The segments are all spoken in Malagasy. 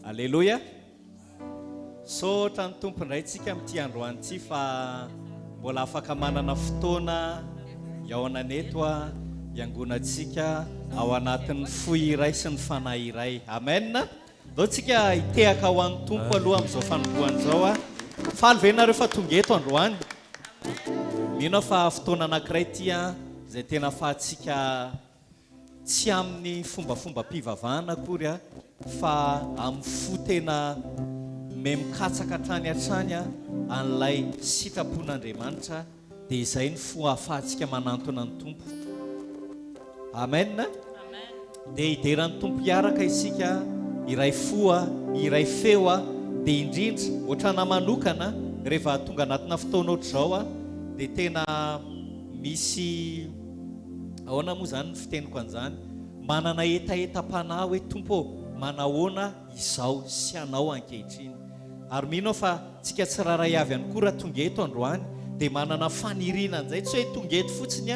Alleluia. So trany tompo ndray tsika amin'ity androany ity fa mbola afaka manana fotoana iaonaneto a iangonatsika ao anatin'ny foy iray sy ny fanahy iray. Amen. Dao tsika itehaka ho an'ny tompo aloha amin'izao fanombohan'izao a. Faly ve nareo fa tonga eto androany? Mino fa fotoana anankiray ity a izay tena fahatsika tsy amin'ny fombafomba mpivavahana akory a fa amin'ny fo tena memikatsaka hatrany hatrany a an'ilay sitrapon'Andriamanitra dia izay ny fo ahafahantsika manantona ny tompo. Amen. Dia hideran'ny tompo hiaraka isika iray foa iray feo a dia indrindra ohatrana manokana rehefa tonga anatina fotoana ohatr'izao a dia tena misy ahoana moa zany ny fiteniko an'izany manana etaeta-panahy hoe tompo manahoana izao sy anao ankehitriny. Ary mino fa tsika tsiraray avy ihany koa raha tonga eto androany dia manana faniriana an'izay tsy hoe tonga eto fotsiny a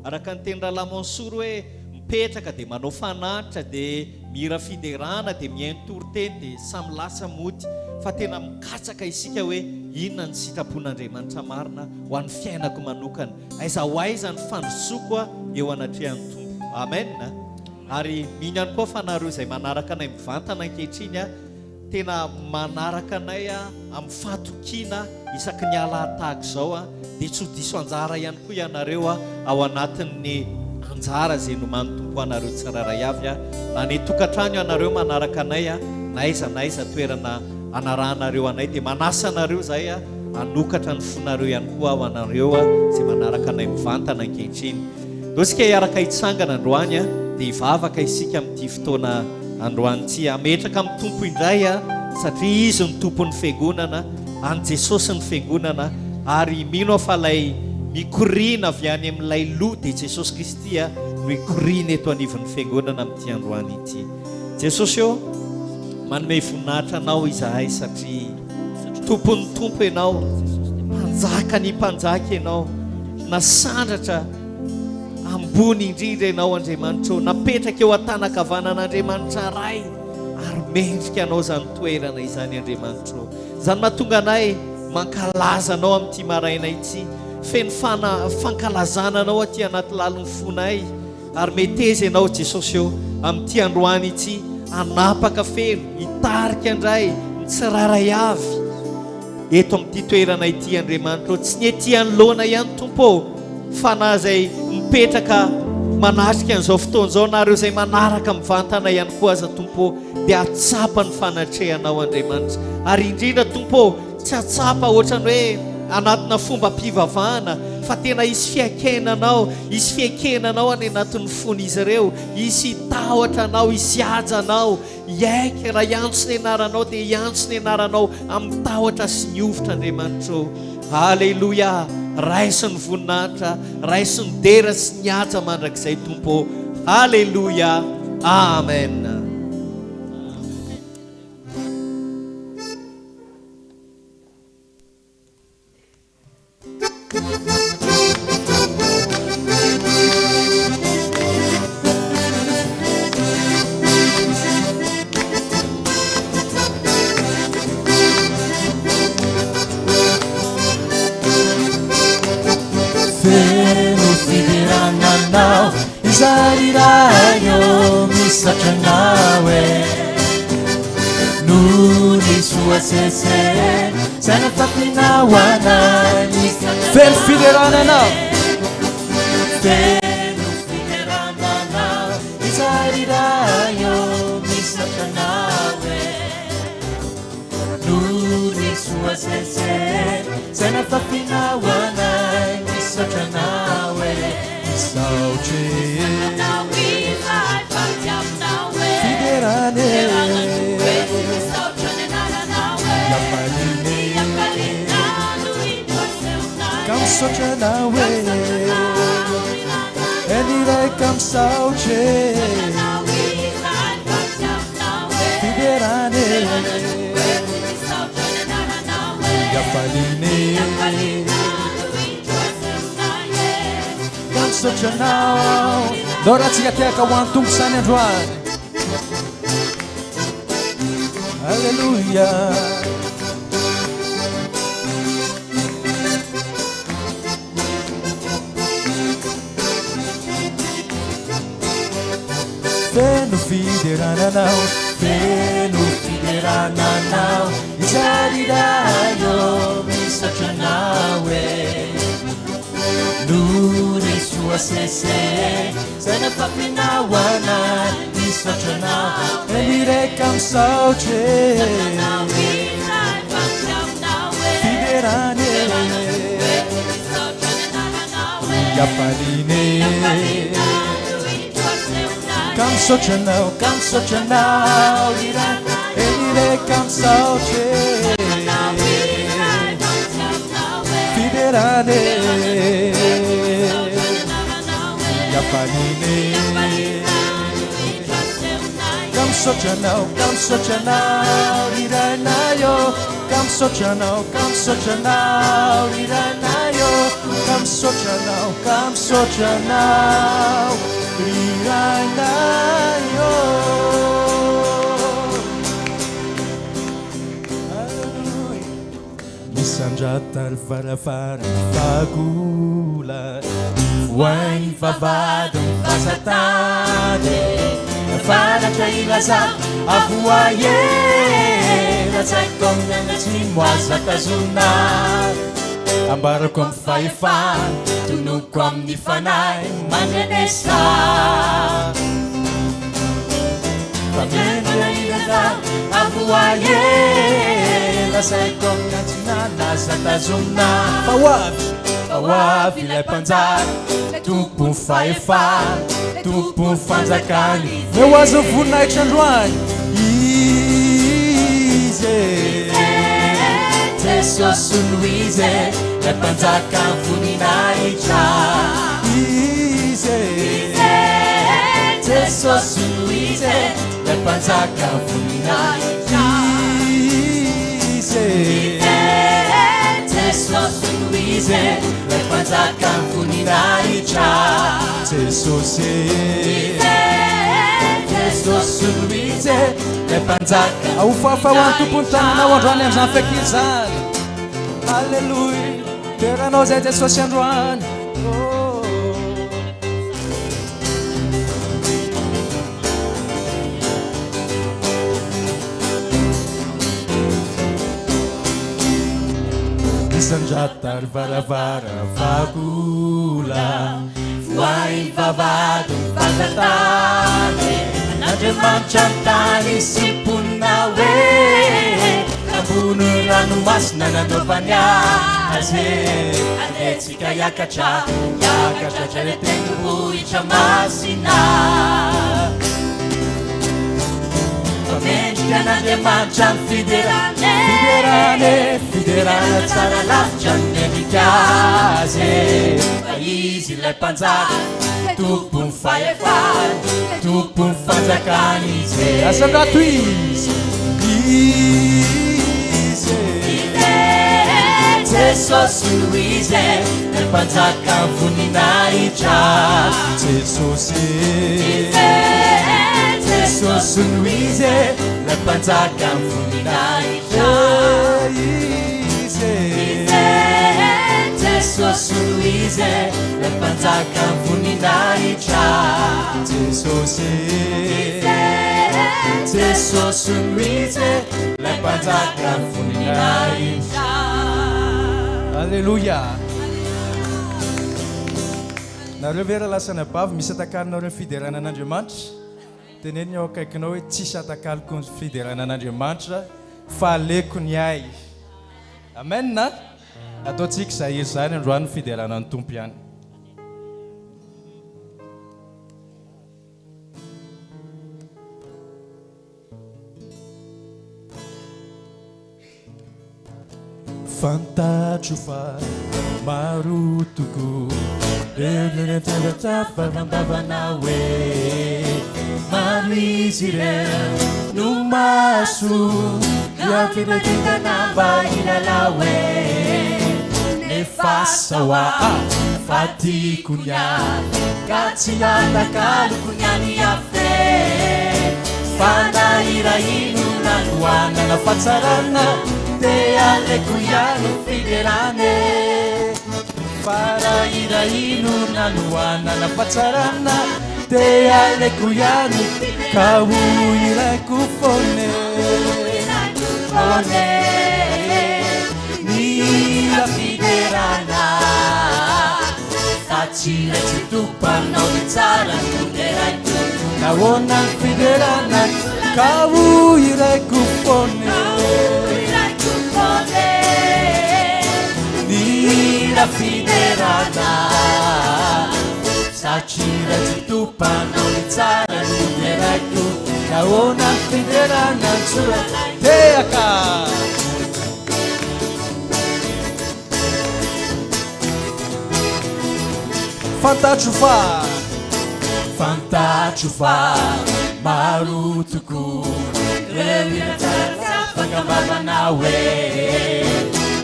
araka ny teny Ralamansory hoe mipetraka dia manao fanatitra dia mihira fiderana dia mihaino toroteny dia samy lasa mody fa tena mikatsaka isika hoe inona ny sitrapon'Andriamanitra marina ho an'ny fiainako manokana aiza ho aiza ny fandrosoako a eo anatrehan'ny tompo. Amen. Ary mino ihany koa fa nareo izay manaraka anay mivantana ankehitriny a tena manaraka anay a amin'ny fahatokiana isaky ny alahady izao a dia tsy ho diso anjara ihany koa ianareo a ao anatin'ny anjara izay nomany tompo anareo tsiraray avy a na ny tokantrano ianareo manaraka anay a naiza naiza toerana anaranareo anay dia manasa anareo zay a anokatra ny fonareo ihany koa ao anareo a izay manaraka anay mivantana ankehitriny. Dao sika hiaraka hitsangana androany a dia hivavaka isika amin'ity fotoana androany ity ametraka amin'ny tompo indray a satria izy ny tompon'ny fiangonana any Jesosy ny fiangonana ary mino fa ilay mikorina avy any amin'ilay loha dia Jesosy Kristy a no hikorina eto anivon'ny fiangonana amin'ity androany ity. Jesosy eo manome voninahitra anao izahay satria tompon'ny tompo ianao mpanjaka ny mpanjaka ianao nasandratra ambony indrindra ianao Andriamanitra napetraka eo an-tanakavanan'Andriamanitra ray ary mendrika anao zany toerana izany Andriamanitra zany mahatonga anay mankalaza anao amin'ity maraina ity feno fankalazana anao aty anaty lalon'ny fonay ary meteza ianao Jesosy eo amin'ity androany ity anapaka feno hitarika indray ny tsiraray avy eto amin'ity toerana ity Andriamanitra tsy ny ety anoloana ihany tompo fa na izay mipetraka manatrika an'izao fotoan'izao nareo izay manaraka mivantana ihany koa aza tompo dia atsapa ny fanatrehanao Andriamanitra ary indrindra tompo tsy atsapa ohatrany hoe anatina fomba mpivavahana fa tena isy fiakenanao any anatin'ny fon'izy ireo isy tahotra anao isy haja anao iaika raha iantso ny anaranao dia iantso ny anaranao amin'ny tahotra sy ny ovitra Andriamanitra. Halleluia. Raisy ny voninahitra raisy ny dera sy ny haja mandrakizay tompo. Halleluia. Amen. Zarirayo misachanawe Nuni suasese Sana tapina wana Fel fiderana na Felu fiderana na Zarirayo misachanawe Nuni suasese Sana tapina wana misachanawe Sauce Fiderane Kam socha nawe Enire kam sauce Fiderane Yapaline Socha now Dora tsika tiaka ho an'ny tompo sany androany Hallelujah. Feno fiderana now, feno fiderana now. Isaridayo misacha nawe. Nuri sua sese, sana papinawana misacha nawe. Elire kamsauche, fiderane, yapaline. Come such a now, Elire kamsauche, fiderane, yapaline. Come such a now, Iranayo. Come such a now, Iranayo. Come such a now, Iranayo. Misanjatar varafara fagula, wine vavadum vasatade. Fara trailaza avuaye Ratsakom nanatsimwaza tazuna Ambarakom faifan Tunukom nifanay manyanesa Familailaza avuaye Ratsakom nanatsimwaza tazuna Fawaf ilay panjak Tumpong faifan Tumpong fanjakany Meu azo voninahitra androany Ize Jesosy Louise Lay mpanjaka voninahitra Ize Jesosy Louise Lay mpanjaka voninahitra Ize Jesosy Louise Lay mpanjaka voninahitra Jesosy Louise Lay mpanjaka Aofafahoany tompony tananao androany am'izany feky izany Halleluja Toeranao zay Jesosy androany Isanjatar varavara vagula Voay vavado vatatane Andriamanitra tany sipona hoe Ambony ranomasina nanaovany azy Aletsika hiakatra Hiakatra tendrombohitra masina Famendrika an'Andriamanitra ny Fiderana tsara lavitra ny mendrika azy Fa izy ilay mpanjaka Tompony fahefany Tompony fanjakany izy Asandrato izy Jesosy Louise Lay mpanjaka voninahitra Jesosy Louise Lay mpanjaka voninahitra Jesosy Louise Lay mpanjaka voninahitra Jesosy Louise Lay mpanjaka voninahitra Alleluia Nareo vera lasana bavy misy atakalinareo ny fiderana an'Andriamanitra Teneny ao akaikinao hoe tsisy atakaliko ny fiderana an'Andriamanitra fa aleko ny ay Amen na Ataontsika izay zany androany fiderana ny Tompo ihany Fantatro fa maro tokoa Fafambavana hoe maro izy ireo no maso Fiakidakidana mba hilala hoe Nefa sawa fatiko niany Ka tsy natakalo ko niany afe Fanahira ino nanoa anana fatsarana dia aleko ihany fiderane farahirahino nanoanana fatsarana dia aleko ihany ka ho ilaiko fone mila fiderana facile tsy topanao ny tsara noderaiko nahoana ny fiderana ka ho ilaiko fone mila fiderana facile tsy topanao ny tsara noderaiko nahoana ny fiderana tsura teaka fantatro fa maro tokoa rehina tsaratsafakambavana hoe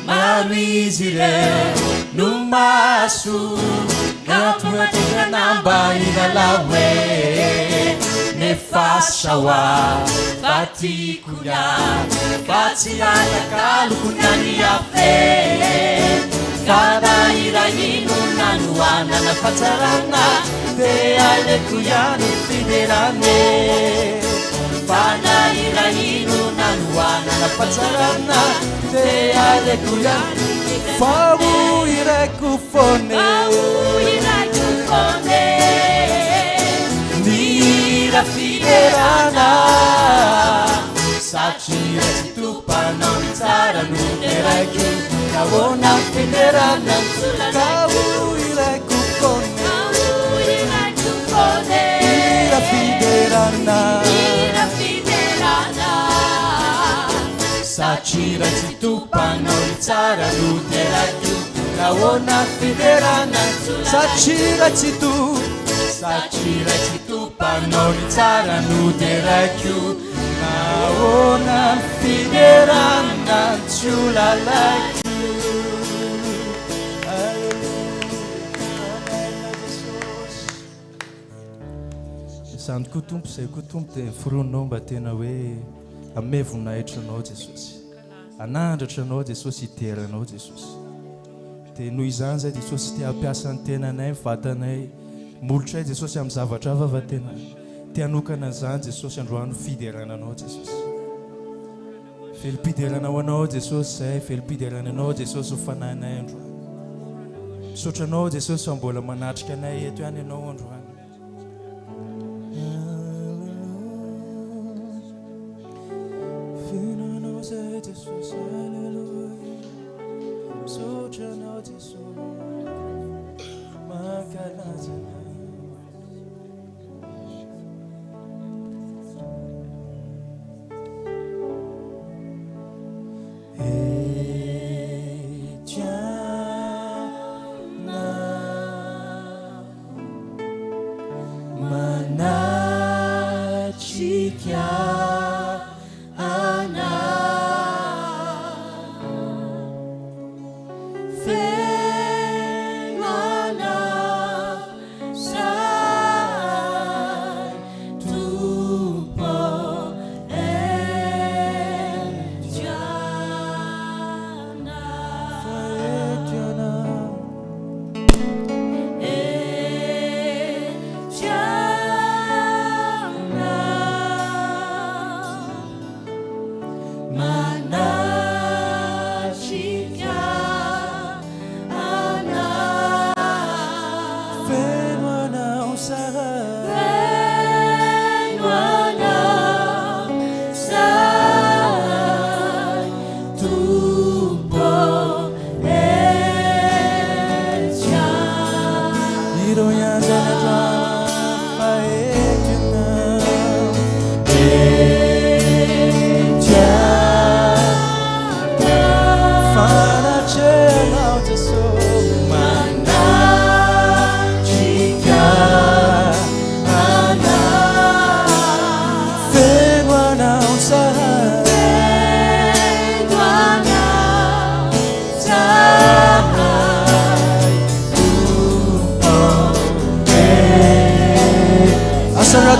maro izy ireo no maso natoetonanamba ilala hoe nefa sawa fatikunya fatsi atakalokonyany afe fadairahino nanoana na fatsarana dia aleko ihany fiderane fadairahino nanoana na fatsarana dia aleko ihany fa ho ilaiko fone mila fiderana satria tsy topanao ny tsara no eraiko nahoana fiderana ka ho ilaiko fone mila fiderana satria tsy topanao ny tsara no eraiko nahoana fiderana satria tsy topanao ny tsara no eraiko nahoana fiderana tsy ho lalaiko sandoko tompo zay koa tompo dia firononao mba tena hoe ame voninahitranao jesosy anandratranao jesosy hiteranao jesosy dia noho izany zay jesosy tia hampiasa ny tenanay mivatanay molotray jesosy amin'ny zavatra vavatena tia hanokana izany jesosy androano fiderananao jesosy felompideranao anao jesosy zay felompiderananao jesosy ho fanahinay androany misotranao jesosy fa mbola manatrika anay eto ihany ianao androany finanao zay jesosy alleluia misotranao jesosy mankalaza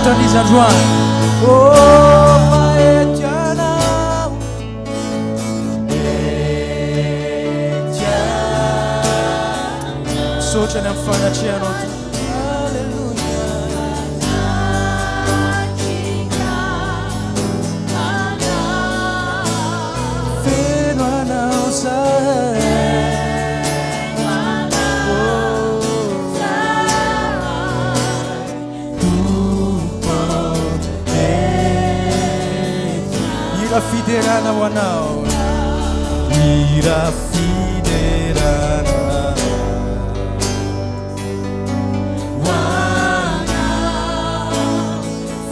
Tony Zanjuan, oh my eternal, mihoatra ny amin'ny fagnatrianao to. Alleluia. Feno anao zahay. Ira fiderana ho anao. Ira fiderana ho anao.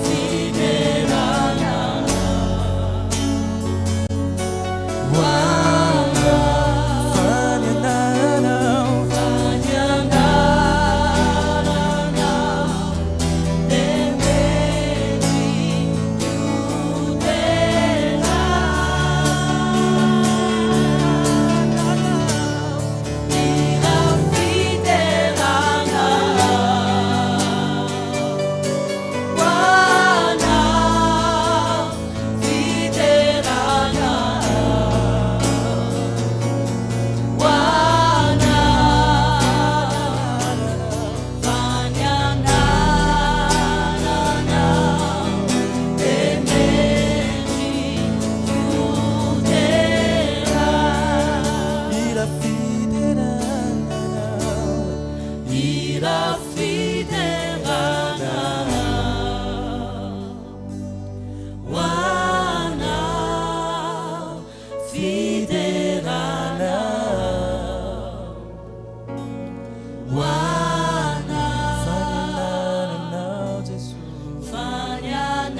Fiderana ho anao. Fanyananao.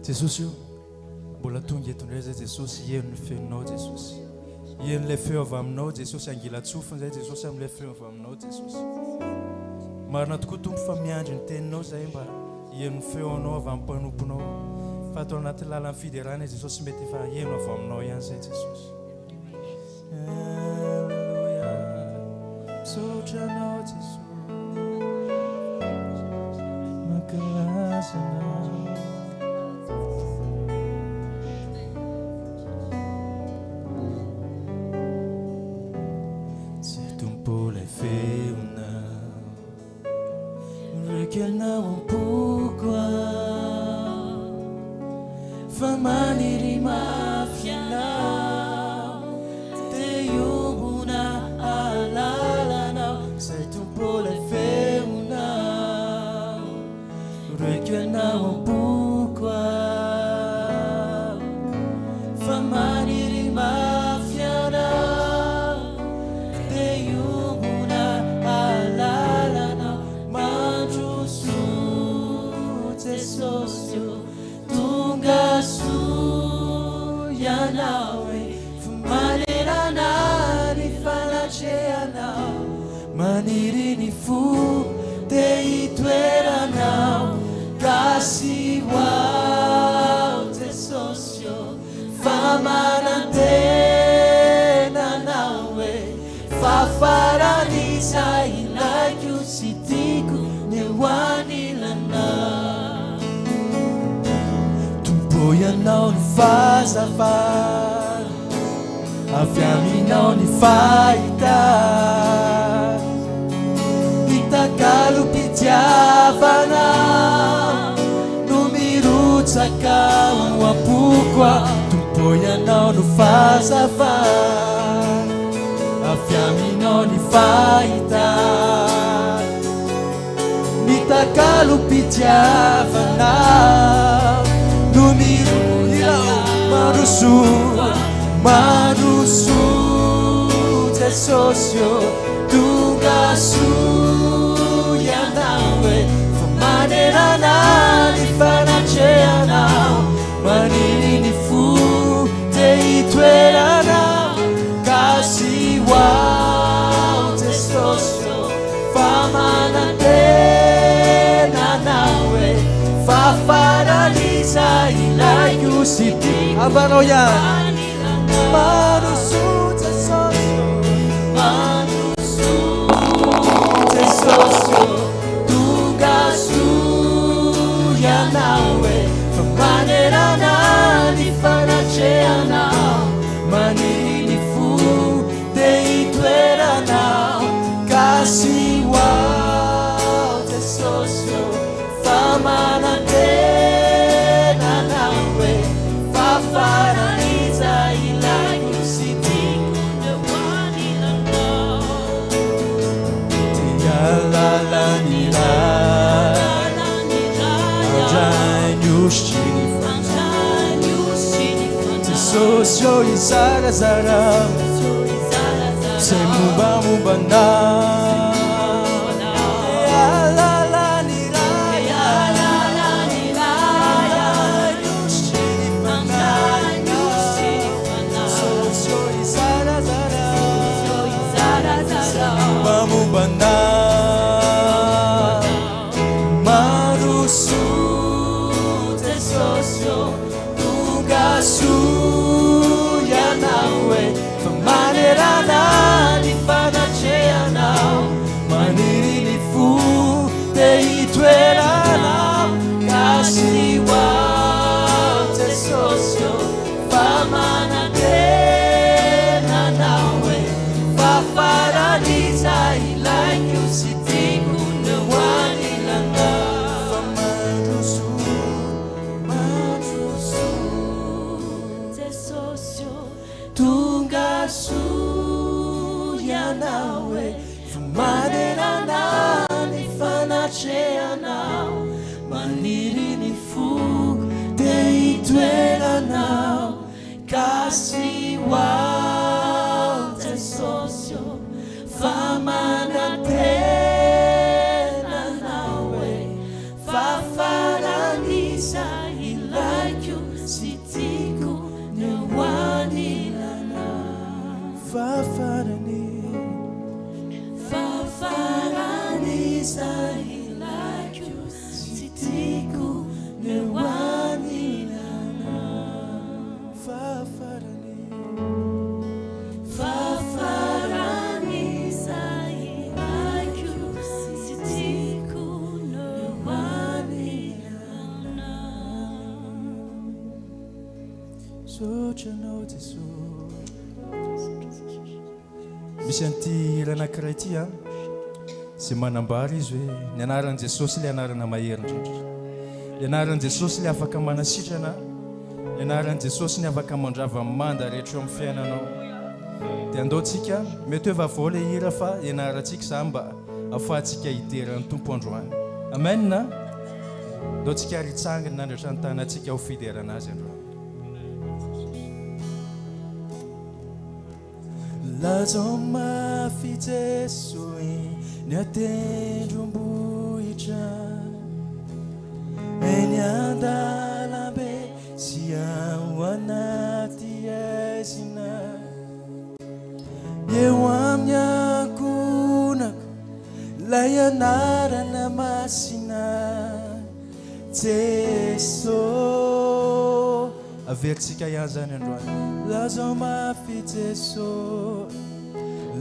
Jesosy io mbola tonga eto indray zay Jesosy ieno ny feonao Jesosy ieno ilay feo avy aminao Jesosy angila-tsofiny zay Jesosy amin'ilay feo avy aminao Jesosy marina tokoa tompo fa miandry ny teninao zay mba ieno ny feonao avy amin'ny mpanomponao fa atao anaty lalan'ny fiderana Jesosy mety efa ieno avy aminao ihany zay Jesosy. Alleluia misaotra anao Jesosy mankalaza anao. Requelnao pourquoi maniry ny fo dia hitoeranao kasy hoao Jesosy fa manantenanao hoe fafarany izay ilaiko sy tiako ny ho anilana tompo ianao ny fahazavana avy aminao ny fahita hitakalo-pitiavana no mirotsaka ho ampoko tompo ianao no fahazavana avy aminao ny fahita hitakalo-pitiavana no maroso Jesosy tonga soa ianao hoe fa manerana ny fanatrehanao maniry ny fo dia hitoeranao kasy hoao Jesosy fa manantenanao hoe fafarany izay ilaiko sy tiako abanao ihany maroso Jesosy tonga soa ianao hoe fa manerana ny fanatrehanao maniry ny fo dia hitoeranao kasy hoao Jesosy fa manantenanao hoe fafarany izay ilaiko sy tiako ny ho anilanao dia lalany Jesosy izarazara izay mombamombanao maroso Jesosy tonga soa ianao hoe fa manerana ny fanatrehanao maniry ny fo dia hitoeranao kasy hoao Jesosy fa manantenanao hoe fafarany izay ilaiko sy tiako ny ho anilanao fa maroso Jesosy tonga soa ianao hoe fa manerana ny fanatrehanao maniry ny fo dia hitoeranao kasy hoao Jesosy fa manantenanao hoe fafarany izay ilaiko sy tiako ny ho anilana fafarany izay ilaiko sy tiako ny ho anilana fafarany izay ilaiko sy tiako ny ho anilana sotranao Jesosy misy an'ity hira anankiray ity izay manambara izy hoe ny anaran'i Jesosy ilay anarana maherindrindra ny anaran'i Jesosy ilay afaka manasitrana ny anaran'i Jesosy ny afaka mandrava manda rehetra eo amin'ny fiainanao dia andaontsika mety hoe vaovao ilay hira fa ianarantsika za mba ahafahantsika hiteran'ny tompo androany amen na andaontsika ritsanginy nandratra ny tanantsika ho fiderana azy androany lazao mafy Jesosy ny atendrombohitra eny andalambe sy ao anaty aizina eo amin'ny ankonako lay anarana masina Jeso averitsika ihany zany androany lazao mafy Jeso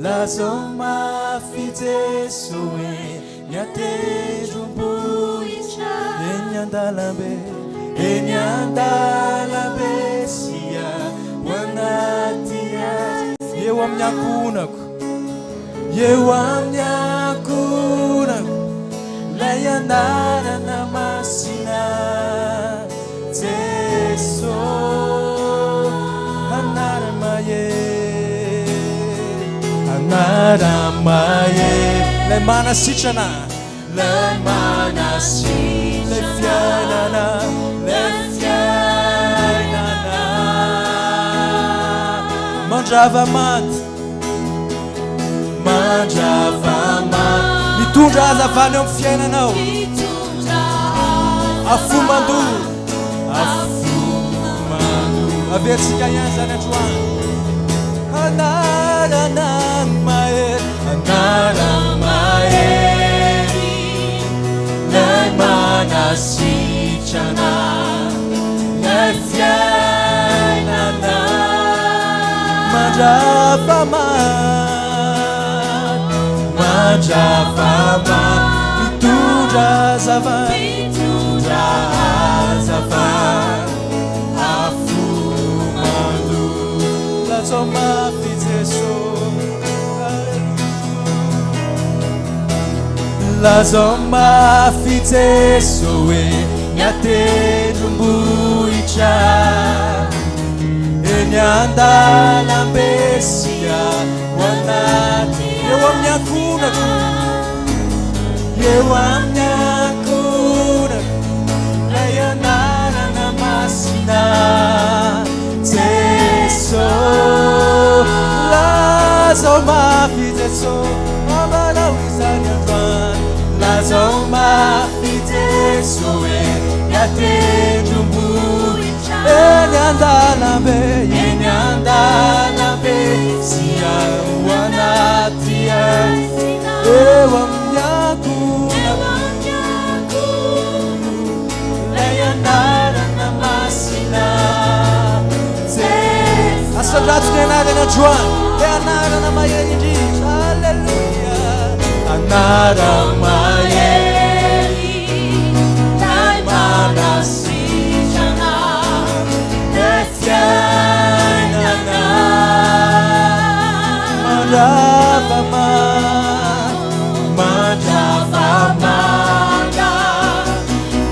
lazao mafy Jeso eny atendrombohitra eny andalambe sia ho anaty azy eo amin'ny ankonako lay anarana masina Jeso anaramaye lay manasitrana lay fiainana mandrava maty mitondra hazavany eo amin'ny fiainanao afomando averitsika ihany zany androany anarana mahery lay manasitrana lay fiainana mandrava mitondra hazavany afomando lazao mafy Jeso lazao mafy Jeso eny atendrombohitra eny andalambe sia ho anaty eo amin'ny ankonako lay anarana masina Jeso lazao mafy Jeso amanao izany androany lazao mafy Jeso eny atendrombohitra eny andalambe sia ho anaty azy eo amin'ny ankonako lay anarana masina asandrato ny anarana androany lay anarana mahery indrindra alleluia anaramahery lay manasitrana lay fiainana mandravamana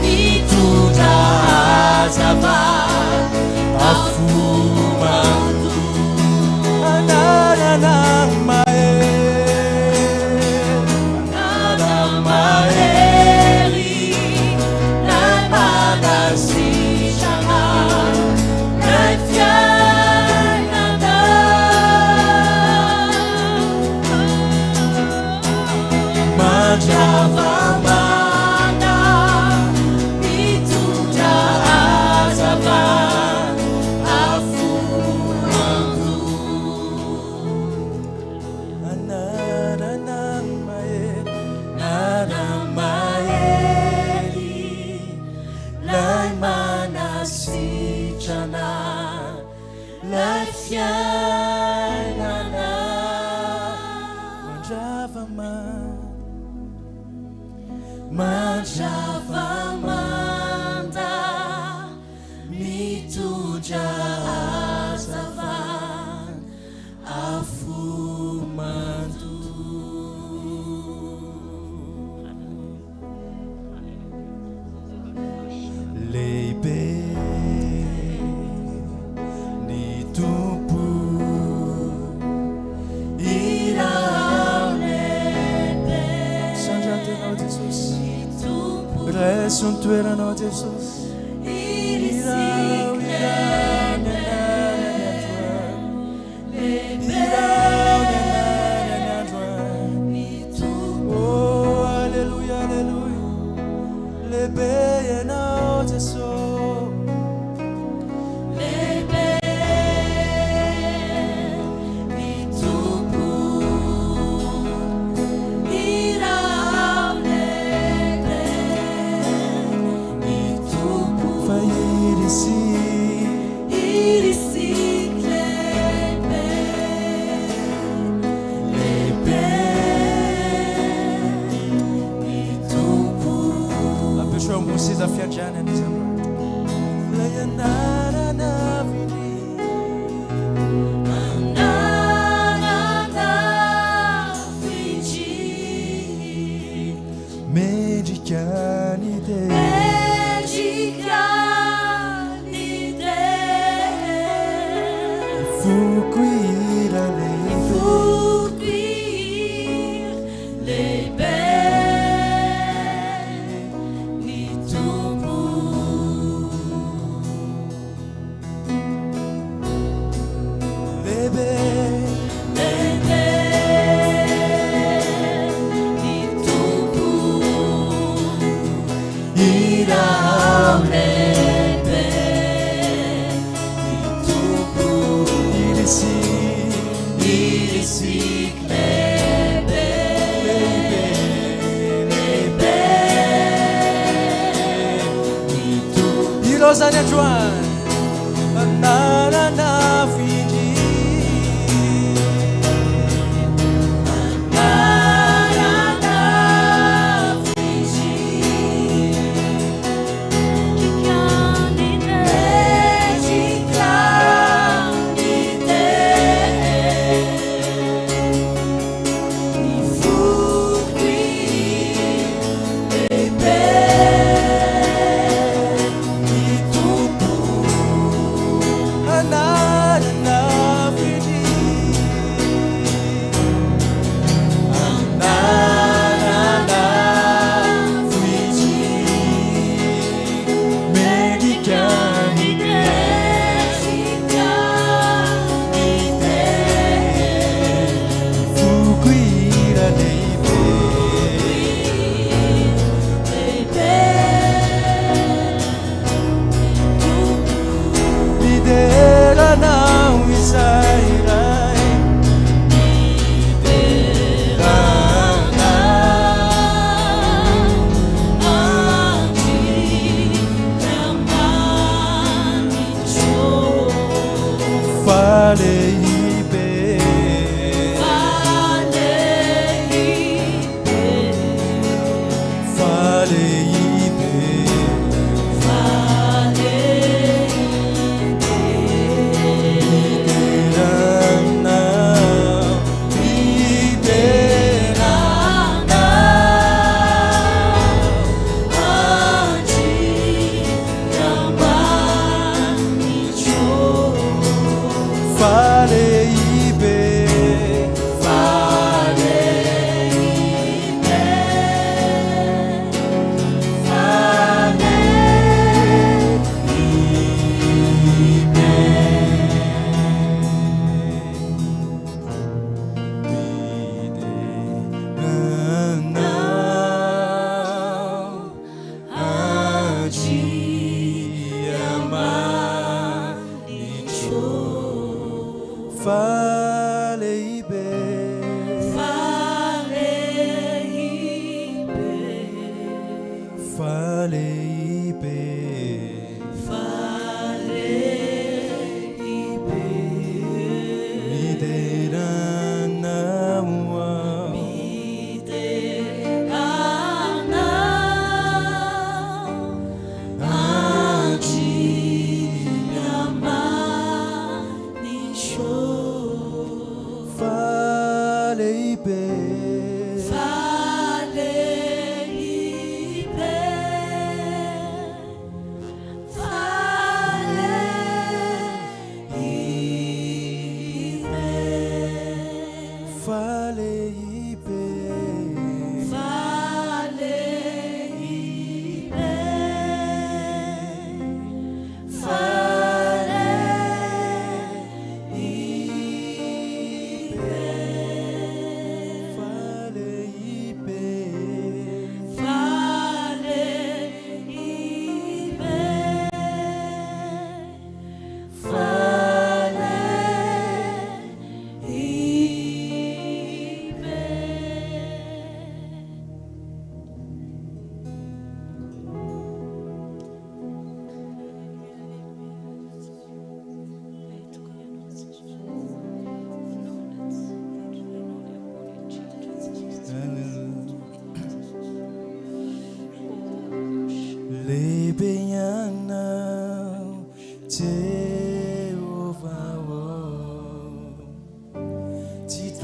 mitondra hazavany afomando anarana mahery lay manasitrana lay fiainana mandravamana mitondra hazavany afomando anarana mahery lay manasitrana lay fiainana mandravamanda mitondra hazavany afomando lehibe ny tompo reso ny toeranao Jesosy oh alleluia alleluia lehibe ianao Jesosy lehibe ny tompo ira fiangiana ny Androany lay anarana viny anarana viny mendrikany de fukuira lebe ni tumbu lebe ni tumbu ira lebe ni tumbu irisi lebe ni tumbu irosanya Joan anarana vini anarana vini chikani ni fukwi lebe ni tumbu anarana vini anarana vini medicani fukuira leibe lidera não isairai lidera falei bem falei falei bem falei bem me deram não falei bem falei bem falei bem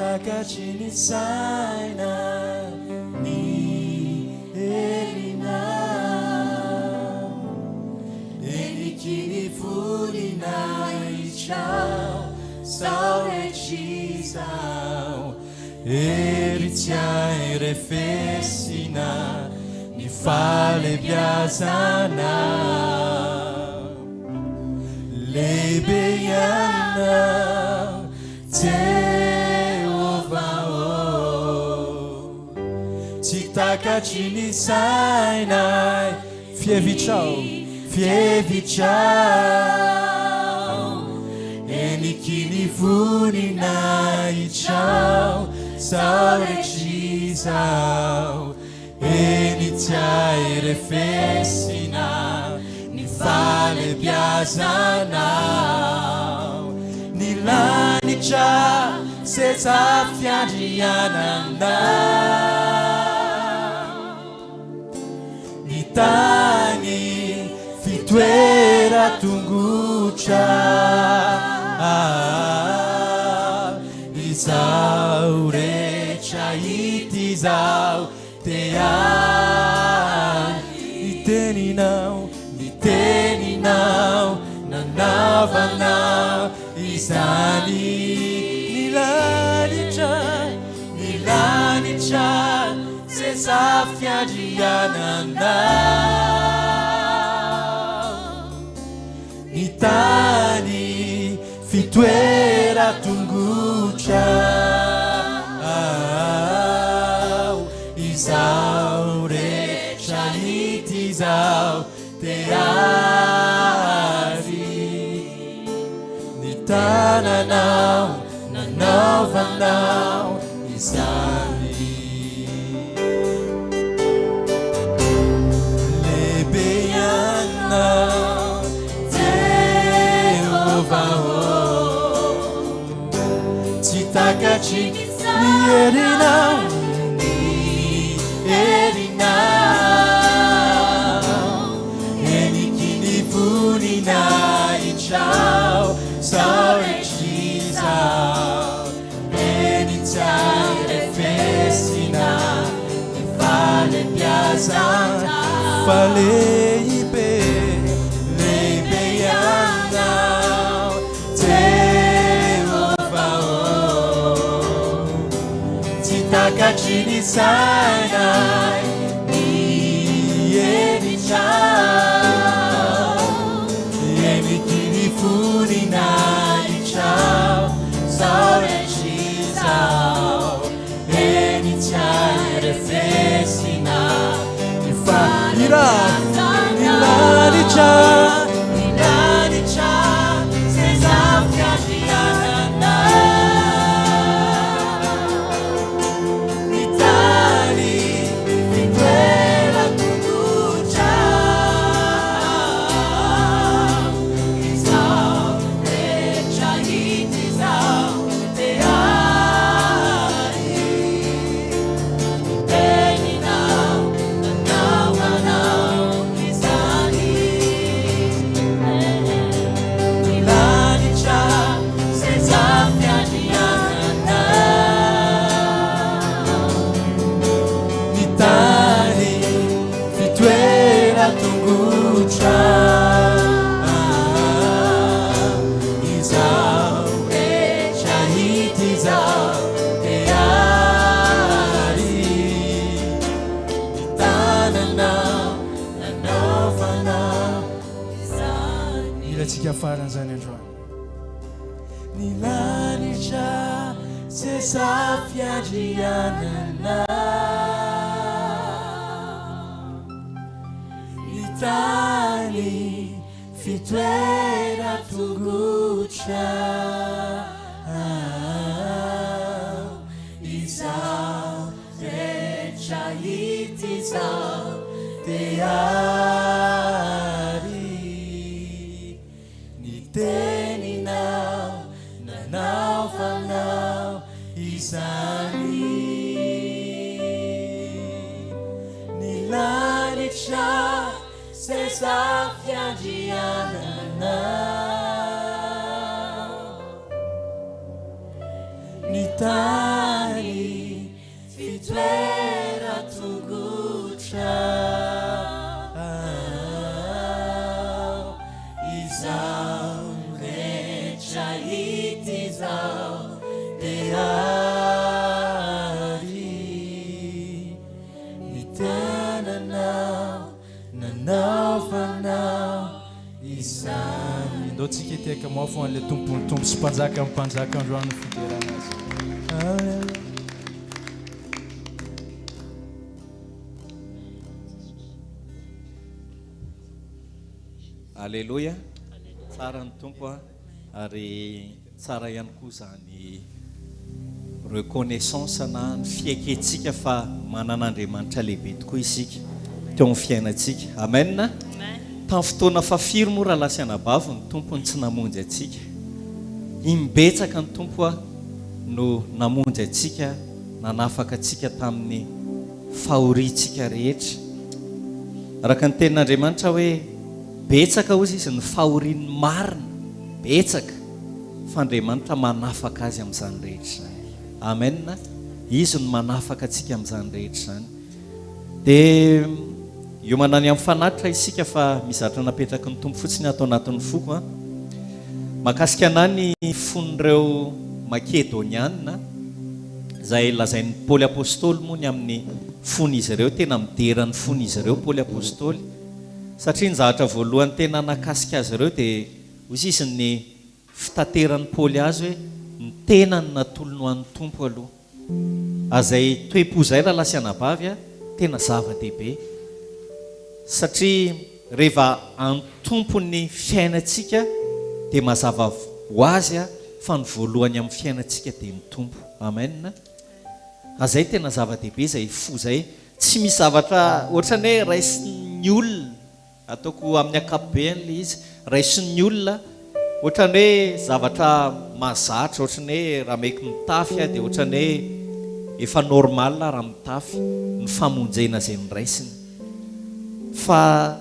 takatry ny saina ny herinao eniky ny voninahitsao sao rehetr'izao eritsia irefesina ny falebiazanao lehibe ianao Jehovah oh tsy takatry ny sainay fievitrao eniky ny voninahitsao sao rehetr'izao enitsia irefesina ny falebiazanao ny lanitra seza fiandriananao ny tany fitoera tongotra izao rehetra hita izao te any ny teninao nanaovanao izany ny lanitra seza fiandriananao ny tany fitoera tongotra izao rehetra hita izao te ary ny tananao nanaovanao izany lehibe ianao Jehovah tsy takatry ny herinao eniky ny voninahitsao sao rehetr'izao enitsia irefesina ny falebiazanao lehibe ianao Jehovah oh tsy takatry ny sainay ny herinao eniky ny voninahitsao sao rehetr'izao enitsia irefesina ny lanitra seza fiandriananao ny tany fitoera tongotra izao rehetra hita izao te ary ny teninao nanaovanao izany ny lanitra seza fiandriananao ny tany fitoera tongotra izao rehetra hita izao te ary ny tananao nanaovanao izany ilatsika faran'izany androany ny lanitra seza fiandriananao ny tany fitoera tongotra izao rehetra hita izao te ary ny teninao nanaovanao izany ny lanitra seza fiandriananao ny tany moa fo an'ilay tompony tompo sy mpanjaka amin'ny mpanjaka androany ny fiderana azy. Alleluia. Alléluia. Tsara ny tompo ary tsara ihany koa zany reconnaissance na ny fiakentsika fa manan'Andriamanitra lehibe tokoa isika teo amin'ny fiainantsika. Amen. Tamin'ny fotoana fafiry moa raha lasy anabavy ny tompony tsy namonjy atsika. Imbetsaka ny tompo no namonjy atsika, nanafaka atsika tamin'ny fahoriantsika rehetra. Araka ny tenin'Andriamanitra hoe betsaka ozy izy ny fahoriany marina, betsaka fa Andriamanitra manafaka azy amin'izany rehetra zany. Amen. Izy no manafaka atsika amin'izany rehetra zany. Dia io manany amin'ny fanatitra isika fa mizatra napetraka ny tompo fotsiny atao anatin'ny foko. Makasika anany fon'ireo Makedoniana izay lazain'ny Paoly apôstôly moa ny amin'ny fon'izy ireo, tena mideran'ny fon'izy ireo Paoly apôstôly. Satria ny zavatra voalohany tena nakasika azy ireo dia hozy izy ny fitateran'ny Paoly azy hoe ny tena ny natolony ho an'ny tompo aloha. Azay toe-po zay raha lasy anabavy tena zava-dehibe. Satria rehefa antompo ny fiainantsika dia mazava ho azy fa ny voalohany amin'ny fiainantsika dia mitompo. Amen. Azay tena zava-dehibe zay fo zay. Tsy misy zavatra ohatran'ny hoe raisin'ny olona ataoko amin'ny ankapobeny le izy, raisin'ny olona ohatran'ny hoe zavatra mahazatra, ohatran'ny hoe raha maiky mitafy dia ohatran'ny hoe efa normal raha mitafy ny famonjena zay niraisiny. Fa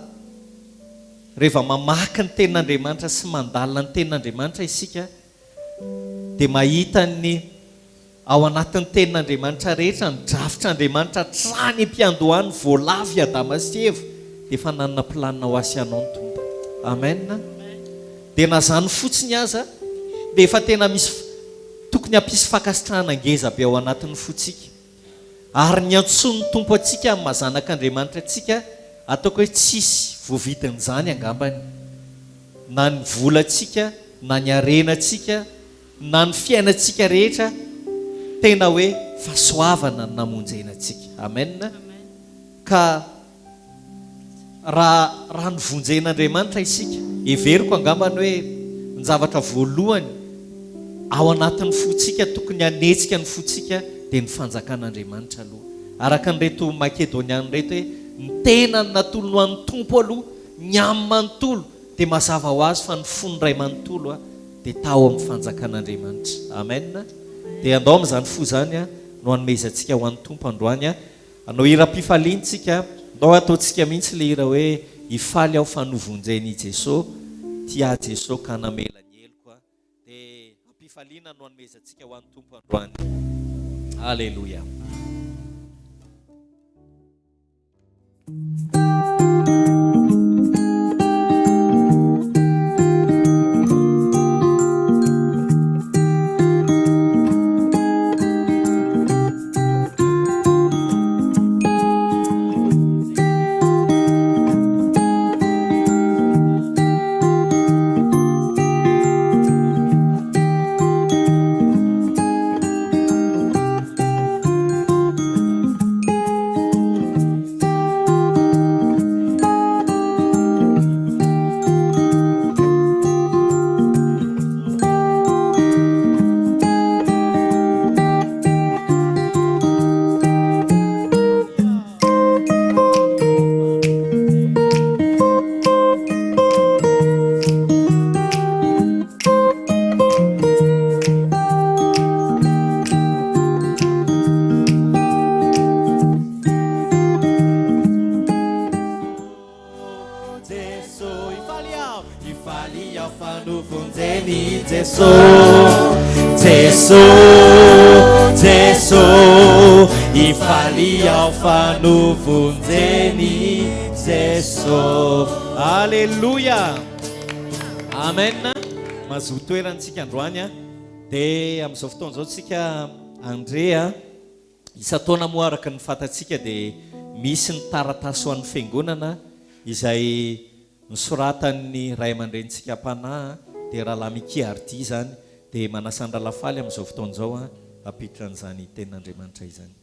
rehefa mamaky ny tenin'Andriamanitra sy mandalina ny tenin'Andriamanitra isika dia mahita ny ao anatin'ny tenin'Andriamanitra rehetra, ny drafitr'Andriamanitra trany am-piandohany voalavy Adamaseva dia efa nanana planina ho asy anao ny tompo. Amen. Dia na zany fotsiny aza dia efa tena misy tokony hampisy fakasitrahana ngeza be ao anatin'ny fotsika. Ary ny antsoin'ny tompo atsika amin'ny mazanak'Andriamanitra atsika ataoko hoe tsisy voavitin'izany angambany. Na ny volantsika, na ny arenantsika, na ny fiainantsika rehetra tena hoe fahasoavana ny namonjenantsika. Amen. Ka raha nyvonjen'Andriamanitra isika, everiko angambany hoe ny zavatra voalohany ao anatin'ny fotsika tokony hanetsika ny fotsika dia ny fanjakan'Andriamanitra aloha. Araka nyreto Makedoniana reto hoe ny tena ny natolony ho an'ny tompo aloha, ny amin'ny manontolo dia mazava ho azy fa ny fony ray manontolo dia tao amin'ny fanjakan'Andriamanitra. Amen. Dia andao amin'izany fo zany no hanomezantsika ho an'ny tompo androany. Anao hiram-pifaliantsika, andao ataontsika mihitsy le hira hoe hifaly aho fa novonjeny Jesosy, tia Jesosy ka namela ny eloko. Dia ampifaliana no hanomezantsika ho an'ny tompo androany. Alleluia. Alleluia. Amen. Mazoto toerantsika androany dia amin'izao fotoana izao tsika Andrea isa-taona moa araka ny fatatsika dia misy ny taratasy ho an'ny fiangonana izay nisoratan'ny ray aman-drenitsika mpanahy dia rahalahy mikiarty zany dia manasandra lafaly amin'izao fotoan'izao a ampitran'izany tenin'Andriamanitra izany.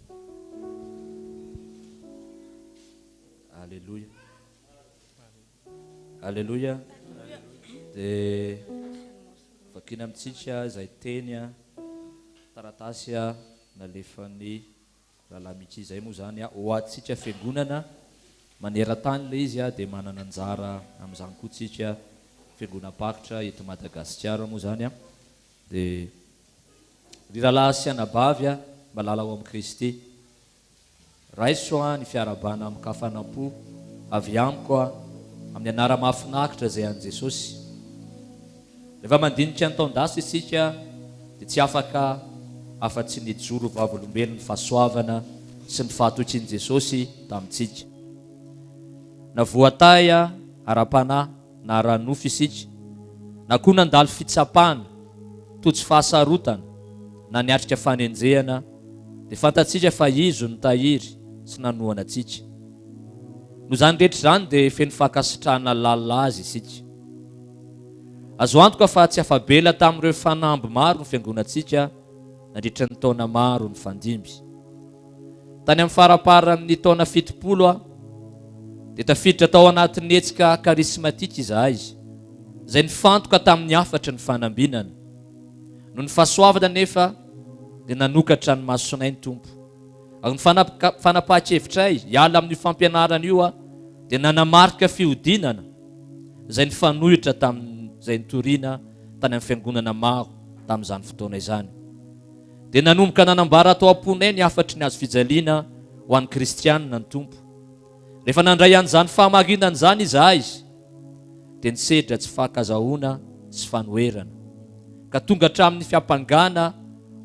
Alléluia. Alléluia. Dia vakina amintsika izay teny a taratasy a nalefan'ny rahalahy Miky izay moa zany a ho atsika fiangonana maneran-tany le izy a dia manana anjara amin'izany koa tsika fiangonam-pakitra eto Madagasikara moa zany a. Dia ry rahalahy sy anabavy a malala ao amin'ny Kristy, raiso a ny fiarabana amin'ny kafanam-po avy amiko a amin'ny anara mahafinaritra izay an' Jesosy. Rehefa mandinika ny taon-dasa isika dia tsy afaka afa-tsy ny joro vavolombelona ny fahasoavana sy ny fahatokian'i Jesosy tamintsika. Na voatay a ara-panahy na ara-nofo isika, na koa nandalo fitsapana totsy fahasarotana na niatrika fanenjehana, dia fantatsika fa izo ny tahiry sy nanohana atsika. No zany rehetra zany dia feno fankasitrahana lalina azy isika. Azo antoka fa tsy afabela tamin'ireo fanamby maro ny fiangonantsika nandritra ny taona maro ny fandimby. Tany amin'ny farapara amin'ny taona 70 a dia tafiditra tao anatin'ny hetsika karismatika izahay, izay nifantoka tamin'ny afatra ny fanambinana. No ny fahasoavana nefa dia nanokatra ny masonay ny tompo. Ary ny fanapahan-kevitray hiala amin'ny fampianarana io a dia nanamarika fihodinana izay nifanohitra tamin'izay nitoriana tany amin'ny fiangonana maro tamin'izany fotoana izany. Dia nanomboka nanambara tao am-ponay ny afatry ny azo fijaliana ho an'ny kristianina ny tompo. Rehefa nandray an'izany fahamarinana izany izahay dia nisedra tsy fahankazahoana sy fanoherana, ka tonga hatramin'ny fiampangana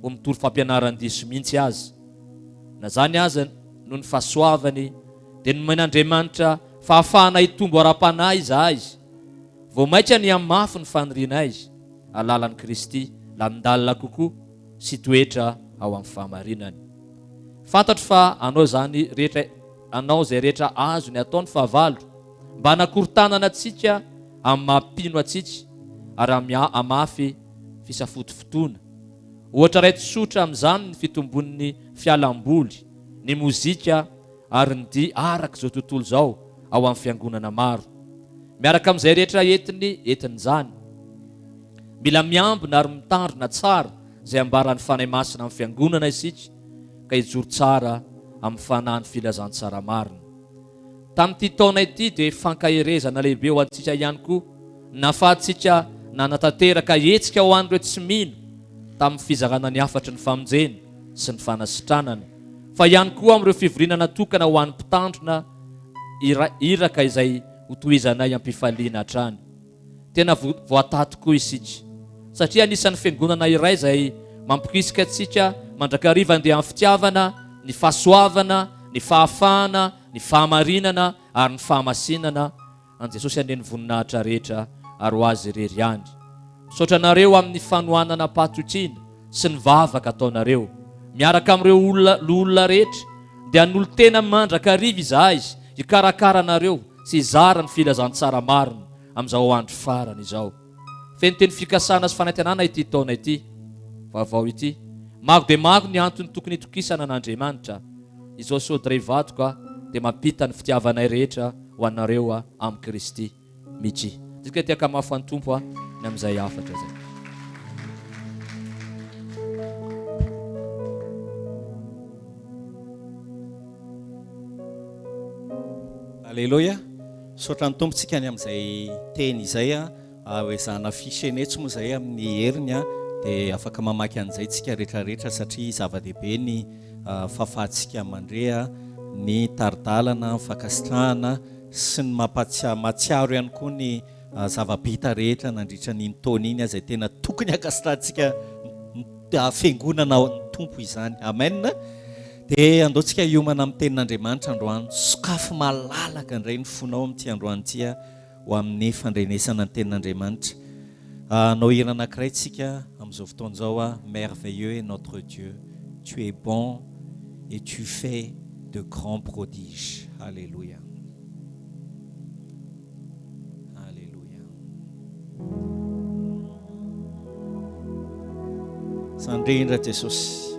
ho mitory fampianaran-diso mihitsy azy. Na zany aza no ny fahasoavany dia nomen'Andriamanitra fahafahana hitombo ara-panahy izahay, vao maika ny amin'ny mafy ny fanirianay alalan'i Kristy lamindalina kokoa sy toetra ao amin'ny fahamarinany. Fantatro fa anao zany rehetra, anao zay rehetra azo ny ataony fahavalo mba hanakorontanana atsika amin'ny mampino atsika ary amafy fisafotofotoana. Ohatra ray tsotra amin'izany ny fitombon'ny fialamboly, ny mozika ary ny dia araka izao tontolo izao ao amin'ny fiangonana maro. Miaraka amin'izay rehetra entiny zany, mila miambina ary mitandrina tsara izay ambaran'ny fanahy masina amin'ny fiangonana isika, ka hijoro tsara amin'ny fanahy ny filazantsara marina. Tamin'ity taona ity dia fankahirezana lehibe ho antsika ihany koa nahafahantsika nanatanteraka hetsika ho an'ireo tsy mino tamin'ny fizarana ny afatry ny famonjena sy ny fanasitranana, fa ihany koa amin'ireo fivoriana tokana ho an'ny mpitandrina iraka izay hotohizanay ampifaliana hatrany. Tena voatato koa isika, satria anisan'ny fiangonana iray izay mampikisika atsika mandrakariva andeha amin'ny fitiavana, ny fahasoavana, ny fahafahana, ny fahamarinana ary ny fahamasinana an' Jesosy aneny voninahitra rehetra ary ho azy irery ihany. Misaotra anareo amin'ny fanohanana pahatokiana sy ny vavaka ataonareo miaraka amin'ireo olona rehetra, dia n'olo tena mandrakariva izahay hikarakara anareo sy hizara ny filazantsara marina amin'izao andro farana izao. Feno teny fikasana sy fanantenana ity taona ity, vaovao ity. Maro dia maro ny antony tokony hitokisana an'Andriamanitra. Izao sodray vatoka dia mampita ny fitiavanay rehetra ho anareo amin'ny Kristy Miky. Tsika tiaka mafy ny tompo ny amin'izay afatra zay. Alleluia. Saotra ny tompontsika ny amin'izay teny izay hoe zana fisenetsy moa izay amin'ny heriny dia afaka mamaky an'izay tsika rehetrarehetra, satria zava-dehibe ny fahafahantsika mandrea, ny taridalana, fankasitrahana sy ny matsiaro ihany koa ny zava-bita rehetra nandritra ny taona iny izay tena tokony hakasitrahantsika fiangonana ny tompo izany. Amen. Dia andaontsika hiomana amin'ny tenin'Andriamanitra androany, sokafy malalaka indray ny fonao amin'ity androany ity ho amin'ny fandrenesana ny tenin'Andriamanitra. Nao hira anankiray tsika amin'izao fotoan'izao merveilleux est notre Dieu, tu es bon et tu fais de grands prodiges. Alléluia. Alléluia. Sandrindra Jesosy.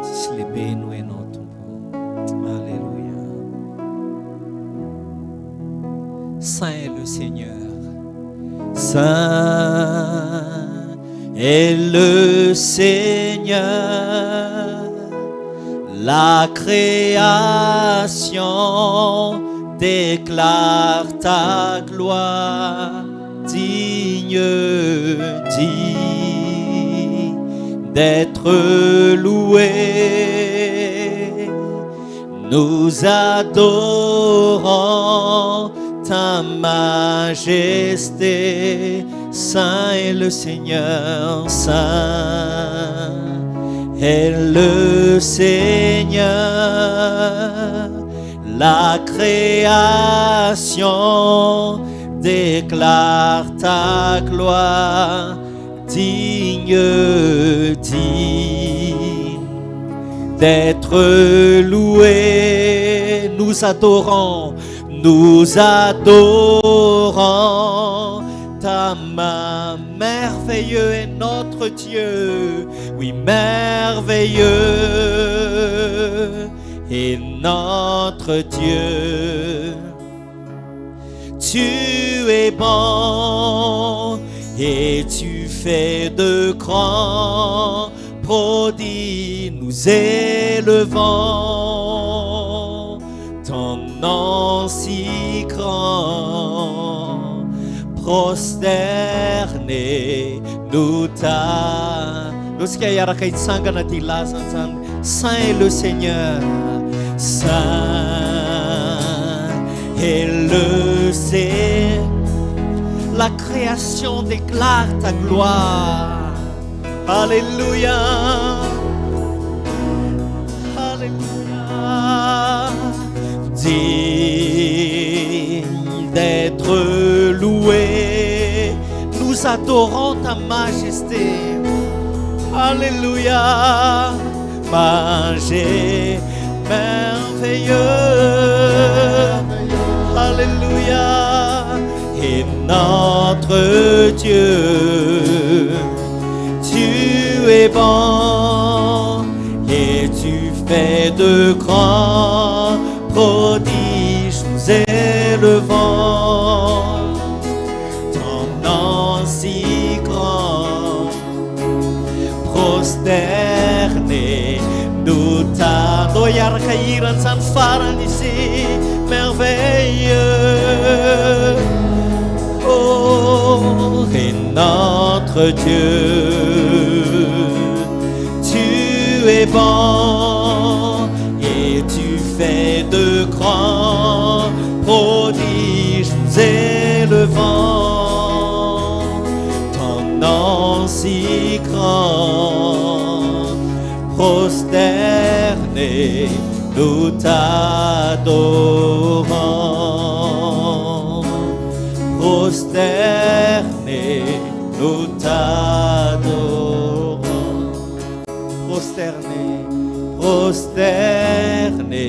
Tsisy lehibe noho ianao tompo. Alléluia. Saint est le Seigneur. Saint est le Seigneur. La création déclare ta gloire, digne d'être loué. Nous adorons ta majesté. Saint est le Seigneur, Saint est le Seigneur. La création déclare ta gloire, digne d'être loué. Nous adorons ta main. Merveilleux est notre Dieu, oui, merveilleux est notre Dieu. Tu es bon et tu fais de grands prodiges. Nous élevons ton nom si grand, prosterné nous t'a. Lorsqu'il y a la kaitsangana tilasan, Saint est le Seigneur, Saint est le Seigneur. La création déclare ta gloire. Alléluia. Alléluia. Digne d'être loué, nous adorons ta majesté. Alléluia. Majesté, merveilleux. Alléluia. Et notre Dieu, tu es bon et tu fais de grands prodiges. Nous élevons ton nom si grand, prosterné nous t'adorons. Yarkairan san faran ici, merveilleux. Oh, et notre Dieu, tu es bon et tu fais de grands prodiges. Nous élevons ton nom si grand, prosterné nous t'adorons. Prosterné, nous t'adorons. Prosterné, prosterné,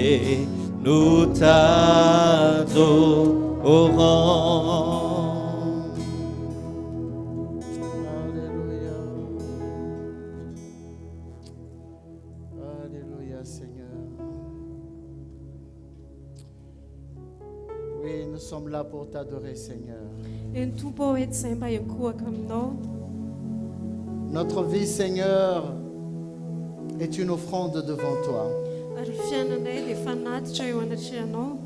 nous t'adorons. Alléluia. Alléluia, Seigneur. Oui, nous sommes là pour t'adorer, Seigneur. En tubo et semba yankua kamno. Notre vie, Seigneur, est une offrande devant toi. Arfiana ne le fanat chayoana chiano.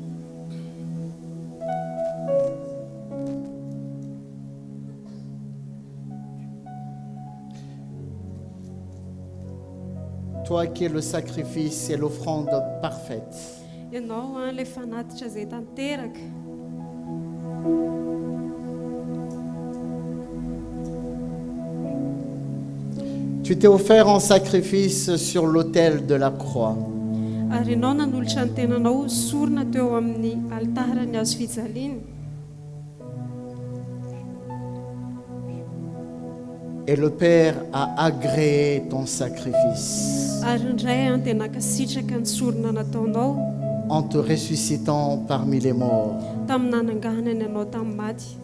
Toi qui es le sacrifice et l'offrande parfaite. E no le fanat chazetan terak. Tu t'es offert en sacrifice sur l'autel de la croix. Arinona nulchantena no surna teo amni altara ni asfizalin. Et le Père a agréé ton sacrifice. Arinray antena kasicha kan surna na tono. en te ressuscitant parmi les morts. tamin'ny nanangahanany ianao tamin'ny maty.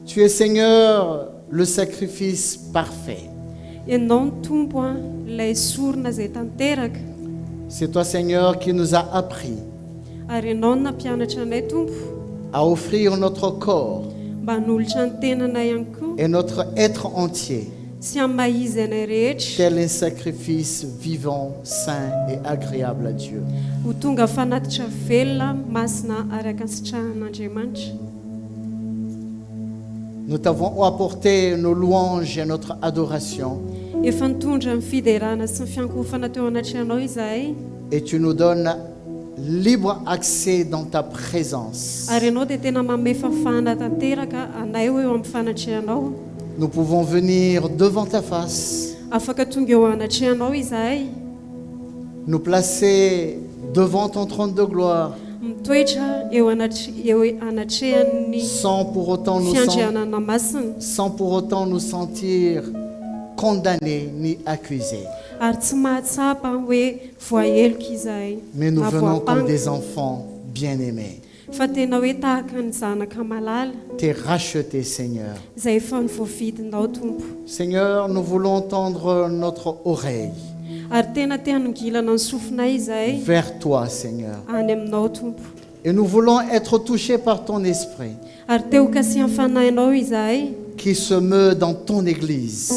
Tu es Seigneur, le sacrifice parfait. Ianao ny tompo a ilay sorona izay tanteraka, C'est toi Seigneur qui nous a appris ary ianao no nampianatra anay tompo à offrir notre corps mba hanolotra ny tenanay ihany koa et notre être entier sy amin'ny mahizy anay rehetra tel un sacrifice vivant, saint et agréable à Dieu. ho tonga fanatitra velona masina araka ny sitrahan'Andriamanitra. Nous t'avons apporté nos louanges et notre adoration Efa nitondra ny fiderana sy ny fiankofana teo anatrika anao izahay, et tu nous donnes libre accès dans ta présence. ary ianao dia tena manome fafana tanteraka anay eo amin'ny fanatrehanao. Nous pouvons venir devant ta face, Afaka tonga eo anatrehanao izahay, nous placer devant ton trône de gloire mitoetra eo anatrehan'ny sans pour autant fiandrianana masina, sans pour autant nous sentir condamnés ni accusés. ary tsy mahatsapa hoe voaheloka izahay Mais nous na venons comme voapanga, des enfants bien-aimés. fa tena hoe tahaka ny zanaka malala T'es racheté, Seigneur. izay efa nivoavidinao tompo. Seigneur, nous voulons tendre notre oreille Ary tena te hanongilana ny sofinay izahay vers toi, Seigneur. any aminao tompo, Et nous voulons être touchés par ton esprit ary te ho kasihan'ny fanahinao izahay qui se meut dans ton église.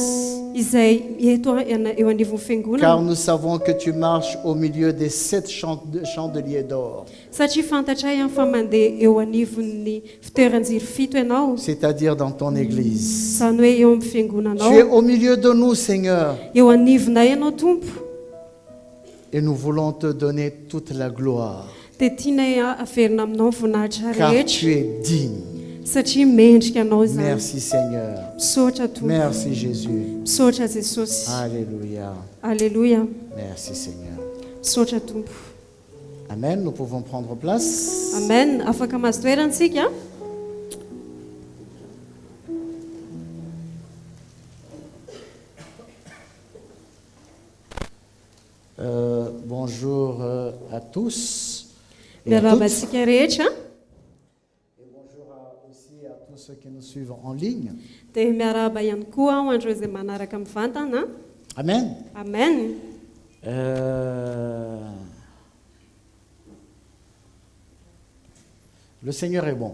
izay eto eo anivon'ny Car fiangonana, nous savons que tu marches au milieu des 7 chandeliers d'or, satria fantatray amin'ny fa mandeha eo anivon'ny fitoeran-jiro fito ianao, c'est-à-dire dans ton église. izany hoe eo amin'ny Tu es fiangonanao, au milieu de nous, Seigneur, eo anivonay ianao tompo, et nous voulons te donner toute la gloire, dia tianay averina aminao ny voninahitra car rehetra, tu es digne. satria mendrika anao izany. Merci, Seigneur. Misaotra tompo, Merci, Jésus. misaotra Jesosy, Alléluia. alleluia, Merci, Seigneur. misaotra tompo. Amen. Nous pouvons prendre place. Amen. Afaka mahazo toerantsika. Bonjour à tous et à Miarahaba toutes. antsika rehetra. Et bonjour aussi à tous ceux qui nous suivent en ligne. Dia miarahaba ihany koa ho andreo izay manaraka mivantana. Amen. Amen. Le Seigneur est bon.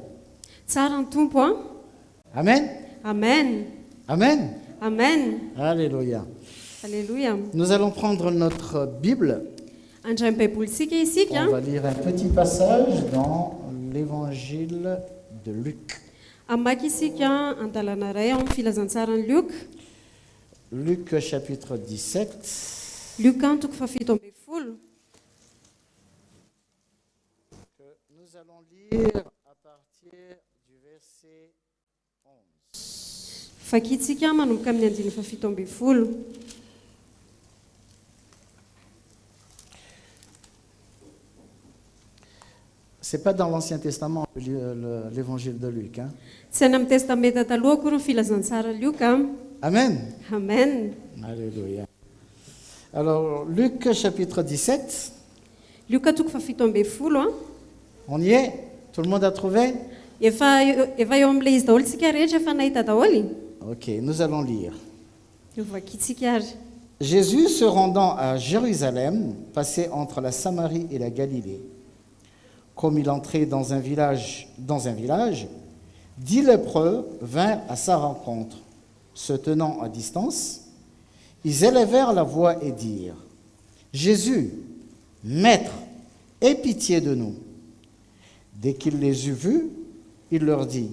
Tsara ny tompo a. Amen. Amen. Amen. Amen. Alléluia. Alléluia. Nous allons prendre notre Bible. Andray ny baibolintsika isika. On va lire un petit passage dans l'évangile de Luc. Amaky isika andalana iray ao amin'ny filazantsarany Luc. Luc chapitre 17. Luc toko fafito ambin'ny folo. Nous allons lire à partir du verset 11. Fakitsika manomboka amin'ny andiny fafito ambin'ny folo. C'est pas dans l'Ancien Testament l'évangile de Luc. Hein? Tsy any amin'ny testamenta taloha akory ny filazantsara Luc a. Amen. Amen. Alléluia. Alors, Luc chapitre 17, Luc toko fafito ambin'ny folo a. on y est? Tout le monde a trouvé? Efa eo amin'ilay izy daholo tsika rehetra efa nahita daholo. Ok, nous allons lire. Io vakitsika ary. Jésus se rendant à Jérusalem, passait entre la Samarie et la Galilée. Comme il entrait dans un village, 10 lépreux vinrent à sa rencontre. Se tenant à distance, ils élevèrent la voix et dirent: Jésus, Maître, aie pitié de nous. Dès qu'il les eut vus, il leur dit: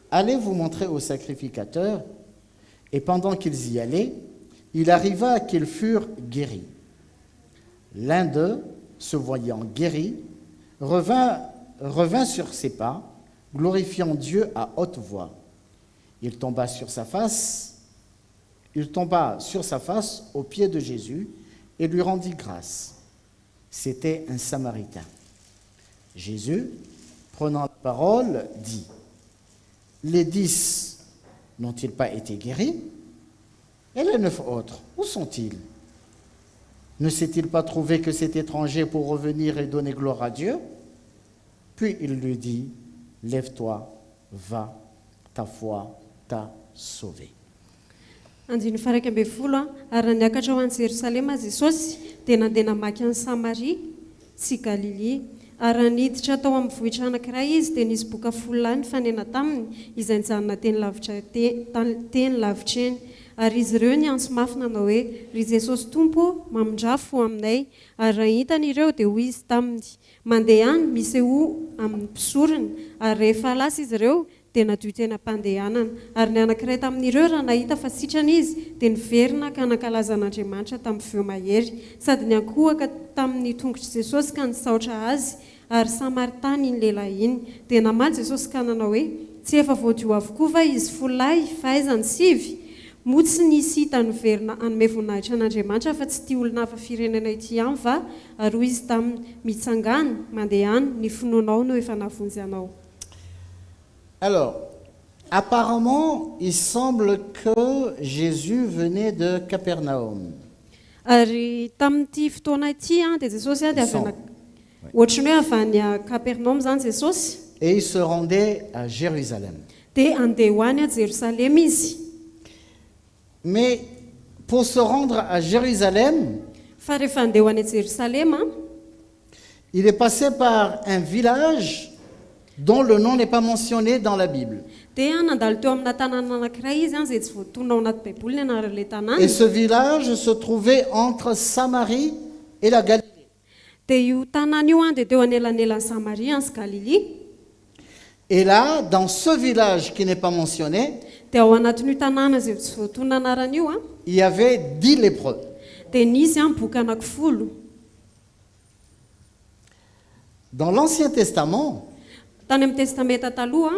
Allez vous montrer au sacrificateur. Et pendant qu'ils y allaient, il arriva qu'ils furent guéris. L'un d'eux, se voyant guéri, revint sur ses pas, glorifiant Dieu à haute voix. Il tomba sur sa face aux pieds de Jésus et lui rendit grâce. C'était un Samaritain. Jésus, prenant la parole, dit: Les 10 n'ont-ils pas été guéris? Et les 9 autres, où sont-ils? Ne s'est-il pas trouvé que cet étranger pour revenir et donner gloire à Dieu? Puis il lui dit, lève-toi, va, ta foi t'a sauvé. Andiny faraka amby folo ary niakatra ho any Jerosalema Jesosy dia nandeha namaky any Samaria sy Galilia ary niditra tao amin'ny vohitra anankiray izy dia nisy boka folo lahy nifanena taminy izay nijanona teny lavitra eny ary izy ireo niantso mafy nanao hoe ry Jesosy Tompo mamindrafo aminay ary raha hitany ireo dia hoy izy taminy mandeha any misy ho amin'ny mpisorony ary rehefa lasa izy ireo dia nadio tena mpandehanana ary ny anankiray tamin'ireo raha nahita fa sitrana izy dia niverina ka nankalaza an'Andriamanitra tamin'ny feo mahery sady niankohaka tamin'ny tongotry Jesosy ka nisaotra azy ary Samaritany iny lehilahy iny dia namaly Jesosy ka nanao hoe tsy efa voadio avokoa va izy folo lahy fa aiza ny sivy moa tsy nisy hita niverina hanome voninahitra an'Andriamanitra fa tsy tia olona hafa firenena ity ihany va ary hoy izy taminy mitsangana mandeha any ny finoanao no efa navonjy anao. Alors, apparemment, il semble que Jésus venait de Capernaum. Ary tamin'ity fotoana ity dia Jesosy dia avy ohatrany hoe avy any Capernaum zany Jesosy Et il se rendait à Jérusalem. dia andeha ho any à Jérusalem izy. Mais pour se rendre à Jérusalem, Fa rehefa andeha ho any à Jérusalem il est passé par un village dont le nom n'est pas mentionné dans la Bible. dia nandalo teo amina tanàna anankiray izy izay tsy voatona ao anaty baiboly ny anaran'ilay tanàna. Et ce village se trouvait entre Samarie et la Galilée. Dia io tanàna io dia teo anelanelan'ny Samaria sy Galilia. Et là, dans ce village qui n'est pas mentionné, Dia ao anatin'io tanàna izay tsy voatona anaran'io il y avait 10 lépreux. dia nisy boky anankifolo. Dans l'Ancien Testament, Tany amin'ny testamenta taloha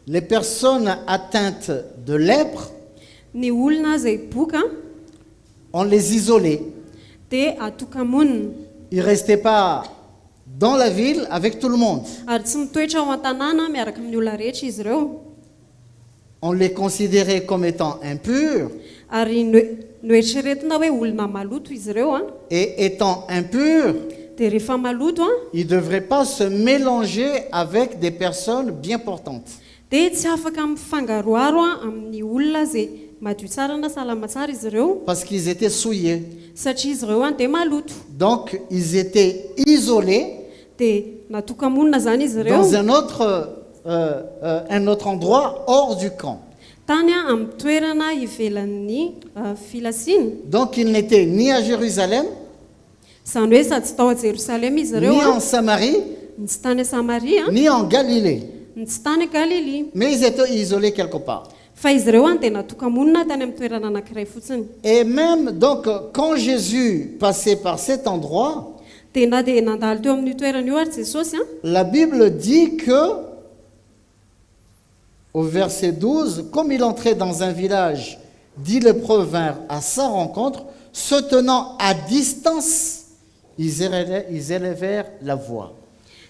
les personnes atteintes de lèpre, ny olona izay boka on les isolait. dia atokamonina Ils ne restaient pas dans la ville avec tout le monde. ary tsy mitoetra ao an-tanàna miaraka amin'ny olona rehetra izy ireo On les considérait comme étant impurs, ary noeritreretina hoe olona maloto izy ireo et étant impurs, dia rehefa maloto ils ne devraient pas se mélanger avec des personnes bien portantes. dia tsy afaka mifangaroaro amin'ny olona izay madio tsara na salama tsara izy ireo Parce qu'ils étaient souillés. satria izy ireo dia maloto Donc, ils étaient isolés dia natokamonina zany izy ireo dans un autre endroit hors du camp. tany amin'ny toerana ivelan'ny filasiana. Donc, ils n'étaient ni à Jérusalem, Zany hoe sady tsy tao a Jerosalem izy ireo ni en Samarie, ny tsy tany a Samaria ni en Galilée. ny tsy tany a Galilia Mais ils étaient isolés quelque part. fa izy ireo dia natokamonina tany amin'ny toerana anankiray fotsiny. Et même, donc, quand Jésus passait par cet endroit, Dia na dia nandalo teo amin'io toerana io ary Jesosy la Bible dit que, au verset 12, comme il entrait dans un village, 10 lépreux vinrent à sa rencontre, se tenant à distance, ils élevèrent la voix.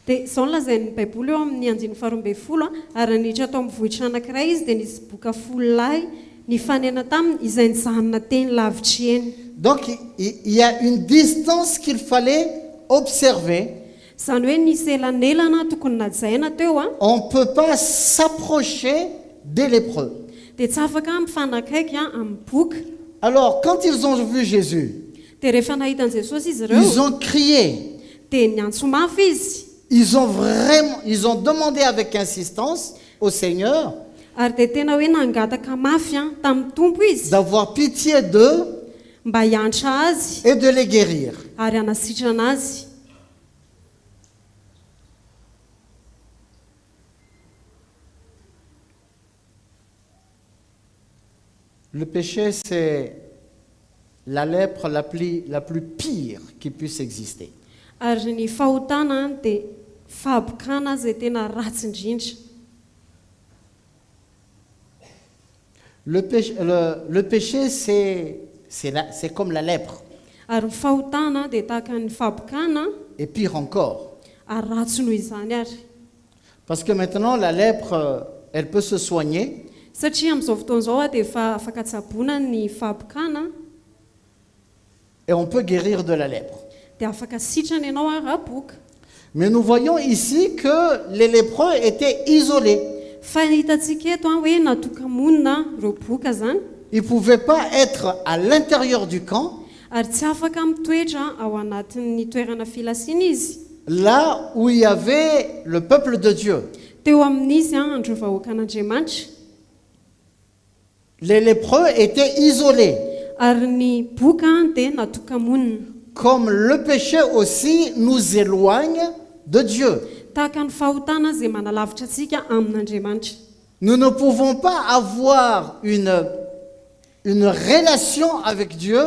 dia izao no lazain'ny baiboly eo amin'ny andiny faharoambe folo ary niditra tao amin'ny vohitra anankiray izy dia nisy boka folo lahy nifanena taminy izay nijanona teny lavitra eny. Donc, il y a une distance qu'il fallait observer. Zany hoe nisy elanelana tokony najaina teo On ne peut pas s'approcher des lépreux. dia tsy afaka mifanakaiky amin'ny boka. Alors, quand ils ont vu Jésus, Dia rehefa nahitan'i Jesosy izy ireo ils ont crié. dia niantso mafy izy Ils ont demandé avec insistance au Seigneur ary dia tena hoe nangataka mafy tamin'ny tompo izy d'avoir pitié d'eux mba hiantra azy et de les guérir. ary hanasitrana azy. Le péché, c'est la lèpre la plus pire qui puisse exister. Ary ny fahotana dia fahabokana izay tena ratsy indrindra. Le péché, c'est comme la lèpre. Ary ny fahotana dia tahaka ny fahabokana Et pire encore. ary ratsy noho izany ary. Parce que maintenant, la lèpre, elle peut se soigner. Satria amin'izao fotoana izao dia efa afaka tsaboana ny fahabokana et on peut guérir de la lèpre. dia afaka sitrany ianao a raboka. Mais nous voyons ici que les lépreux étaient isolés. Fa hitantsika eto a hoe natokamonina reo boka zany, Ils ne pouvaient pas être à l'intérieur du camp, ary tsy afaka mitoetra ao anatin'ny toerana filasiana izy, là où il y avait le peuple de Dieu. teo amin'izy a andro vahoaka an'Andriamanitra. Les lépreux étaient isolés. Ary ny boka dia natokamonina. Comme le péché aussi nous éloigne de Dieu. Tahaka ny fahotana izay manalavitra antsika amin'Andriamanitra. Nous ne pouvons pas avoir une relation avec Dieu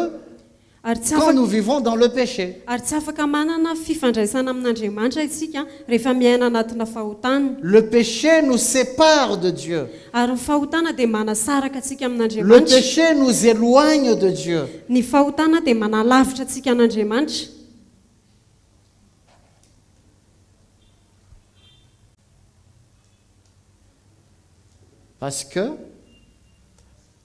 Ary tsy quand afaka nous vivons dans le péché. ary tsy afaka manana fifandraisana amin'Andriamanitra isika rehefa miaina anatina fahotana. Le péché nous sépare de Dieu. Ary ny fahotana dia manasaraka antsika Le amin'Andriamanitra. péché nous éloigne de Dieu. Ny fahotana dia manalavitra antsika an'Andriamanitra. Parce que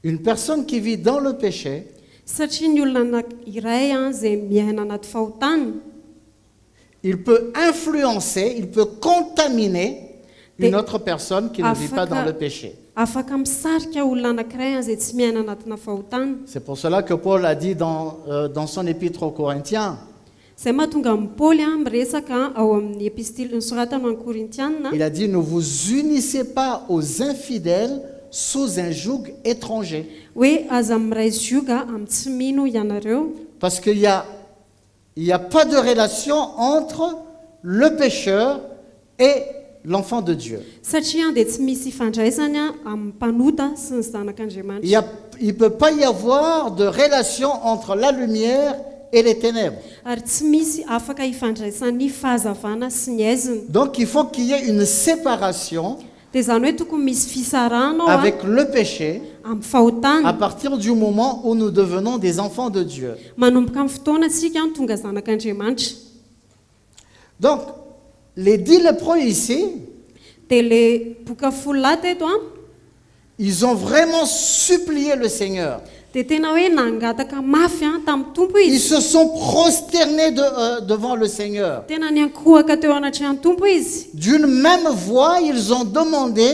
une personne qui vit dans le péché, Satria ny olona iray izay miaina anaty fahotana, il peut influencer, il peut contaminer une autre personne qui ne vit pas dans le péché. afaka misarika olona anankiray izay tsy miaina anatina fahotana. C'est pour cela que Paul a dit dans son épître aux Corinthiens, Izay mahatonga amin'ny Paoly miresaka ao amin'ny epistily nosoratany ho an'ny Korintiana. il a dit, ne vous unissez pas aux infidèles sous un joug étranger. Hoe aza miray zioga amin'ny tsy mino ianareo, Parce qu'il y a pas de relation entre le pécheur et l'enfant de Dieu. satria dia tsy misy ifandraisany amin'ny mpanota sy ny zanak'Andriamanitra. Il ne peut pas y avoir de relation entre la lumière et les ténèbres. Ary tsy misy afaka ifandraisan'ny fahazavana sy ny aizina. Donc il faut qu'il y ait une séparation Dia zany hoe tokony misy fisarahana ao avec le péché amin'ny à fahotana. partir du moment où nous devenons des enfants de Dieu. Manomboka amin'ny fotoana tsika tonga zanak'Andriamanitra. Donc, les 10 lépreux ici, Dia le boka folo lahy teto ils ont vraiment supplié le Seigneur. dia tena hoe nangataka mafy tamin'ny tompo Ils izy. se sont prosternés devant le Seigneur. Tena niankohaka teo anatrehan'ny tompo izy. D'une même voix, ils ont demandé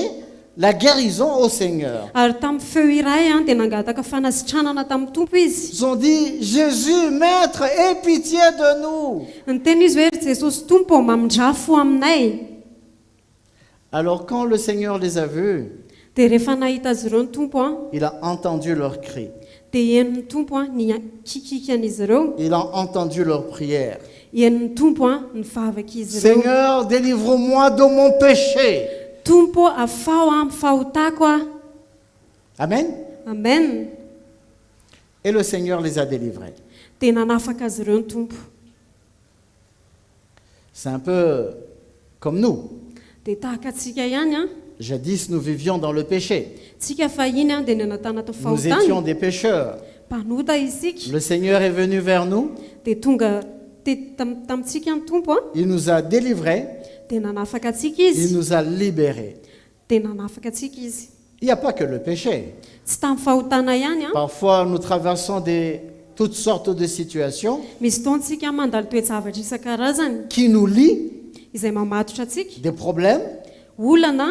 la guérison au Seigneur. Ary tamin'ny feo iray dia nangataka fanasitranana tamin'ny tompo izy. Ils ont dit, Jésus, Maître, aie pitié de nous. Ny tena izy hoe Jesosy tompo mamindrafo aminay. Alors quand le Seigneur les a vus, Dia rehefa nahita azy ireo ny tompo il a entendu leurs cris. dia henon'ny tompo ny kikikan'izy ireo. Il a entendu leurs prières. Henon'ny tompo ny vavakizy ireo. Seigneur, délivre-moi de mon péché. Tompo afao amin'ny fahotako Amen. Amen. Et le Seigneur les a délivrés. Dia nanafaka azy ireo ny tompo. C'est un peu comme nous. Dia tahaka antsika ihany Jadis, nous vivions dans le péché. tsika fahiny dia niaina tanaty Nous étions fahotana. des pécheurs. Mpanota isika. Le Seigneur est venu vers nous. Dia tonga tamintsika ny tompo Il nous a délivrés. dia nanafaka antsika Il izy. nous a libérés. Dia nanafaka antsika izy. Il n'y a pas que le péché. Tsy tamin'ny fahotana ihany Parfois, nous traversons toutes sortes de situations misy fotoantsika mandalo toejavatra isan-karazany qui nous lient, izay mamatotra antsika. des problèmes, Olana,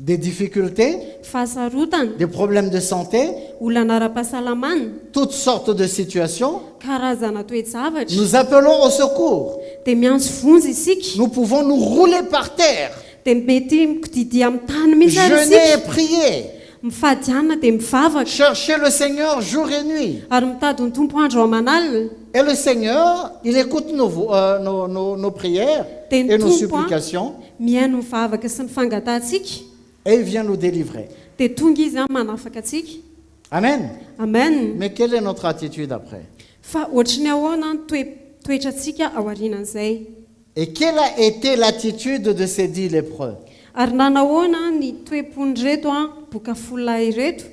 des difficultés, fahasarotana, des problèmes de santé, olana ara-pahasalamana, toutes sortes de situations. karazana toejavatra. Nous appelons au secours. Dia miantso vonjy isika. Nous pouvons nous rouler par terre, Dia mety mikididy amin'ny tany mihitsy ary jeûner et isika. prier, Mifadiana dia mivavaka chercher le Seigneur jour et nuit. ary mitady ny tompo andro aman'alina. Et le Seigneur, il écoute nos prières Dia et ny nos tompo supplications mihaino mivavaka sy ny fangatantsika. et il vient nous délivrer. Dia tonga izy manafaka antsika. Amen. Amen. Mais quelle est notre attitude après? Fa ohatrany ahoana ny toetrantsika ao aorianan'izay. Et quelle a été l'attitude de ces 10 lépreux? Ary nanahoana ny toepony reto boka folo lahy reto.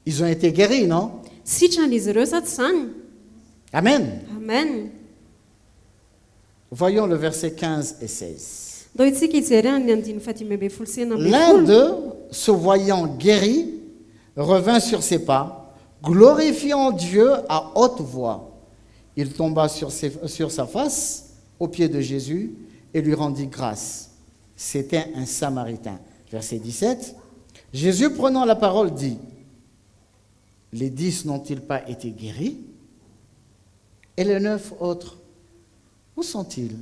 Ils ont été guéris, non? Sitran'izy ireo sa tsy zany? Amen. Amen. Voyons le verset 15 et 16. Ndao itsika ijery ny andiny fahatimy amby folo sy enina amby L'un folo. d'eux, se voyant guéri, revint sur ses pas, glorifiant Dieu à haute voix. Il tomba sur sa face aux pieds de Jésus et lui rendit grâce. C'était un Samaritain. Verset 17. Jésus, prenant la parole, dit, les 10 n'ont-ils pas été guéris? Et les 9 autres, où sont-ils?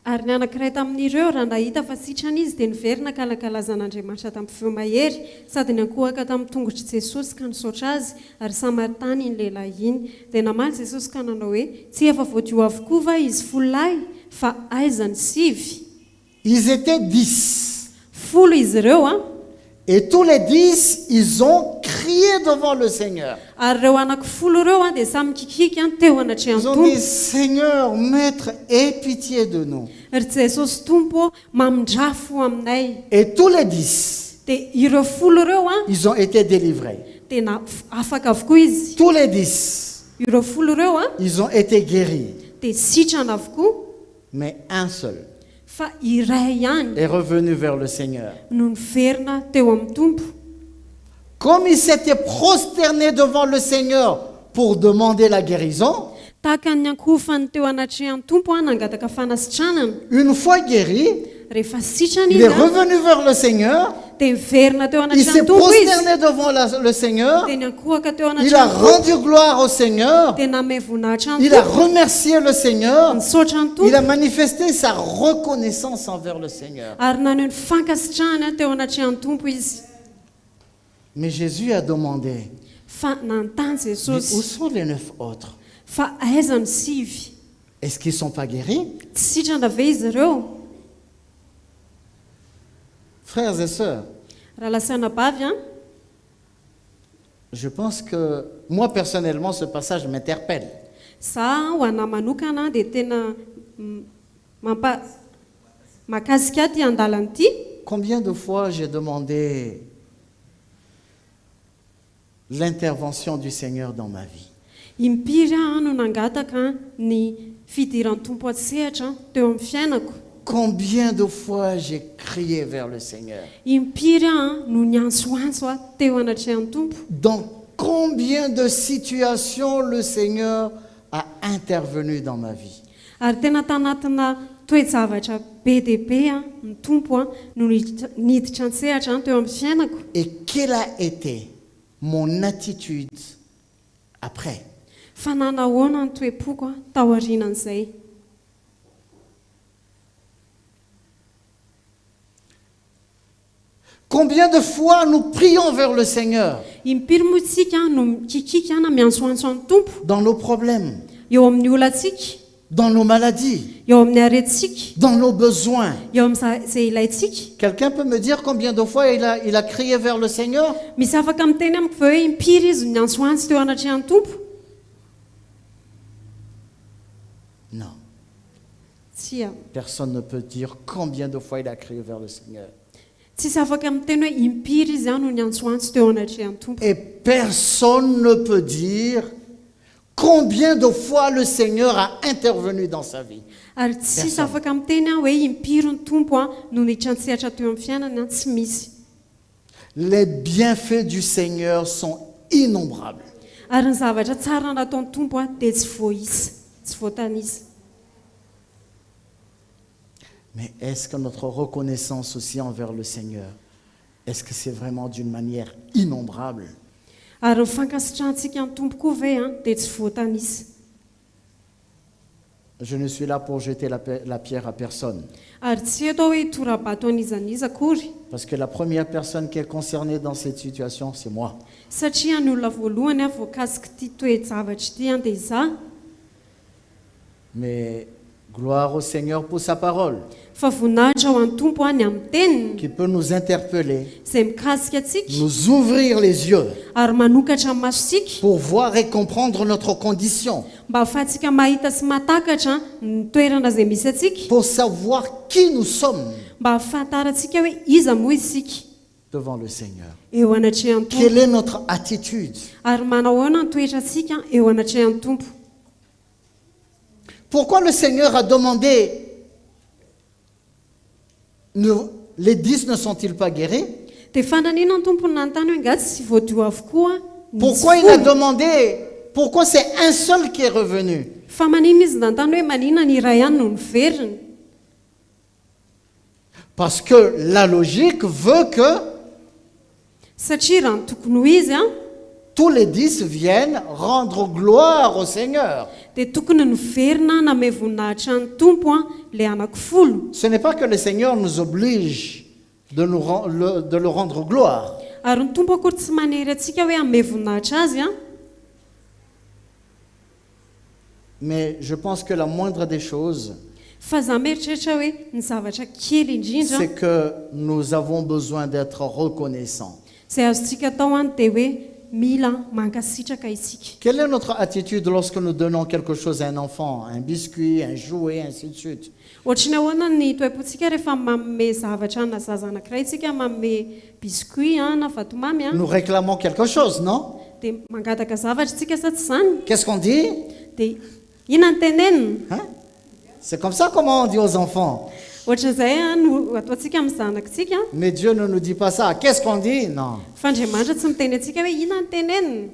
Ary ny anankiray tamin'ireo raha nahita fa sitrana izy dia niverina kalakalazan'Andriamanitra tamin'ny feo mahery sady niankohaka tamin'ny tongotry Jesosy ka nisaotra azy ary Samaritany iny lehilahy iny dia namaly Jesosy ka nanao hoe tsy efa voadio avokoa va izy folo lahy fa aiza ny sivy. Ils étaient 10. Folo izy ireo a. Et tous les 10, ils ont crié devant le Seigneur. Ary ireo anankifolo ireo a dia samy mikikiky a teo anatrehan'ny Ils ont Tompo. dit, Seigneur, Maître, aie pitié de nous. Ry Jesosy Tompo mamindrafo aminay. Et tous les 10, Dia ireo folo ireo a ils ont été délivrés. dia afaka avokoa izy. Tous les 10, Ireo folo ireo a ils ont été guéris. dia sitrana avokoa Mais un seul fa iray ihany est revenu vers le Seigneur. no niverina teo amin'ny Tompo. Comme il s'était prosterné devant le Seigneur pour demander la guérison, Tahaka ny ankofany teo anatrehan'ny Tompo a nangataka fanasitranana. une fois guéri, Rehefa sitrana il izy est a revenu vers le Seigneur, dia miverina teo il s'est anatrehan'ny Tompo izy. prosterné devant le Seigneur, Dia niankohaka teo il a anatrehan'ny Tompo. rendu gloire au Seigneur, Dia namay voninahitra ny il a Tompo. remercié le Seigneur, Nisaotra ny il a Tompo manifesté sa reconnaissance envers le Seigneur. ary naneho ny fankasitrahana teo anatrehan'ny Tompo izy. Mais Jésus a demandé, Fa nanontany mais où Jesosy sont les 9 autres? fa aiza ny sivy? Est-ce qu'ils ne sont pas guéris? Tsy sitrana ve izy ireo? Frères et sœurs, Raha lasana bavy a, je pense que moi personnellement, ce passage m'interpelle. za ho anahy manokana dia tena mahakasika ty andalana ity. Combien de fois j'ai demandé l'intervention du Seigneur dans ma vie? Impiry aho no nangataka ny fidiran'ny Tompo atsehatra teo amin'ny fiainako. Combien de fois j'ai crié vers le Seigneur? Impiry aho no niantsoantso a teo anatrehan'ny Tompo. Dans combien de situations le Seigneur a intervenu dans ma vie? Ary tena tanatina toe-javatra be dia be a ny Tompo a no niditra an-tsehatra teo amin'ny fiainako. Et quelle a été mon attitude après? Fa nanahoana ny toe-poko a taorianan'izay. Combien de fois nous prions vers le Seigneur Impiry moa isika no mikikika na miantsoantso amin'ny Tompo dans nos problèmes, eo amin'ny olantsika, dans nos maladies, eo amin'ny aretintsika, dans nos besoins. eo amin'izay ilaintsika. Quelqu'un peut me dire combien de fois il a crié vers le Seigneur? Misy afaka miteny amiko ve hoe impiry izy no niantsoantso teo anatrehan'ny Tompo? Non. Tsy a. Personne ne peut dire combien de fois il a crié vers le Seigneur. Tsisy afaka miteny hoe impiry izy a no niantsoantso teo anatrehan'ny Tompo. Et personne ne peut dire combien de fois le Seigneur a intervenu dans sa vie. Ary tsisy afaka miteny hoe impiry ny Tompo a no niditra an-tsehatra teo amin'ny fiainana a, tsy misy. Les bienfaits du Seigneur sont innombrables. Ary ny zavatra tsara nataon'ny Tompo a dia tsy voaisa, tsy voatanisa. Mais est-ce que notre reconnaissance aussi envers le Seigneur, est-ce que c'est vraiment d'une manière innombrable? Ary ny fankasitrantsika ny Tompo koa ve a dia tsy voatanisa. Je ne suis là pour jeter la pierre à personne. Ary tsy eto hoe tora-bato an'izaniza akory, Parce que la première personne qui est concernée dans cette situation, c'est moi. satria ny olona voalohany a voakasika ity toe-javatra ity a dia izaho. Mais gloire au Seigneur pour sa parole, Fa voninahitra ho an'ny Tompo a ny amin'ny teniny qui peut nous interpeller, izay mikasika antsika nous ouvrir les yeux ary manokatra ny masosika pour voir et comprendre notre condition, mba ahafahantsika mahita sy mahatakatra ny toerana izay misy atsika, pour savoir qui nous sommes mba ahafantarantsika hoe iza moa isika devant le Seigneur. eo anatrehan'ny Tompo, Quelle est notre attitude? ary manao ahoana ny toetra atsika eo anatrehan'ny Tompo. Pourquoi le Seigneur a demandé les 10 ne sont-ils pas guéris? Dia fananina ny Tompo nanontany hoe ngatsy tsy voadio avokoa Pourquoi il a demandé? Pourquoi c'est un seul qui est revenu? Fa manina izy nantany hoe manina ny iray ihany no niveriny? Parce que la logique veut que Satria raha ny tokony ho izy tous les 10 viennent rendre gloire au Seigneur. dia tokony niverina name voninahitra ny tompo le anankifolo. Ce n'est pas que le Seigneur nous oblige de le rendre gloire. Ary ny tompo akory tsy manery antsika hoe hanome voninahitra azy Mais je pense que la moindre des choses, fa zaho mieritreritra hoe ny zavatra kely indrindra c'est que nous avons besoin d'être reconnaissants. izay azontsika atao dia hoe mila mankasitraka isika. Quelle est notre attitude lorsque nous donnons quelque chose à un enfant, un biscuit, un jouet, ainsi de suite? Ohatrany ahoana ny toepontsika rehefa manome zavatra na zaza anankiray tsika manome biscuit na vatomamy Nous réclamons quelque chose, non? dia mangataka zavatra tsika sa tsy izany? Qu'est-ce qu'on dit? Dia ina ny tenenina? Hein? C'est comme ça comment on dit aux enfants. Ohatran'izay no ataontsika amin'ny zanakitsika. Mais Dieu ne nous dit pas ça. Qu'est-ce qu'on dit? Non. Fa Andriamanitra tsy miteny antsika hoe ina ny tenenina.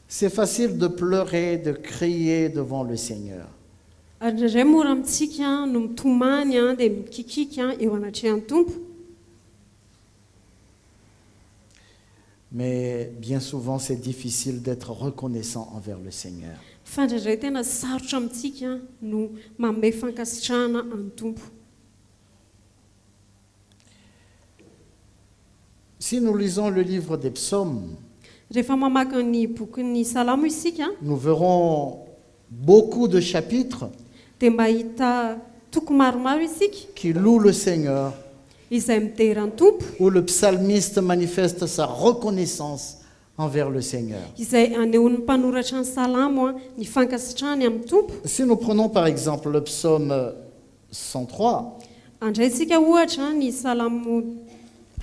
C'est facile de pleurer, de crier devant le Seigneur. Ary indraindray mora amintsika no mitomany dia mikikiky eo anatrehan'ny tompo. Mais bien souvent, c'est difficile d'être reconnaissant envers le Seigneur. Fa indraindray tena sarotra amintsika no manome fankasitrahana amin'ny tompo. Si nous lisons le livre des psaumes, Rehefa mamaky ny bokin'ny Salamo isika nous verrons beaucoup de chapitres dia mahita toko maromaro isika qui louent le Seigneur, izay midera ny tompo, où le psalmiste manifeste sa reconnaissance envers le Seigneur. izay anehon'ny mpanoratra ny Salamo ny fankasitrahany amin'ny tompo. Si nous prenons par exemple le psaume 103, Andraitsika ohatra ny Salamo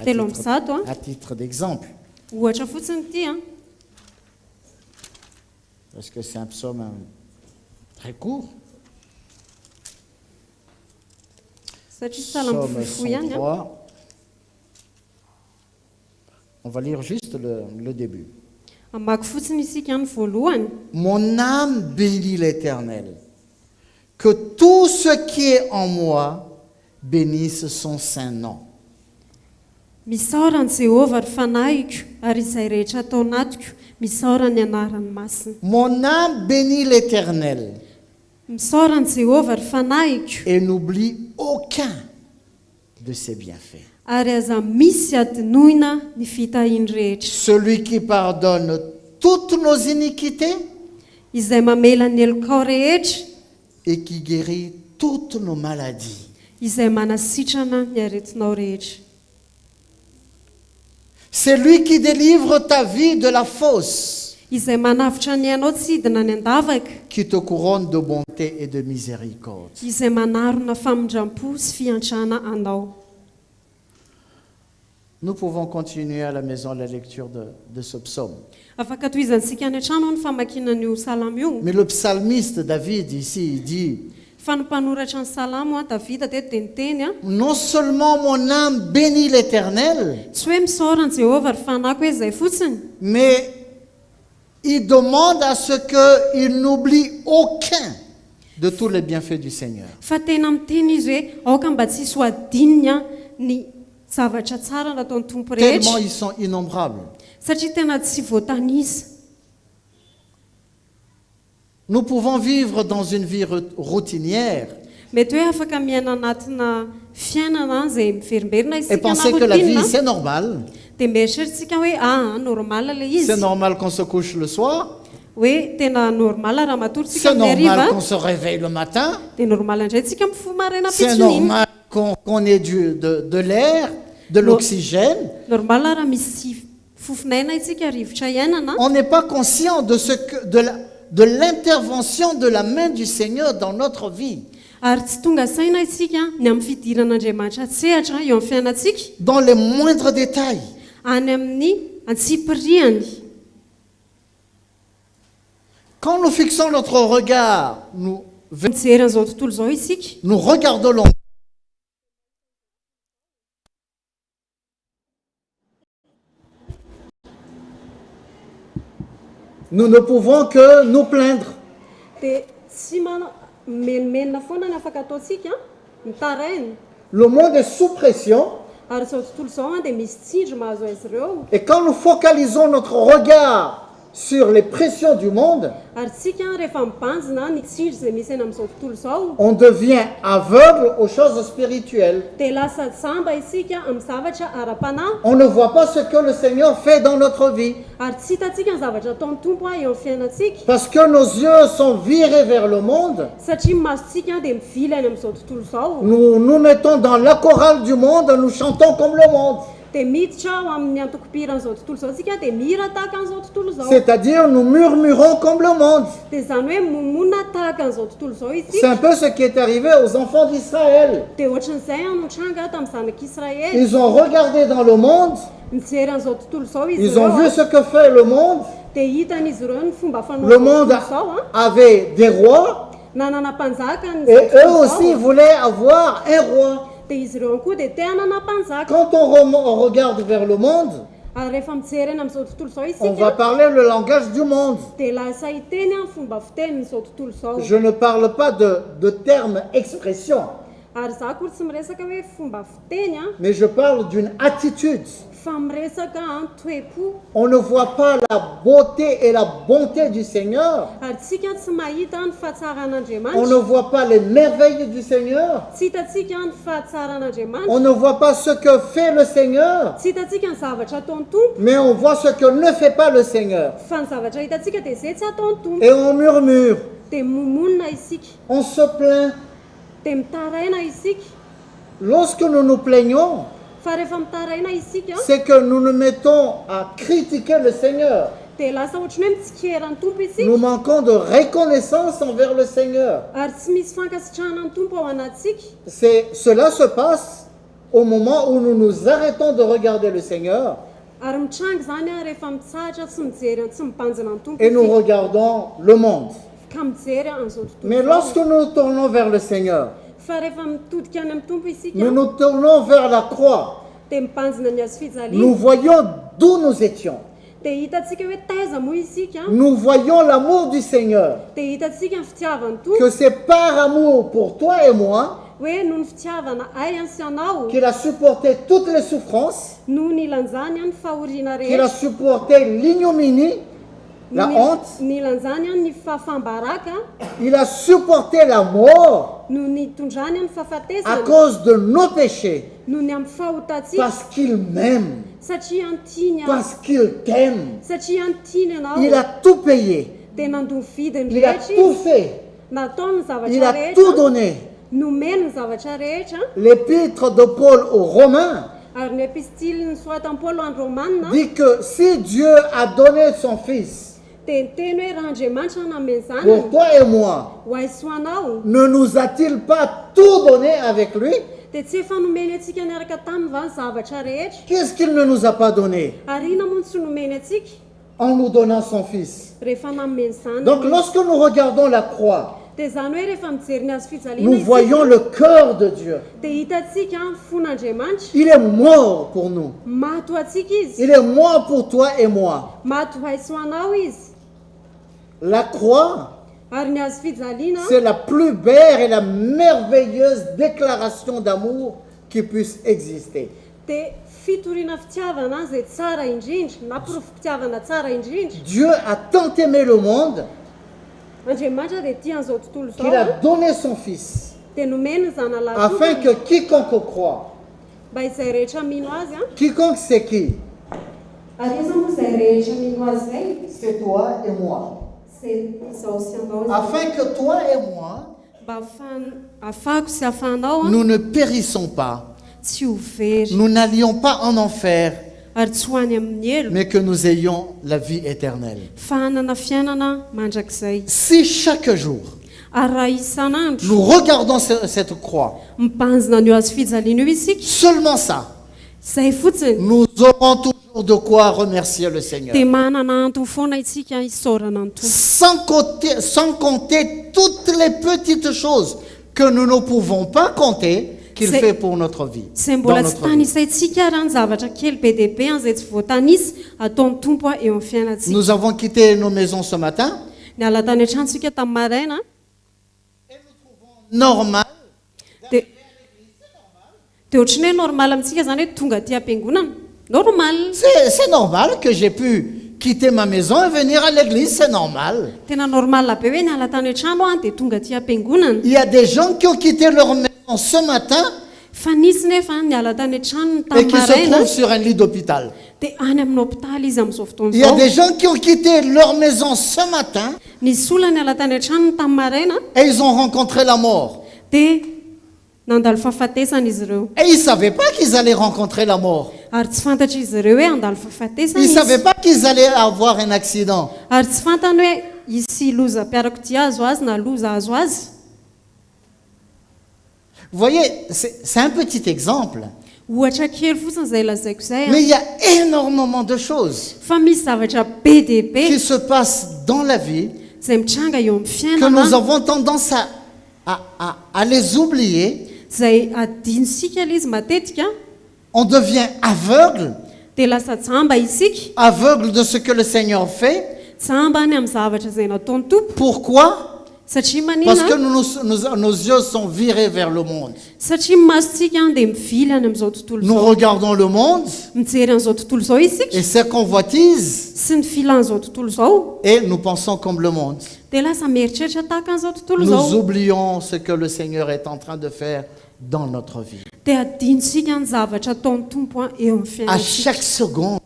telo amby zato à titre d'exemple, ohatra fotsiny ity parce que c'est un psaume très court. satria Salamo Psaume fohifohy ihany 103. On va lire juste le début. amaky fotsiny isika ny voalohany. Mon âme bénit l'Éternel. Que tout ce qui est en moi bénisse son saint nom. Misaora ny Jehova ry fanahiko ary izay rehetra atao anatiko misaora ny anarany masina. Mon âme bénit l'Éternel Misaora ny Jehova ry fanahiko et n'oublie aucun de ses bienfaits. ary aza misy adinoina ny fitahiny rehetra. Celui qui pardonne toutes nos iniquités Izay mamela ny elokao rehetra, et qui guérit toutes nos maladies. izay manasitrana ny aretinao rehetra. C'est lui qui délivre ta vie de la fosse, Izay manavitra ny anao tsy hidina ny andavaka, qui te couronne de bonté et de miséricorde. izay manarona famindram-po sy fiantrana anao. Nous pouvons continuer à la maison la lecture de ce psaume. Afaka tohizantsika any an-trano ny famakinan'io Salamo io. Mais le psalmiste David ici, il dit, Fa ny mpanoratra ny Salamo Davida teto dia niteny non seulement mon âme bénit l'Éternel, tsy hoe misaora ny Jehova ry fanahiko hoe izay fotsiny, mais il demande à ce qu'il n'oublie aucun de tous les bienfaits du Seigneur. fa tena miteny izy hoe aoka mba tsisy ho adininy ny zavatra tsara nataon'ny tompo Tellement rehetra, ils sont innombrables. satria tena tsy voatanisa. Nous pouvons vivre dans une vie routinière Mety hoe afaka miaina anatina fiainana izay miverimberina et isika penser que la vie, c'est normal. dia mieritreritsika hoe normal le izy, C'est normal qu'on se couche le soir. hoe tena normal raha matorytsika C'est amin'ny normal hariva qu'on se réveille le matin. dia normal indray tsika mifoha maraina C'est pitsoniny. normal qu'on ait de l'air, de l'oxygène. Normal raha misy fofinaina itsika rivotra iainana. On n'est pas conscient de l'intervention de la main du Seigneur dans notre vie, Ary tsy tonga saina isika ny amin'ny fidiran'Andriamanitra sehatra eo amin'ny fiainantsika, dans les moindres détails. any amin'ny antsipiriany. Quand nous fixons notre regard, nous mijery an'izao tontolo izao isika. nous regardons le nous ne pouvons que nous plaindre. Dia tsy menomenona foana ny afaka ataontsika mitaraina. Le monde est sous pression Ary izao tontolo izao dia misy tsindry mahazo azy ireo. et quand nous focalisons notre regard sur les pressions du monde, Ary tsika rehefa mibanjina ny tsindry izay misy eny amin'izao tontolo izao on devient aveugle aux choses spirituelles. dia lasa jamba isika amin'ny zavatra ara-panahy. On ne voit pas ce que le Seigneur fait dans notre vie Ary tsy hitantsika ny zavatra ataon'ny tompo eo amin'ny fiainantsika. parce que nos yeux sont virés vers le monde. Satria masontsika dia mivily any amin'izao tontolo izao. Nous nous mettons dans la chorale du monde, nous chantons comme le monde. Dia miditra ao amin'ny antokopiran'izao tontolo izao tsika dia mihira tahaka an'izao tontolo izao. C'est-à-dire nous murmurons comme le monde. Dia zany hoe momona tahaka an'izao tontolo izao C'est isika. un peu ce qui est arrivé aux enfants d'Israël. Dia ohatran'izay notranga tamin'ny zanak'Israely. Ils ont regardé dans le monde, Mijery an'izao tontolo izao izy ils ont vu ireo. ce que fait le monde. Dia hitan'izy ireo ny fomba Le fanaovana monde izao avait des rois nanana mpanjaka ny et eux aussi voulaient avoir un roi. dia izy ireo koa dia te hanana mpanjaka. Quand on regarde vers le monde, Ary rehefa mijery eny amin'izao tontolo izao on va isika parler le langage du monde. dia lasa hiteny amin'ny fomba fitenin'izao tontolo izao. Je ne parle pas de termes expression, Ary za koa tsy miresaka hoe fomba fiteny mais je parle d'une attitude. fa miresaka toe-po. On ne voit pas la beauté et la bonté du Seigneur. Ary tsika tsy mahita ny On ne fahatsaran'Andriamanitra. voit pas les merveilles du Seigneur. Tsy hitantsika ny fahatsaran'Andriamanitra. On ne voit pas ce que fait le Seigneur, Tsy hitantsika ny zavatra ataon'ny tompo. mais on voit ce que ne fait pas le Seigneur. Fa ny zavatra hitantsika dia izay tsy ataon'ny tompo. Et on murmure, Dia momonina isika. on se plaint. Dia mitaraina isika. Lorsque nous nous plaignons, Fa rehefa mitaraina isika c'est que nous nous mettons à critiquer le Seigneur. dia lasa ohatrany hoe mitsikeran'ny tompo isika. Nous manquons de reconnaissance envers le Seigneur. Ary tsy misy fankasitrahana ny tompo ao anatsika. Cela se passe au moment où nous nous arrêtons de regarder le Seigneur Ary mitrangy zany rehefa mitsahatra tsy mijery tsy mibanjina ny tompo et nous isika. regardons le monde. Ka mijery an'izao tontolo Mais izao. lorsque nous nous tournons vers le Seigneur, Fa rehefa mitodika any amin'ny tompo isika nous nous tournons vers la croix, dia mibanjina ny azo fijaliana. nous voyons d'où nous étions. Dia hitantsika hoe taiza moa isika. Nous voyons l'amour du Seigneur, Dia hitantsika ny fitiavan'ny tompo que c'est par amour pour toi et moi hoe noho ny fitiavana ay any sy anao qu'il a supporté toutes les souffrances, noho ny lanjany any fahoriana qu'il a rehetra. supporté l'ignominie, la honte, Ny lanjany any ny fahafambaraka il a supporté la mort noho ny tondrany any à fahafatesana cause de nos péchés, noho ny amin'ny fahotatsika. parce qu'il m'aime, Satria antiny parce qu'il t'aime. satria antiny ianao Il a tout payé, dia nandoa vidiny il a rehetra tout izy. fait, Nataony ny il zavatra a tout rehetra donné. nomeny ny zavatra rehetra. L'épître de Paul aux Romains Ary ny epistily ny soatan'ny Paolo any Romanina dit que si Dieu a donné son Fils dia niteny hoe raha Andriamanitra nameny pour zanany toi et moi, ho aiso anao ne nous a-t-il pas tout donné avec lui? dia tsy efa nomeny antsika niaraka taminy va ny zavatra rehetra. Qu'est-ce qu'il ne nous a pas donné Ary ina moa ny tsy nomeny atsika en nous donnant son Fils? rehefa nameny zanany. Donc lorsque nous regardons la croix, dia zany hoe rehefa mijery ny azo fijaliana nous voyons le cœur de Dieu. dia hitantsika ny fon'Andriamanitra. Il est mort pour nous. Maty ho antsika izy. Il est mort pour toi et moi. Maty ho aiso anao izy. La croix, Ary ny azo fijaliana c'est la plus belle et la merveilleuse déclaration d'amour qui puisse exister. dia fitoriana fitiavana izay tsara indrindra na porofom-pitiavana tsara indrindra. Dieu a tant aimé le monde Andriamanitra dia tia an'izao tontolo qu'il a izao donné son Fils, dia nomeny ny zanalahy afin que quiconque croit, mba izay rehetra mino azy quiconque c'est qui? ary iza moa izay rehetra mino azy zay C'est toi et moi. zay izao sy anao izy. Afin que toi et moi, mba ahafahako sy ahafahanao nous ne périssons pas, tsy ho very nous n'allions pas en enfer, ary tsy ho any amin'ny elo mais que nous ayons la vie éternelle. fa hanana fiainana mandrakizay. Si chaque jour, Ary raha isan'andro nous regardons cette croix, mibanjina an'io azo fijaliana io isika seulement ça, zay fotsiny nous aurons toujours de quoi remercier le Seigneur. dia manana antony foana isika isaorana ny tompo Sans compter toutes les petites choses que nous ne pouvons pas compter qu'il C'est- fait pour notre vie. izay dans mbola tsy notre vie. tanisaintsika raha ny zavatra kely be dia be izay tsy voatanisy ataon'ny tompo a eo amin'ny fiainantsika Nous avons quitté nos maisons ce matin. ny ala tany an-trantsika tamin'ny maraina Normal. dia ohatrany hoe normal amintsika zany hoe tonga aty am-piangonana normal C'est normal que j'ai pu quitter ma maison et venir à l'église. C'est normal. tena normal be hoe ny ala tany an-trano a dia tonga aty am-piangonana Il y a des gens qui ont quitté leur maison ce matin fa nisy nefa ny ala tany an-trano et tamin'ny qui se maraina trouvent sur un lit d'hôpital. dia any amin'ny hôpitaly izy amin'izao fotoana Il y a izao des gens qui ont quitté leur maison ce matin nisy olona ny ala tany an-tranony tamin'ny maraina et ils ont rencontré la mort. dia nandalo fahafatesana izy ireo Et ils ne savaient pas qu'ils allaient rencontrer la mort. ary tsy fantatra izy ireo hoe andalo fahafatesana Ils ne izy. savaient pas qu'ils allaient avoir un accident. ary tsy fantany hoe isy loza mpiarakodia azo azy na loza azo azy. Vous voyez, c'est un petit exemple. ohatra kely fotsiny izay lazaiko izay Mais il y a énormément de choses fa misy zavatra be dia be qui se passent dans la vie izay mitranga eo amin'ny que nous fiainana avons tendance à les oublier. izay adinosika ilay izy matetika On devient aveugle, dia lasa jamba isika aveugle de ce que le Seigneur fait. jamba any amin'ny zavatra izay nataon'ny tompo Pourquoi? satria Parce que manina nos yeux sont virés vers le monde. satria masontsika dia mivily any amin'izao tontolo Nous izao regardons le monde mijery an'izao tontolo izao isika et ses convoitises sy ny filan'izao tontolo izao et nous pensons comme le monde. dia lasa mieritreritra tahaka an'izao tontolo Nous izao oublions ce que le Seigneur est en train de faire dans notre vie. dia adinosika ny zavatra ataon'ny tompo a eo amin'ny À fiainantsika chaque seconde,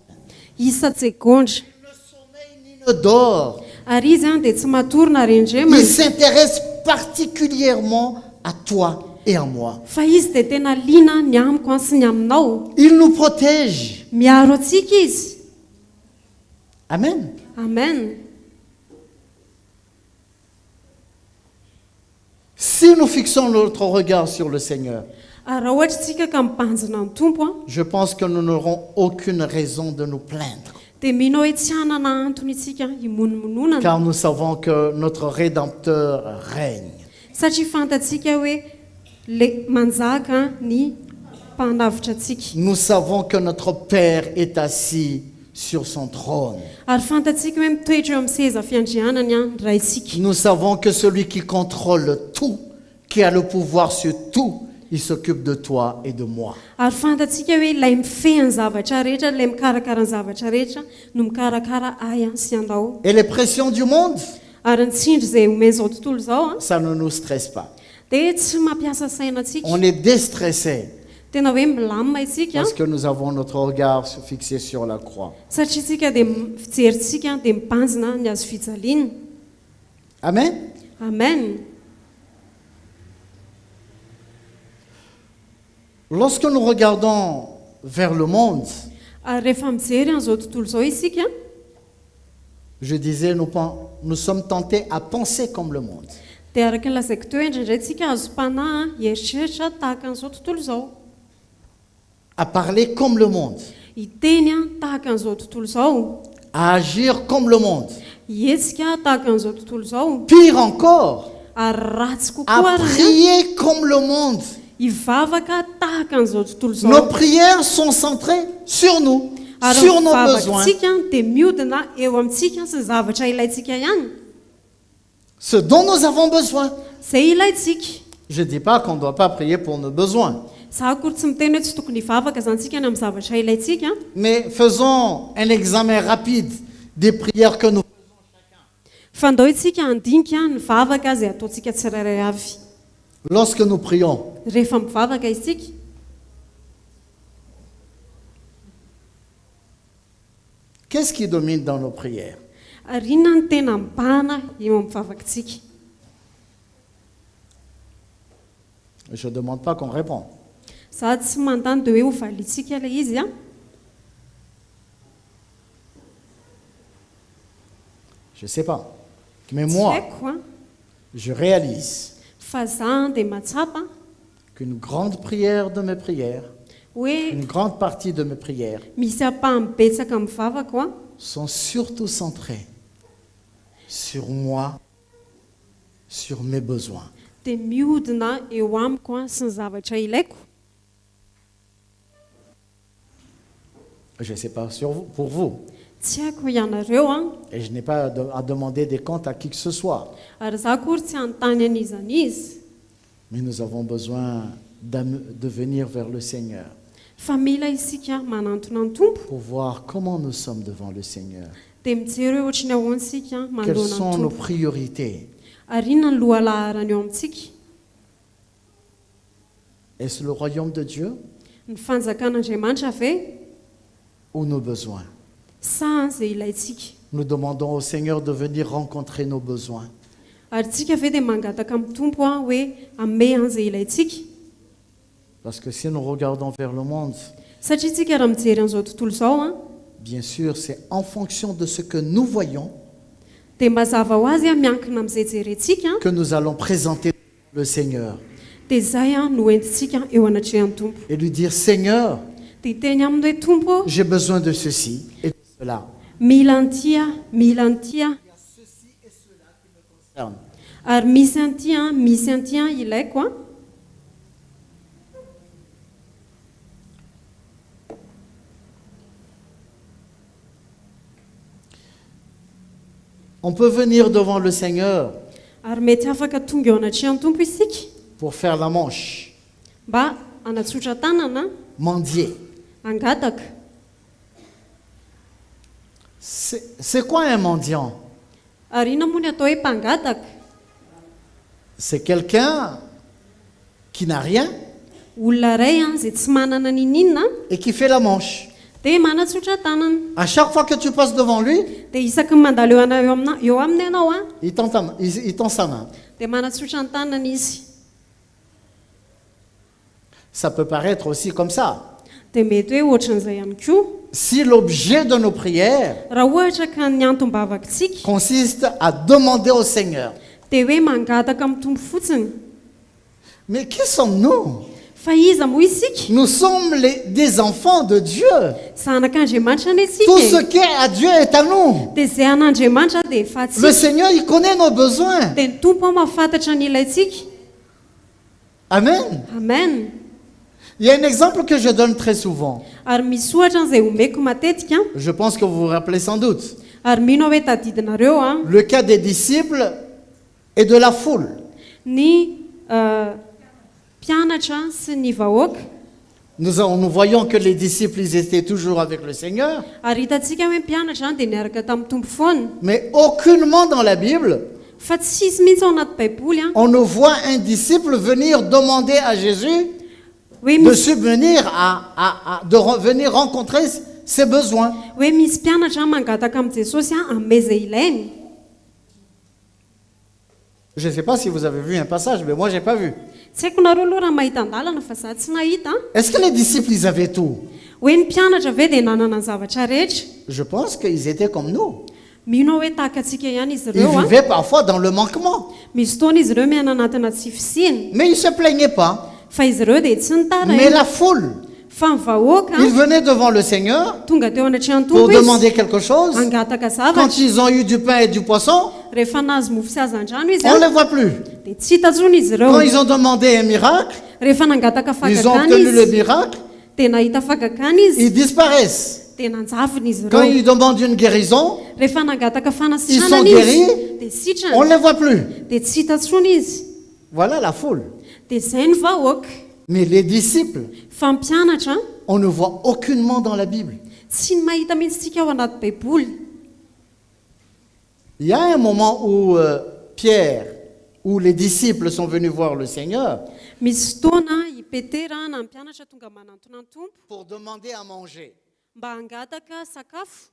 isa-tsegondra il ne dort. ary izy a dia tsy matorina ary Il indremana s'intéresse particulièrement à toi et à moi. fa izy dia tena liana ny amiko a sy ny aminao Il nous protège. miaro atsika izy Amen. amen Si nous fixons notre regard sur le Seigneur, ary raha ohatra tsika ka mibanjina ny tompo a je pense que nous n'aurons aucune raison de nous plaindre. dia mino hoe tsy hanana antony itsika himononmononana Car nous savons que notre Rédempteur règne. satria fantatsika hoe le manjaka ny mpanavitra atsika Nous savons que notre Père est assis sur son trône. ary fantatsika hoe mitoetra eo amin'ny seza fiandrianany a raitsika Nous savons que celui qui contrôle tout, qui a le pouvoir sur tout, il s'occupe de toi et de moi. ary fantatsika hoe ilay mifehany zavatra rehetra ilay mikarakara ny zavatra rehetra no mikarakara aya sy andao Et les pressions du monde, ary ny tsindry izay omeny izao tontolo izao a ça ne nous stresse pas. dia tsy mampiasa saina atsika On est déstressé tena hoe milamina isika parce que nous avons notre regard fixé sur la croix. satria tsika dia fijeritsika dia mibanjina ny azo fijaliana Amen. amen Lorsque nous regardons vers le monde, ary rehefa mijery an'izao tontolo izao isika je disais, nous sommes tentés à penser comme le monde. dia araka ny lazaiko teo indraindray tsika azo mpanahy hieritreritra tahaka an'izao tontolo izao À parler comme le monde, hiteny a tahaka an'izao tontolo izao à agir comme le monde. hihetsika tahaka an'izao tontolo izao Pire encore, ary ratsy kokoa à ary prier comme le monde. hivavaka tahaka an'izao tontolo Nos izao prières sont centrées sur nous, ary sur nos besoins. mivavakantsika dia miodina eo amintsika sy ny zavatra ilayntsika ihany Ce dont nous avons besoin. izay ilayntsika Je ne dis pas qu'on ne doit pas prier pour nos besoins, za akory tsy miteny hoe tsy tokony hivavaka zantsika ny amin'ny zavatra ilayntsika mais faisons un examen rapide des prières que nous fa ndao itsika andinika ny vavaka izay ataontsika tsirairay avy lorsque nous prions. rehefa mivavaka isika Qu'est-ce qui domine dans nos prières? ary inona ny tena mibahana eo amin'ny vavakantsika Je ne demande pas qu'on réponde. za tsy mandany dia hoe ho valitsika ilay izy a Je ne sais pas. Mais tsy moi, haiko a je réalise fa za dia matsapa qu'une grande prière de mes prières, hoe Une grande partie de mes prières misy ampahambetsaka mivavaka a sont surtout centrées sur moi, sur mes besoins. dia mihodina eo amiko a sy ny zavatra ilaiko. Je ne sais pas pour vous, Tsy haiko ianareo a et je n'ai pas à demander des comptes à qui que ce soit, ary za kory tsy anontany an'izana izy, mais nous avons besoin de venir vers le Seigneur fa mila isika manantona ny tompo pour voir comment nous sommes devant le Seigneur. dia mijery hoe ohatrany ahoana isika Quelles manoloana sont ny nos tompo priorités? ary inona ny lohalaharany eo amintsika. Est-ce le royaume de Dieu Ny fanjakan'Andriamanitra ve ou nos besoins? sa izay ilayntsika? Nous demandons au Seigneur de venir rencontrer nos besoins. Ary tsika ve dia mangataka amin'ny tompo a hoe ame an'izay ilayntsika? Parce que si nous regardons vers le monde, Satria tsika raha mijery an'izao tontolo izao a bien sûr, c'est en fonction de ce que nous voyons dia mazava ho azy a miankina amin'izay jerentsika que nous allons présenter le Seigneur dia izay a no entintsika eo anatrehan'ny tompo. et lui dire, Seigneur, Dia hiteny aminy hoe tompo j'ai besoin de ceci et de cela. mila an'ity a mila an'ity a ary misy an'ity a ilaiko a. On peut venir devant le Seigneur Ary mety afaka tonga eo anatrehan'ny tompo isika pour faire la manche, mba anatsotra tanana mendier. angataka. C'est quoi un mendiant? Ary inona moa ny atao hoe mpangataka? C'est quelqu'un qui n'a rien Olona ray a izay tsy manana ninina et qui fait la manche. dia manatsotra tanana. À chaque fois que tu passes devant lui, Dia isaky ny mandalo eo aminy ianao a il tend sa main. dia manatsotra ny tanana izy. Ça peut paraître aussi comme ça. Dia mety hoe ohatran'izay ihany koa Si l'objet de nos prières raha ohatra ka ny antom-bavakantsika consiste à demander au Seigneur, dia hoe mangataka amin'ny tompo fotsiny. mais qui sommes-nous? Fa iza moa isika? Nous sommes des enfants de Dieu. Zanak'Andriamanitra ane Tout ce isika. qui est à Dieu est à nous. Dia izay an'Andriamanitra dia efa Le tsika. Seigneur, il connaît nos besoins. Dia ny tompo a mahafantatra ny ilayntsika. Amen. Amen. Il y a un exemple que je donne très souvent. Ary misy ohatra n'izay omeko matetika Je pense que vous vous rappelez sans doute. ary mino hoe tadidinareo a Le cas des disciples et de la foule. ny mpianatra sy ny vahoaka. Nous voyons que les disciples, ils étaient toujours avec le Seigneur. Ary hitantsika hoe mpianatra dia niaraka tamin'ny tompo foana. Mais aucunement dans la Bible, Fa tsisy mihitsy ao anaty baiboly a on ne voit un disciple venir demander à Jésus hoe de misy subvenir venir rencontrer ses besoins. hoe misy mpianatra mangataka amin'i Jesosy a ame izay ilainy. Je ne sais pas si vous avez vu un passage, mais moi, je n'ai pas vu. Tsy haiko nareo aloha raha mahita an-dalana fa za tsy nahita. Est-ce que les disciples, ils avaient tout? Hoe ny mpianatra ve dia nanana ny zavatra rehetra? Je pense qu'ils étaient comme nous. Mino hoe tahaka antsika ihany izy Ils ireo a. vivaient parfois dans le manquement. Misy fotoana izy ireo miaina anatina tsy fisiny. Mais ils ne se plaignaient pas. Fa izy ireo dia tsy Mais nitaraina. la foule, Fa ny vahoaka ils venaient devant le Seigneur tonga teo anatrehan'ny pour tompo izy demander quelque chose. angataka Quand zavatra. ils ont eu du pain et du poisson, Rehefa nazo mofo sy hazan-drano izy on ne a les voit plus. dia tsy hita intsony izy ireo. Quand ils ont demandé un miracle, Rehefa nangataka ils ont fagakana obtenu le izy miracle, dia nahita fagakana izy ils disparaissent. dia nanjavona izy Quand ireo. ils demandent une guérison, Rehefa nangataka Ils sont fanasitrana guéris. izy dia on ne sitrana les voit plus. dia tsy hita intsony izy. Voilà la foule. Dia izay ny vahoaka. Mais les disciples, Fa ny mpianatra on ne voit aucunement dans la Bible. tsy ny mahita mihitsy tsika ao anaty baiboly. Il y a un moment où Pierre, où les disciples sont venus voir le Seigneur Misy fotoana i Petera na ny mpianatra tonga manantona ny tompo pour demander à manger. mba hangataka sakafo.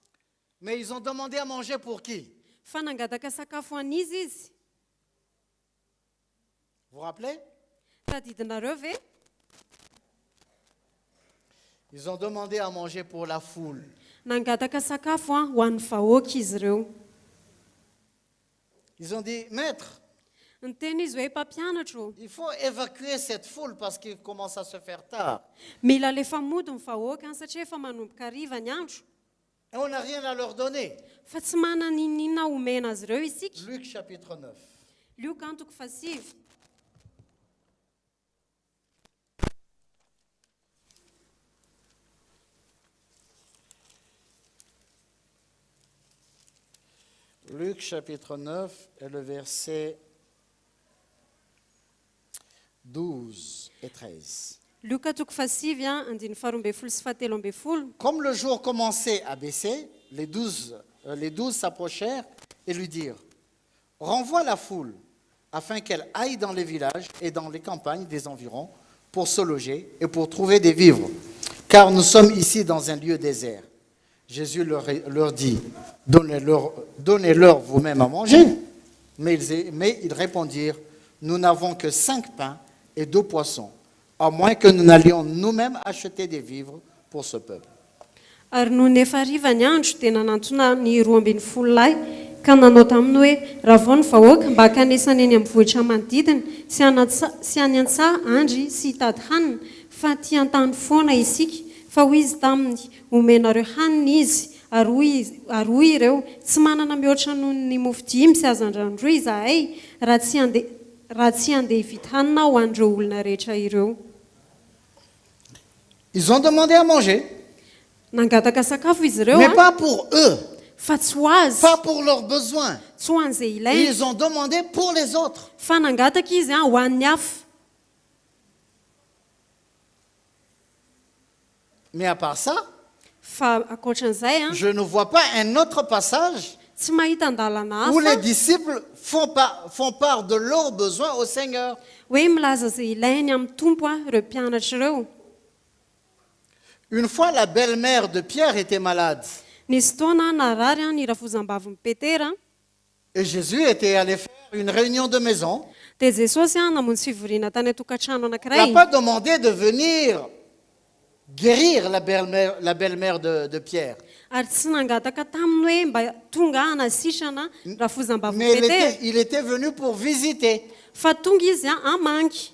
Mais ils ont demandé à manger pour qui? Fa nangataka sakafo an'izy izy. Vous vous rappelez? Tadidinareo ve? Ils ont demandé à manger pour la foule. Nangataka sakafo a ho an'ny vahoaka izy ireo. Ils ont dit, Maître, Ny teny izy hoe mpampianatra o. Il faut évacuer cette foule parce qu'il commence à se faire tard. Mila le famody ny vahoaka any satria efa manomboka hariva ny andro. Et on n'a rien à leur donner. Fa tsy manana inona omena azy ireo isika. Luc chapitre 9. Lioka antoko fasivy. Luc chapitre 9 et le verset 12 et 13. Lioka antoko fasivy a andiny faharoa amby folo sy fahatelo amby folo. Comme le jour commençait à baisser, les douze s'approchèrent et lui dirent, renvoie la foule afin qu'elle aille dans les villages et dans les campagnes des environs pour se loger et pour trouver des vivres, car nous sommes ici dans un lieu désert. Jésus leur dit, donnez-leur vous-même à manger. Mais ils répondirent, nous n'avons que 5 pains et 2 poissons, à moins que nous n'allions nous-mêmes acheter des vivres pour ce peuple. Ary noho ny efa hariva ny andro dia nanantona ny 12 lahy ka nanao taminy hoe raha vao ny vahoaka mba hakanesana eny amin'ny vohitra manodidina sy any an-tsaha andry sy hitady hanina fa ty an-tany foana isika fa hoy izy taminy omenareo hanina izy ary hoy ireo tsy manana mihoatra noho ny mofo 5 sy azan-drano izahay raha tsy handeha hividy hanina ho an'ireo olona rehetra ireo. Ils ont demandé à manger, Nangataka sakafo izy ireo mais pas pour eux, fa tsy ho azy, pas pour leurs besoins. tsy ho an'izay ilaina Ils ont demandé pour les autres. fa nangataka izy ho an'ny hafa. Mais à part ça, Fa ankoatran'izay je ne vois pas un autre passage tsy mahita andalana où les hafa disciples font part de leurs besoins au Seigneur. hoe milaza izay ilainy amin'ny tompo ireo mpianatra ireo. Une fois, la belle-mère de Pierre était malade Nisy taona narary ny rafozam-bavin'i Petera et Jésus était allé faire une réunion de maison. dia Jesosy namonjy fivoriana tany atokantrano Il n'a anankiray. pas demandé de venir guérir la belle-mère de Pierre. Ary tsy nangataka taminy hoe mba tonga hanasitrana rafozam-bavin'i Mais Petera il était venu pour visiter. fa tonga izy hamangy.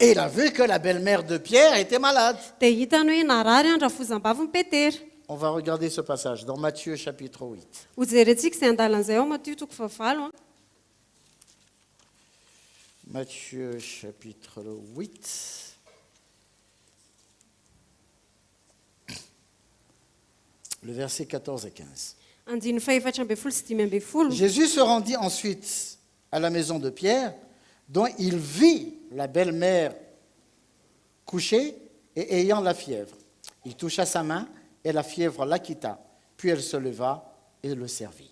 Et il a vu que la belle-mère de Pierre était malade. Dia hitany hoe narary ny rafozam-bavin'i Petera. On va regarder ce passage dans Matthieu chapitre 8. Hojerentsika izay andalan'izay ao Matthieu toko fahavalo. Matthieu chapitre 8. Le verset 14 et 15. Andiny faefatra amby folo sy dimy amby folo. Jésus se rendit ensuite à la maison de Pierre, dont il vit la belle-mère couchée et ayant la fièvre. Il toucha sa main et la fièvre la quitta. Puis elle se leva et le servit.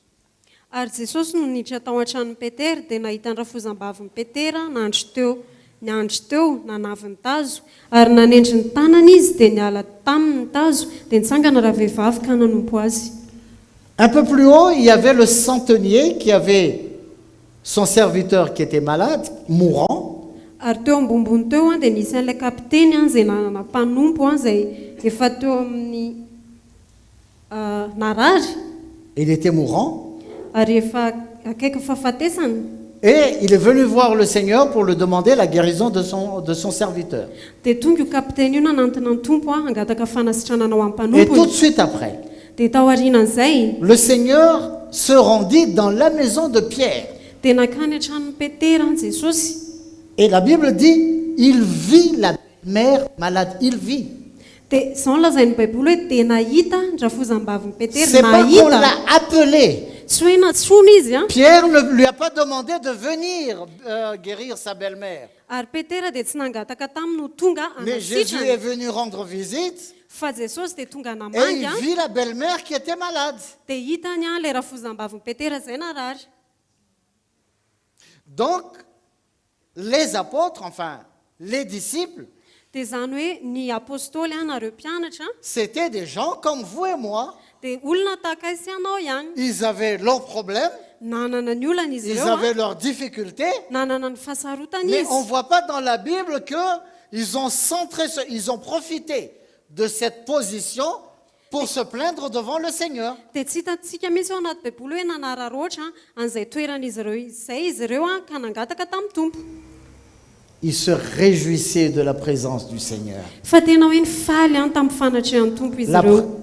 Ary Jesosy no niditra tao an-tranon'i Petera dia nahita ny rafozam-bavin'i Petera niandry teo nanavy ny tazo ary nanendry ny tanana izy dia niala taminy ny tazo dia nitsangana raha vehivavy ka nanompo azy. Un peu plus haut, il y avait le centenier qui avait son serviteur qui était malade, mourant. Ary teo ambombony teo dia nisy an'ilay kapiteny izay nanana mpanompo izay efa teo amin'ny narary Il était mourant. ary efa akaiky fahafatesana. Et il est venu voir le Seigneur pour lui demander la guérison de son serviteur. Dia tonga io kapiteny io nanantona ny tompo hangataka fanasitranana ho amin'ny Et tout de mpanompony. suite après, Dia tao aorianan'izay le Seigneur se rendit dans la maison de Pierre. dia nakany an-tranon'i Petera an Jesosy. Et la Bible dit, il vit la mère malade. Il vit. Dia izao no lazain'ny baiboly hoe dia nahita ny rafozam-bavin'i Petera C'est pas qu'on nahita. l'a appelé. Tsy hoe natsoina izy a. Pierre ne lui a pas demandé de venir guérir sa belle-mère. Ary Petera dia tsy nangataka taminy ho tonga Mais Jésus est hanasitrana. venu rendre visite Fa Jesosy dia tonga et namangy il a. vit la belle-mère qui était malade. Dia hitany a ilay rafozam-bavin'i Petera izay narary. Donc, les apôtres, enfin, les disciples, Dia izany hoe ny apôstôly a nareo mpianatra c'était des gens comme vous et moi. dia olona tahaka sy anao ihany. Ils avaient leurs problèmes, Nanana ny olana izy ils ireo a. avaient leurs difficultés, Nanana ny fahasarotany mais izy. on ne voit pas dans la Bible qu'ils ont profité de cette position pour se plaindre devant le Seigneur. dia tsy hitantsika mihitsy ao anaty baiboly hoe nanararoatra an'izay toeran'izy ireo izay izy ireo ka nangataka tamin'ny tompo. Ils se réjouissaient de la présence du Seigneur. Fa tena hoe nifaly tamin'ny fanatrehan'ny tompo izy ireo.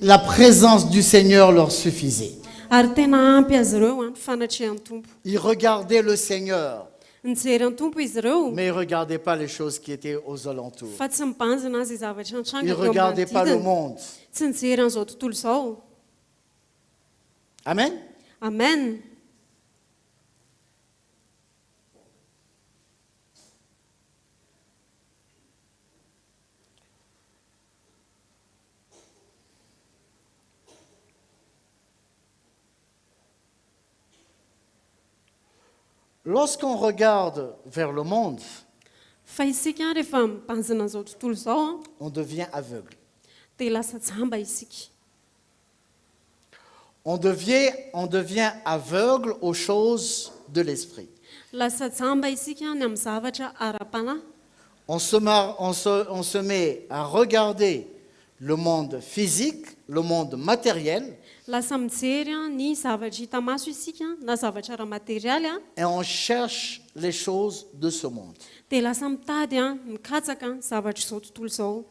La présence du Seigneur leur suffisait. Ary tena ampy azy ireo ny fanatrehan'ny tompo. Ils regardaient le Seigneur, Nijery ny tompo izy ireo mais ils ne regardaient pas les choses qui étaient aux alentours. fa tsy mibanjina azy zavatra Ils antranga ne regardaient pas le monde. tsy nijery an'izao tontolo izao. Amen. Amen. Lorsqu'on regarde vers le monde, Fa isika rehefa mibanjina an'izao tontolo izao on devient aveugle. dia lasa jamba isika. On devient aveugle aux choses de l'esprit. Lasa jamba isika ny amin'ny zavatra ara-panahy. On se met à regarder le monde physique, le monde matériel, Lasa mijery ny zavatra hita maso isika na zavatra ara-materialy et on cherche les choses de ce monde. dia lasa mitady mikatsaka zavatra izao tontolo izao.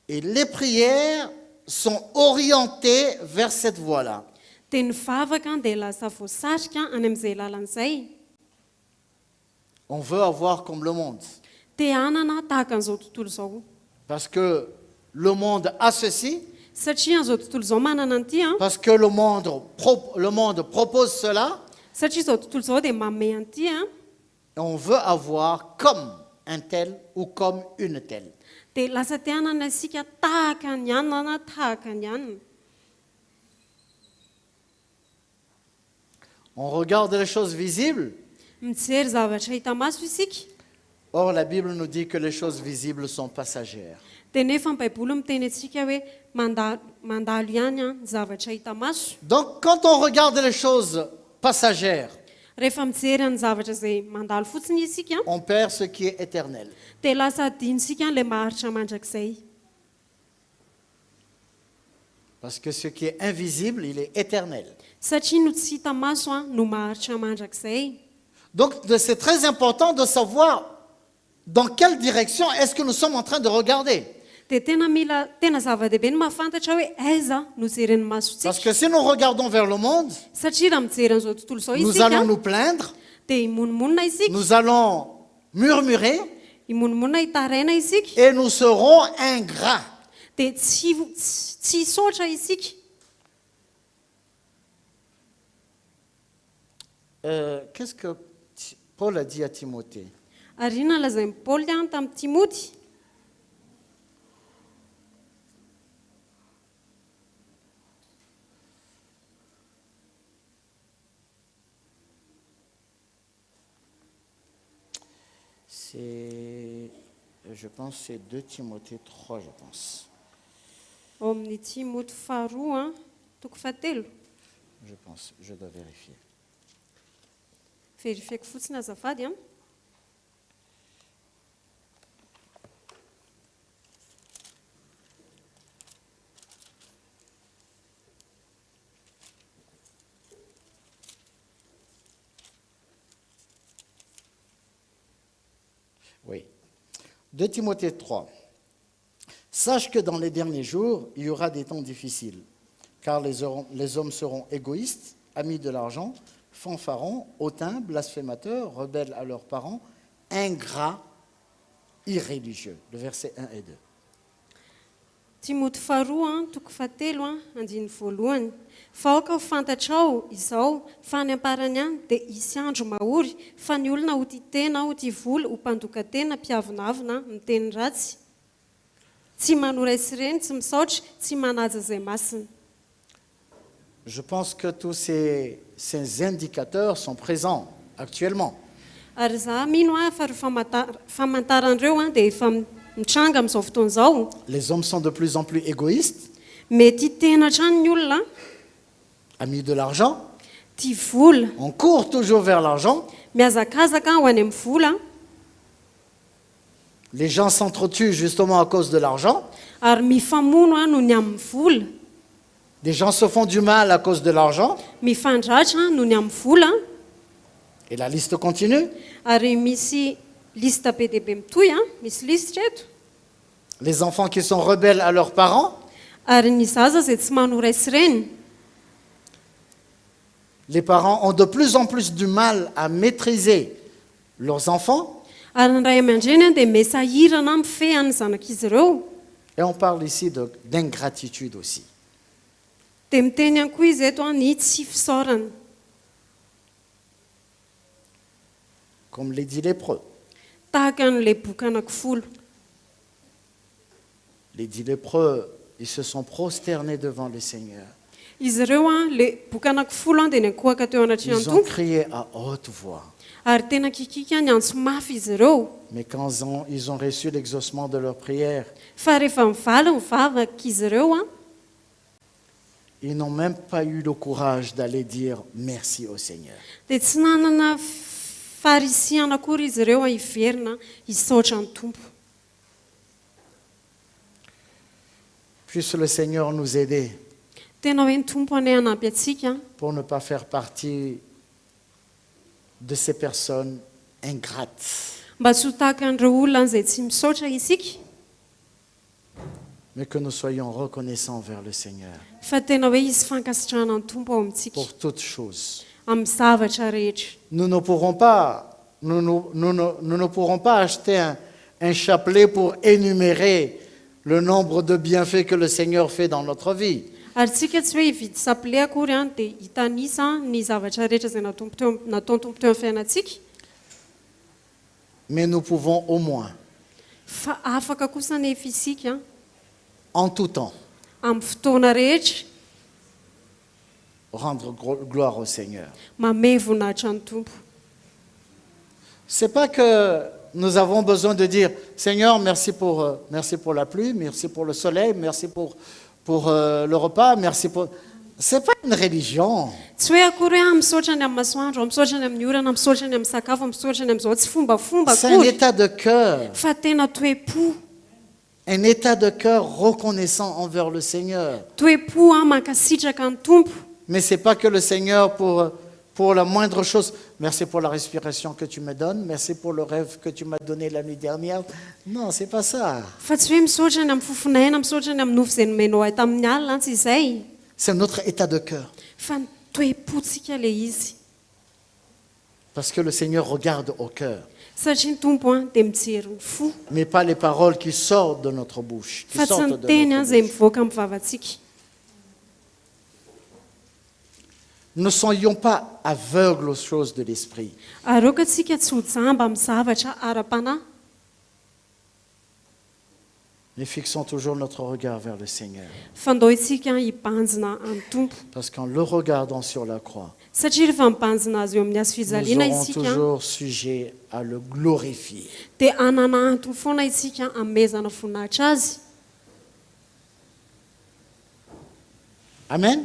Et les prières sont orientées vers cette voie-là. Dia ny vavaka dia lasa voasarika any amin'izay lalan'izay. On veut avoir comme le monde. Te hanana tahaka an'izao tontolo izao. Parce que le monde a ceci, Satria an'izao tontolo izao manana an'ity parce que le monde propose cela, satria izao tontolo izao dia manome an'ity et on veut avoir comme un tel ou comme une telle. dia lasa te hanana isika tahaka ny anina na tahaka ny anina. On regarde les choses visibles. Mijery zavatra hita maso isika. Or, la Bible nous dit que les choses visibles sont passagères. Dia nefa ny baiboly miteny antsika hoe mandalo ihany ny zavatra hita maso. Donc, quand on regarde les choses passagères, Rehefa mijery ny zavatra izay mandalo fotsiny isika on perd ce qui est éternel. dia lasa adinisika ilay maharitra mandrakizay. Parce que ce qui est invisible, il est éternel. Satria no tsy hita maso no maharitra mandrakizay. Donc, c'est très important de savoir dans quelle direction est-ce que nous sommes en train de regarder. Dia tena zava-dehibe ny mahafantatra hoe aiza no jeren'ny masontsika. Parce que si nous regardons vers le monde, Satria raha mijery an'izao tontolo izao nous isika allons nous plaindre, dia himonimonna isika, nous allons murmurer himonimonna hitaraina isika, et nous serons ingrats. dia tsy hisaotra isika. Qu'est-ce que Paul a dit à Timothée? Ary inona lazain'ny Paoly tamin'ny Timoty? Je pense c'est 2 Timothée 3, je pense. Ao amin'ny Timoty faharoa toko fahatelo. Je pense, je dois vérifier. Verifiako fotsiny azafady . Oui. 2 Timothée 3. Sache que dans les derniers jours, il y aura des temps difficiles, car les hommes seront égoïstes, amis de l'argent, fanfarons, hautains, blasphémateurs, rebelles à leurs parents, ingrats, irréligieux. Le verset 1 et 2. Timoty faharoa toko fahatelo andiny voalohany. Fa ao fantatrao izao fa any amparany any dia hisy andro mahory fa ny olona ho tia tena ho tia vola ho mpandoka tena mpiavonavina miteny ratsy, tsy manoray sireny, tsy misaotra, tsy manaja izay masina. Je pense que tous ces indicateurs sont présents actuellement. Ary za mino fa ry famantaran'ireo dia efa mitranga amin'izao fotoana izao. Les hommes sont de plus en plus égoïstes, Mety tena hatrany ny olona, amis de l'argent. tia vola, On court toujours vers l'argent, mihazakazaka ho any amin'ny vola. Les gens s'entretuent justement à cause de l'argent. ary mifamono a noho ny amin'ny vola, Des gens se font du mal à cause de l'argent. mifandratra noho ny amin'ny vola, Et la liste continue. ary misy lista be dehibe mitoy a, misy lisitra eto. Les enfants qui sont rebelles à leurs parents. Ary ny zaza izay tsy manoray sy reniny, Les parents ont de plus en plus du mal à maîtriser leurs enfants. ary ny ray aman-dreny a dia mesahirana mifehan'ny zanak'izy ireo. Et on parle ici d'ingratitude aussi. Dia miteny ihany koa izy eto a ny tsy fisaorana, Comme les 10 lépreux. tahaka n'ilay boky anankifolo. Les 10 lépreux, ils se sont prosternés devant le Seigneur. Izy ireo a le boky anankifolo a dia nankohaka teo anatrehany Ils ont tompo, crié à haute voix. ary tena kikika ny antso mafy izy ireo. Mais quand ils ont reçu l'exaucement de leur prière, Fa rehefa mivaly mivavaka izy ireo a, ils n'ont même pas eu le courage d'aller dire merci au Seigneur. dia tsy nanana farisiana akory izy ireo a hiverina hisaotra ny tompo. Puisse le Seigneur nous aider Tena hoe ny tompo anay hanampy atsika pour ne pas faire partie de ces personnes ingrates, mba tsy ho tahaka an'ireo olona izay tsy misaotra isika, mais que nous soyons reconnaissants vers le Seigneur fa tena hoe hisy fankasitrahana ny tompo ao amintsika pour toutes choses. amin'ny zavatra rehetra. Nous ne pourrons pas, nous ne pourrons pas acheter un chapelet pour énumérer le nombre de bienfaits que le Seigneur fait dans notre vie. Ary tsika tsy hoe hividy sapile akory any dia hitanisa ny zavatra rehetra izay nataony tompo teo amin'ny fiainantsika, Mais nous pouvons au moins, fa afaka kosa nefa isika en tout temps, amin'ny fotoana rehetra rendre gloire au Seigneur. mamay voninahitra ny tompo. C'est pas que nous avons besoin de dire Seigneur, merci pour la pluie, merci pour le soleil, merci pour le repas, merci pour. C'est pas une religion. Tsy hoe akory hoe misaotra ny amin'ny masoandro, misaotra ny amin'ny orana, misaotra ny amin'ny sakafo, misaotra ny amin'izao, tsy fombafomba C'est un akory, état de cœur, fa tena toe-po, un état de cœur reconnaissant envers le Seigneur. toe-po a mankasitraka ny tompo. Mais c'est pas que le Seigneur pour la moindre chose. Merci pour la respiration que tu me donnes, merci pour le rêve que tu m'as donné la nuit dernière. Non, c'est pas ça. Fa tsy hoe misaotra ny amin'ny fofonaina, misaotra ny amin'ny nofo izay nomenao ahy tamin'ny alina tsy izay, C'est notre état de cœur. fa ny toe-pontsika le izy. Parce que le Seigneur regarde au cœur, Satria ny tompo a dia mijery ny fo, mais pas les paroles qui sortent de notre bouche. Qui fa tsy sortent ny de teny notre a izay bouche. mivoaka amin'ny vavantsika. Ne soyons pas aveugles aux choses de l'esprit. Ary aoka tsika tsy ho jamba amin'ny zavatra ara-panahy, Mais fixons toujours notre regard vers le Seigneur. fa ndao isika hibanjina amin'ny tompo. Parce qu'en le regardant sur la croix, Satria rehefa mibanjina azy eo amin'ny hazo nous fijaliana aurons isika, toujours sujet à le glorifier. dia anana antony foana isika amezana voninahitra azy. Amen.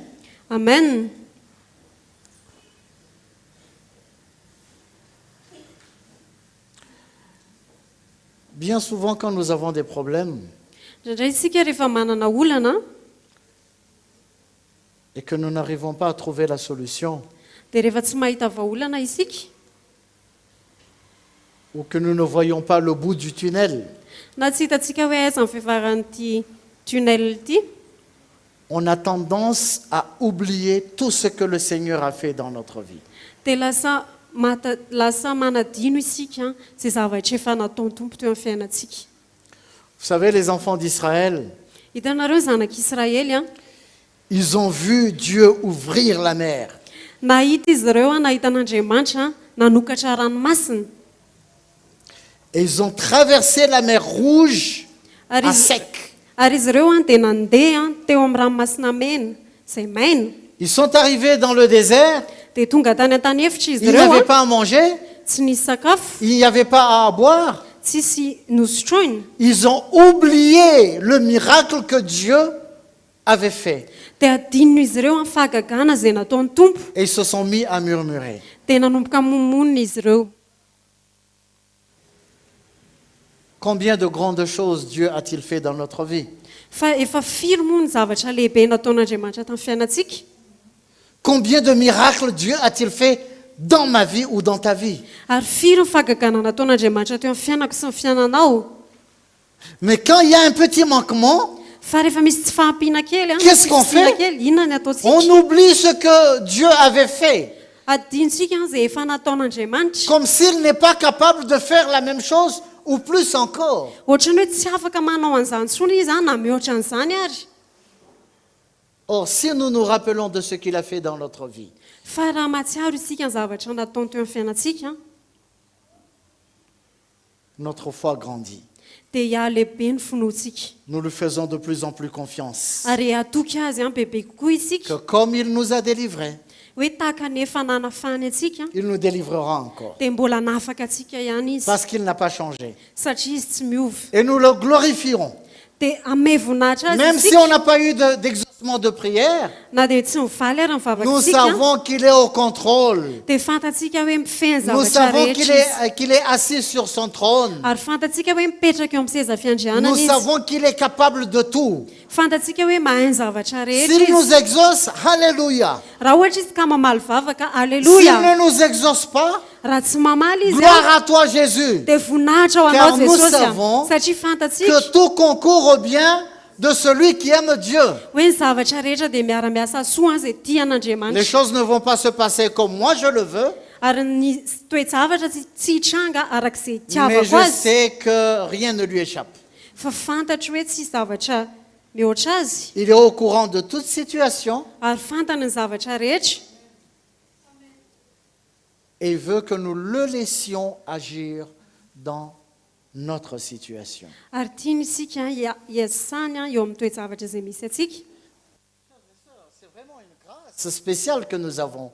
Amen. Bien souvent, quand nous avons des problèmes Indraindray isika rehefa manana olana et que nous n'arrivons pas à trouver la solution, dia rehefa tsy mahita vahaolana isika, ou que nous ne voyons pas le bout du tunnel, na tsy hitantsika hoe aiza ny fiavaran'ity tunnel ity, on a tendance à oublier tout ce que le Seigneur a fait dans notre vie. dia lasa manadino isika izay zavatra efa nataony tompo teo amin'ny fiainantsika. Vous savez, les enfants d'Israël, Hitanareo zanak'Israely a, ils ont vu Dieu ouvrir la mer. nahita izy ireo a, nahita an'Andriamanitra nanokatra ranomasina, Et ils ont traversé la mer Rouge ary à izy- sec. ary izy ireo a dia nandeha teo amin'ny ranomasina mena izay maina, Ils sont arrivés dans le désert, dia tonga tany an-tany efitra izy ils ireo n'avaient a, pas à manger, tsy nisy sakafo, il n'y avait pas à boire. tsisy nosotroina, Ils ont oublié le miracle que Dieu avait fait. dia adinony izy ireo amin'ny fahagagana izay nataony tompo, Et ils se sont mis à murmurer. dia nanomboka momonina izy ireo. Combien de grandes choses Dieu a-t-il fait dans notre vie? fa efa firy moa ny zavatra lehibe nataon'Andriamanitra tamin'ny fiainantsika. Combien de miracles Dieu a-t-il fait dans ma vie ou dans ta vie? Ary firy ny fahagagana nataon'Andriamanitra teo amin'ny fiainako sy ny fiainanao. Mais quand il y a un petit manquement, Fa rehefa misy tsy fahampiana kely, Qu'est-ce qu'on fait? kely, inona ny on ataontsika? oublie ce que Dieu avait fait. Adintsika izay efa nataon'Andriamanitra. Comme s'il n'est pas capable de faire la même chose ou plus encore. Ohatrany hoe tsy afaka manao an'izany tsony izy na mihoatra an'izany ary. Or, si nous nous rappelons de ce qu'il a fait dans notre vie, Fa raha mahatsiaro isika ny zavatra nataony teo amin'ny fiainantsika, notre foi grandit. dia ialehibe ny finoantsika. Nous lui faisons de plus en plus confiance. Ary atoky azy bebe kokoa Que isika. comme il nous a délivrés, Hoe tahaka ny efa nanafany antsika, il nous délivrera encore. dia mbola nafaka antsika ihany izy. Parce qu'il n'a pas changé. Satria izy tsy miova. Et nous le glorifierons. Dia ame voninahitra azy Même si isika. on n'a pas eu d'exaucement de prière, Na dia tsy mivaly ary ny nous vavatsika, savons qu'il est au contrôle. Nous dia fantatsika hoe mifehy ny zavatra savons qu'il rehetra izy. qu'il est assis sur son trône. Ary fantatsika hoe mipetraka eo amin'ny seza Nous fiandrianana izy. savons qu'il est capable de tout. Fantatsika hoe mahay ny zavatra rehetra S'il izy. nous exauce, alléluia. Raha ohatra izy ka mamaly vavaka, S'il alleluia. ne nous exauce pas, Raha tsy mamaly izy, gloire à toi Jésus. dia voninahitra ho Car anao nous Jesosy. savons Satria fantatsika Que tout concourt au bien de celui qui aime Dieu. hoe ny zavatra rehetra dia miara-miasa soa izay Les tian'Andriamanitra. choses ne vont pas se passer comme moi je le veux, Ary ny toe-javatra tsy hitranga arak'izay mais tiavako je azy. sais que rien ne lui échappe. Fa fantatro hoe tsy zavatra mihoatra azy. Il est au courant de toute situation Ary fantany ny zavatra rehetra. et il veut que nous le laissions agir dans notre situation. Ary tiany isika hiasany eo amin'ny toe-javatra izay misy atsika. C'est spécial que nous avons.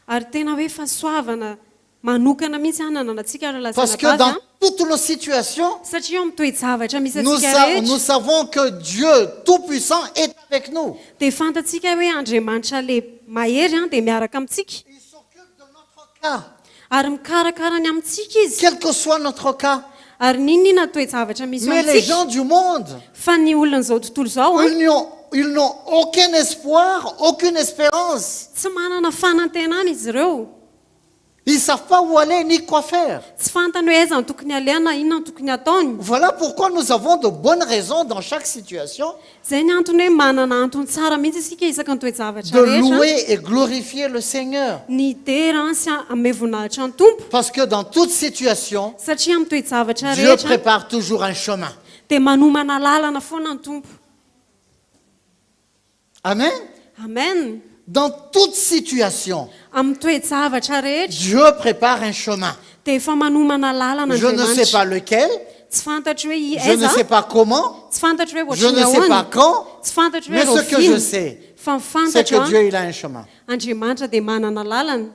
Ary tena hoe fahasoavana manokana mihitsy nananantsika ary Parce lasana que bavy. dans toutes nos situations, Satria eo amin'ny toe-javatra misy nous, atsika nous rehetra savons que Dieu Tout-Puissant est avec nous. dia fantatsika hoe Andriamanitra le mahery dia miaraka amintsika. Il s'occupe de notre cas, Ary mikarakara ny amintsika izy. quel que soit notre cas. Ary ninona toe-javatra misy eo Mais les amintsika. gens du monde, Fa ny olona izao tontolo izao ils n'ont aucun espoir, aucune espérance. tsy manana fanantenana izy ireo. Ils ne savent pas où aller ni quoi faire. Tsy fantany hoe aiza ny tokony aleana, inona ny tokony ataony. Voilà pourquoi nous avons de bonnes raisons dans chaque situation Izay ny antony hoe manana antony tsara mihitsy isika isaka ny toe-javatra de rehetra. louer et glorifier le Seigneur. Ny dera sy ame voninahitra ny tompo. Parce que dans toute situation, Satria amin'ny toe-javatra Dieu rehetra prépare toujours un chemin. dia manomana lalana foana ny tompo. Amen. Amen. Dans toute situation, Amin'ny toe-javatra rehetra Dieu prépare un chemin. dia efa manomana lalana Je ne sais pas lequel, Tsy fantatro hoe je ne aiza, sais pas comment, tsy fantatro hoe je ne ohatrany sais pas ahoana, quand, tsy fantatro mais hoe ce que je roviny. sais, Fa ny c'est fantatro que Dieu il a un chemin. Andriamanitra dia manana lalana.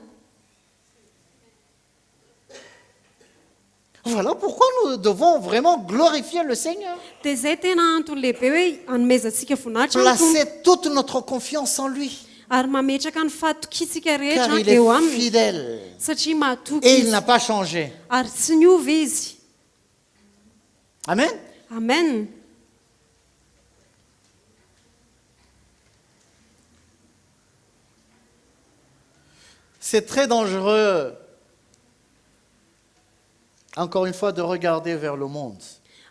Voilà pourquoi nous devons vraiment glorifier le Seigneur. Dia izay tena antony lehibe hoe hanomezantsika voninahitra ny tompo Placer toute notre confiance en lui, ary mametraka ny fahatokitsika car rehetra il est eo aminy fidèle satria mahatoky et il izy n'a pas changé. ary tsy niova izy. Amen. Amen. C'est très dangereux, encore une fois, de regarder vers le monde.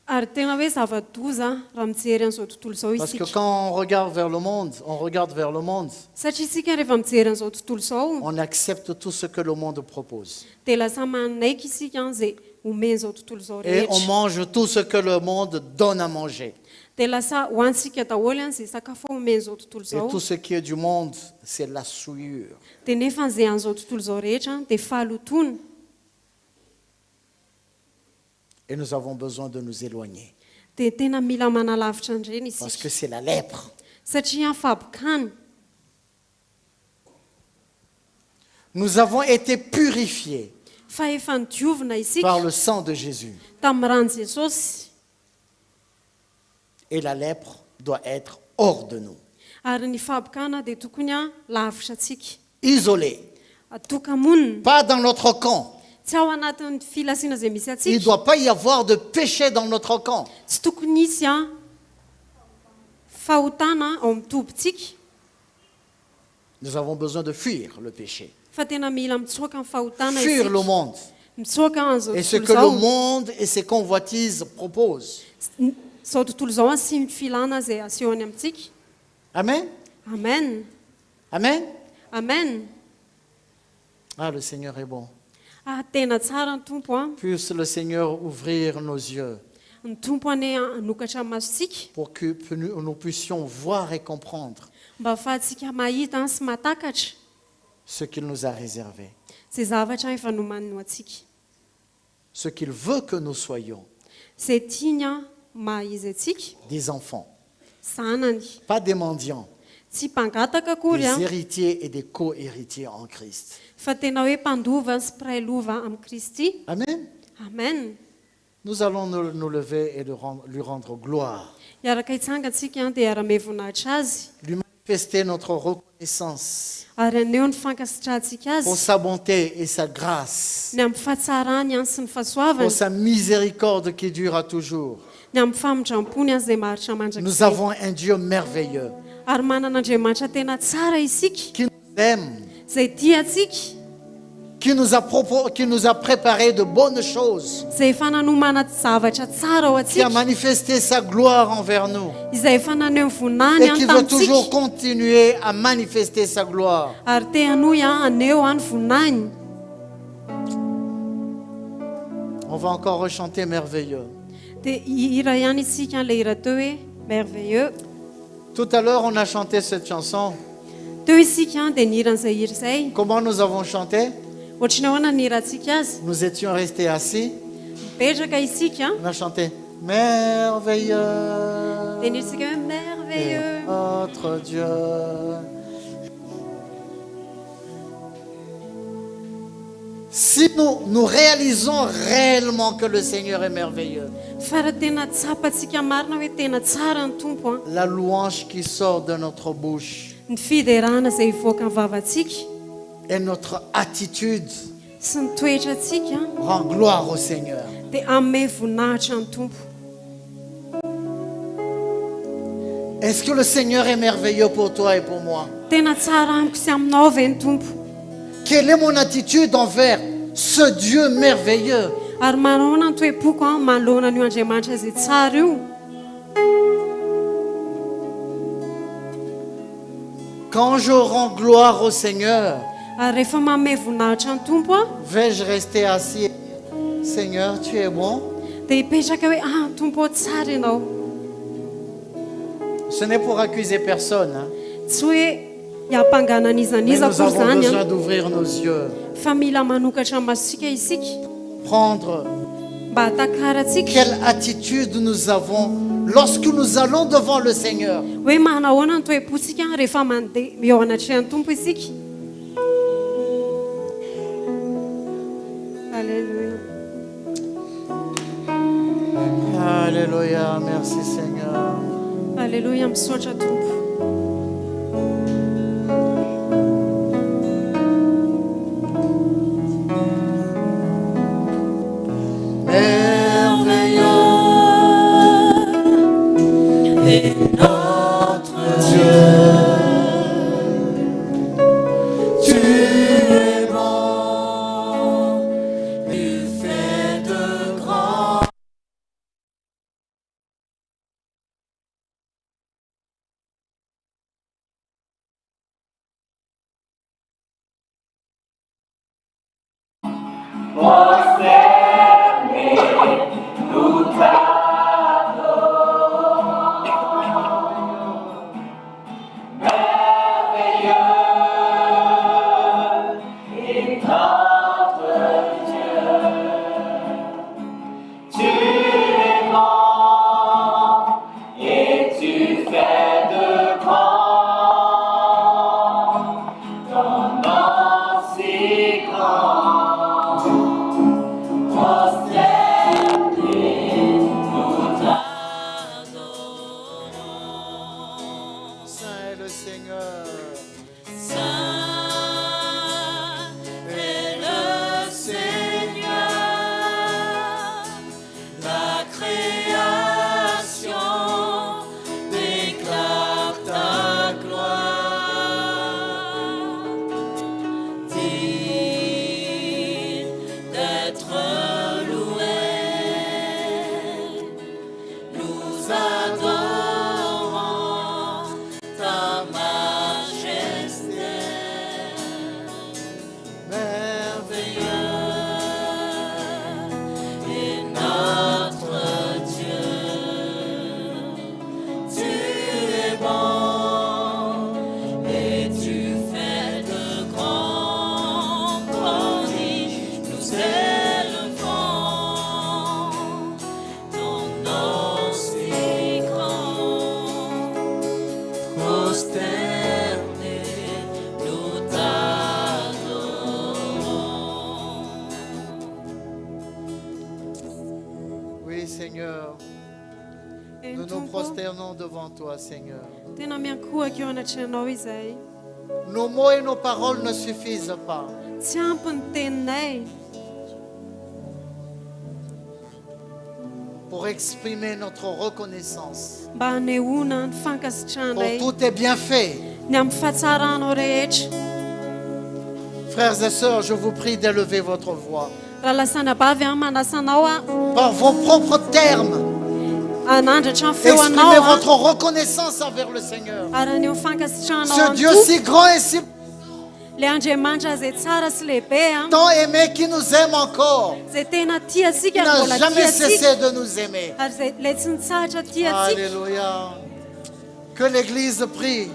Ary tena hoe zava-doza raha mijery an'izao tontolo izao Parce que isika. quand on regarde vers le monde, Satria isika rehefa mijery an'izao tontolo izao on accepte tout ce que le monde propose. dia lasa manaiky isika izay omen'izao tontolo izao Et on rehetra. mange tout ce que le monde donne à manger. Dia lasa hoantsika daholo an'izay sakafo omen'izao tontolo Et izao. tout ce qui est du monde, c'est la souillure. Dia nefa izay an'izao tontolo izao rehetra dia fahalotona. Et nous avons besoin de nous éloigner. Dia tena mila manalavitra andreny Parce isika que c'est la lèpre. satria fabokany. Nous avons été purifiés Fa efa nidiovina par isika le sang de Jésus. tamin'ny rano Jesosy Et la lèpre doit être hors de nous. ary ny fabokana dia tokony lavitra antsika. Isolés. Atoka monina, Pas dans notre camp. tsy ao anatin'ny filasiana izay misy Il ne atsika doit pas y avoir de péché dans notre camp. tsy tokony hisy a fahotana ao amin'ny tompontsika Nous avons besoin de fuir le péché, fa tena mila mitsoaka amin'ny fahotana fuir le isika monde mitsoaka an'izao et ce tontolo que le zao monde et ses convoitises proposent. zao tontolo zao a sy ny filana izay asehony amintsika Amen. amen Amen. amen Ah, le Seigneur est bon. ah tena tsara ny tompo a Puisse le Seigneur ouvrir nos yeux ny tompo ane hanokatra masontsika pour que nous puissions voir et comprendre mba ahafahantsika mahita sy matakatra ce qu'il nous a réservé, zay zavatra efa nomanino atsika ce qu'il veut que nous soyons, zay tiany a mahizy atsika des enfants, zanany pas des mendiants, tsy mpangataka akory a des héritiers et des co-héritiers en Christ. fa tena hoe mpandova sy mpiray lova amin'ny kristy Amen. amen Nous allons nous lever et lui rendre gloire, iaraka hitsangatsika dia ara-mevonahitra azy lui manifester notre reconnaissance ary aneo ny fankasitrahantsika pour azy sa bonté et sa grâce, ny amin'ny fahatsarany any sy ny pour fahasoavany sa miséricorde qui dure à toujours. ny amin'ny famindram-pony azy izay maharitra Nous mandrakizay avons un Dieu merveilleux ary manan'andriamanitra tena tsara isika qui nous aime, zay tia atsika qui nous a préparé de bonnes choses, izay efa nanomana zavatra tsara ao qui a atsika manifesté sa gloire envers nous izay efa naneho ny vonany et any qui veut toujours tamintsika continuer à manifester sa gloire. ary te hanoy a aneo any vonany On va encore rechanter merveilleux. dia hira ihany isika an'ilay hira teo hoe merveilleux Tout à l'heure, on a chanté cette chanson. teo isika dia ny hiran'izay hira izay Comment nous avons chanté? ohatrany ahoana ny hirantsika azy Nous étions restés assis. mipetraka isika On a chanté merveilleux dia ny hirisika hoe est merveilleux notre Dieu. Si nous réalisons réellement que le Seigneur est merveilleux, fa raha tena tsapantsika marina hoe tena tsara ny tompo a la louange qui sort de notre bouche ny fiderana izay hivoaka ny vavantsika et notre attitude sy ny toetrantsika rend gloire au Seigneur. dia ame voninahitra ny tompo Est-ce que le Seigneur est merveilleux pour toi et pour moi? tena tsara amiko sy aminao ve ny tompo Quelle est mon attitude envers ce Dieu merveilleux? ary manaona ny toe-poko a manoloana an'io andriamanitra izay tsara io Quand je rends gloire au Seigneur, ary rehefa mame voninahitra ny tompo a vais-je rester assis? Seigneur, tu es bon. dia hipetraka hoe ah tompo tsara ianao Ce n'est pour accuser personne, hein. tsy hoe hiampanganana Mais izan'iza nous koa avons zany besoin a d'ouvrir nos yeux, fa mila manokatra masika isika prendre mba hatakaratsika quelle attitude nous avons lorsque nous allons devant le Seigneur. hoe manahoana ny toe-potsika rehefa mandeha eo anatrehan'ny tompo isika alleluia Alléluia, merci Seigneur. alleluia misaotra tompo Merveilleux est notre Dieu. Tu es bon, tu fais de grands. Seigneur. Nous nous prosternons devant toi, Seigneur. Tena miankohaka eo anatrehanao izay. Nos mots et nos paroles ne suffisent pas. Tsy ampy ny teninay pour exprimer notre reconnaissance mba hanehoana ny pour fankasitrahanay tous tes bienfaits. ny amin'ny fahatsaranao rehetra. Frères et sœurs, je vous prie d'élever votre voix Raha lasana bavy a manasanao a par vos propres termes. anandratra ny feo Exprimez anao votre a reconnaissance envers le Seigneur. ary aneo fankasitrahanao Ce Dieu si grand et si le Andriamanitra izay tsara sy lehibe a tant aimé qui nous aime encore. izay tena tia Il asika n'a mbola jamais tia asika cessé de nous aimer. ary zay le tsy nitsahatra tia asika. Alléluia. Que l'Église prie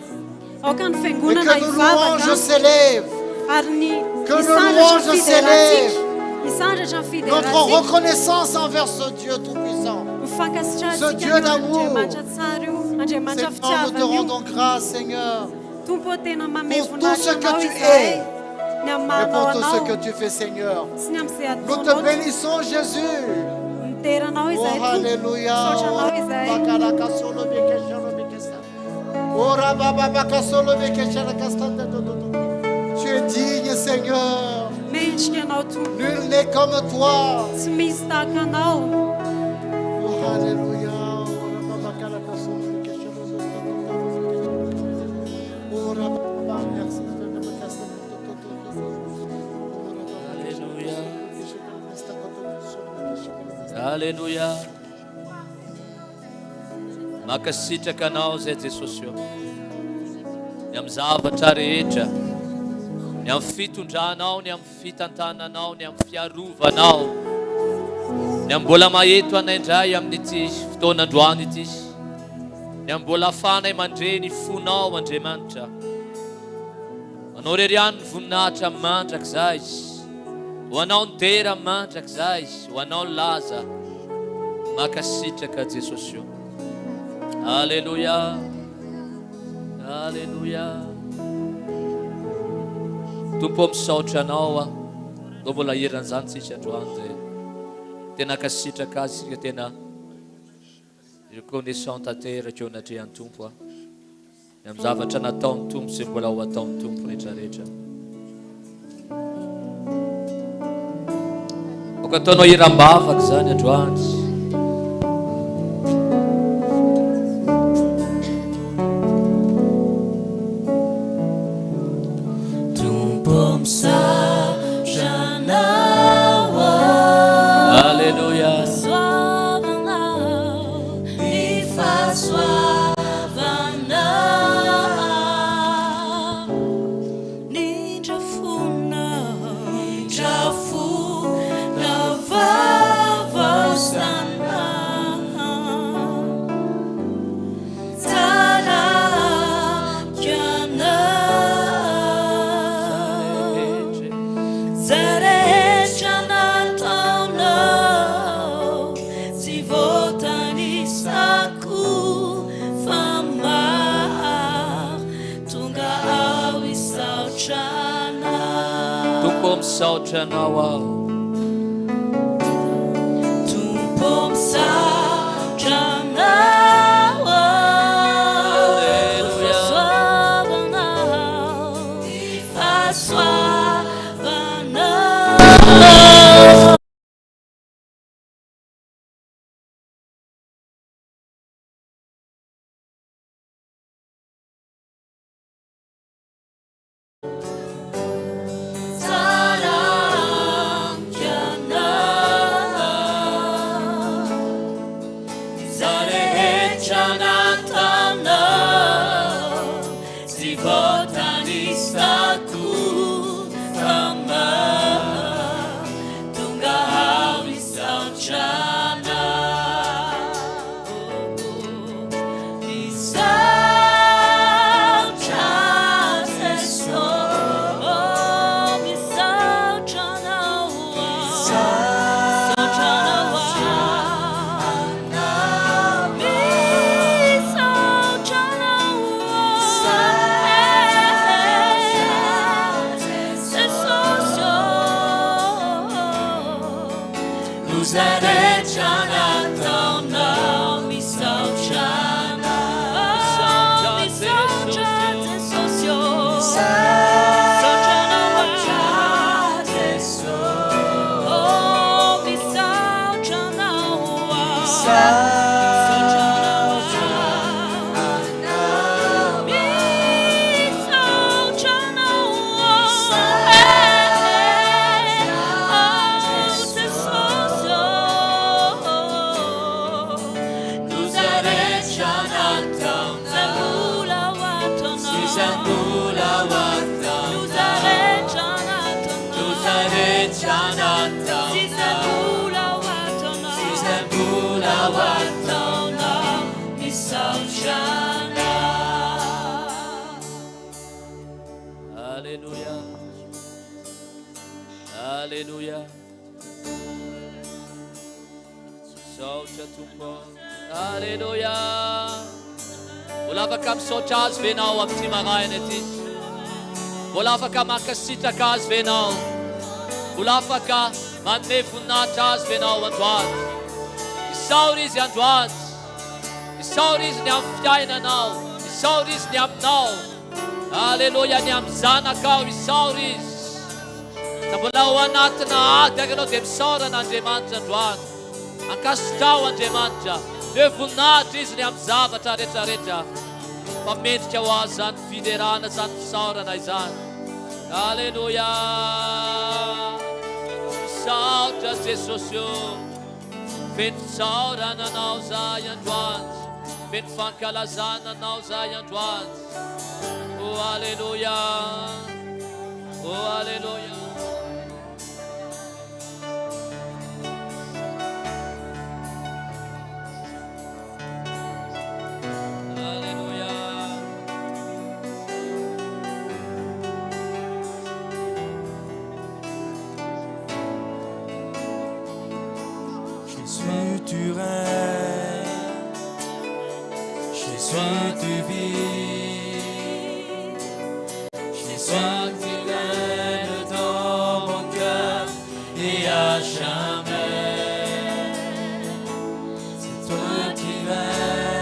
Aoka ny et fiangonana que nos ivavaka louanges s'élèvent. ary ny Que nos isandratra louanges ny s'élèvent. fideratsika isandratra ny Notre fideratsika reconnaissance envers ce Dieu Tout-Puissant. mifankasitra Ce asika Dieu io d'amour. Andriamanitra tsara io Andriamanitra Seigneur, nous te fitiavana io rendons grâce, Seigneur, tompo tena pour mamevona tout ce que anao tu izahay es ny et amin'manao pour tout ce anao que tu fais, Seigneur. sy ny amin'izay Nous te ataonao bénissons, Jésus. miteranao Oh, izahay Alléluia. sotranao izahay Tu es digne, Seigneur. mendrika anao tompo Nul n'est comme toi. tsy misy tahaka anao. Oh, Alléluia. Alléluia. Makasitraka anao zay Jesosy io. Ny amin'ny zavatra rehetra, ny amin'ny fitondranao, ny amin'ny fitantananao, ny amin'ny fiarovanao, ny amin'ny mbola maheto anay indray amin'ity fotoanandroany ity, ny amin'ny mbola ahafahanay mandre ny fonao Andriamanitra. Anao rery ihany ny voninahitra mandrakizay, ho anao ny dera mandrakizay, ho anao ny laza. Makasitraka Jesosy io. Alléluia. Alléluia. Tompo misaotra anao a, dô mbola eran'izany tsika androany zay tena akasitraka azy sika tena reconnaissant tanteraka eo anatrehan'ny Tompo a, ny amin'ny zavatra nataon'ny Tompo sy mbola ho ataon'ny Tompo rehetrarehetra. Oka ataonao eram-bavaka zany androany. Alléluia. Misaotra anao aho. Tompo misaotra anao aho. Ifasoava anao. Zare Nuzarechana misauchana Hallelujah. Hallelujah. Saucha tumpo. Hallelujah. Wala kam sochas venao am timarayan etit. Wala ka makasita kas venao. Wala ka manme funatas venao antuat. Isauris antuat. Isauris niam fjaina now. Isauris niam now. Hallelujah, niam zana kau isauris. Tabulawan natin na agdagano demsora na Andremantia antuat. Ang kastaw Andremantia. Nefunatis niam zava tareta. Pamit kawazan fiderana san saura na izan. Hallelujah. Sauta sesosyo. Fin saura na nauzayan duans. Fin fankalazana nauzayan duans. Oh hallelujah. Oh hallelujah. Jésus, tu règnes, Jésus, tu vis, Jésus, tu règnes dans mon cœur et à jamais. C'est toi qui règnes,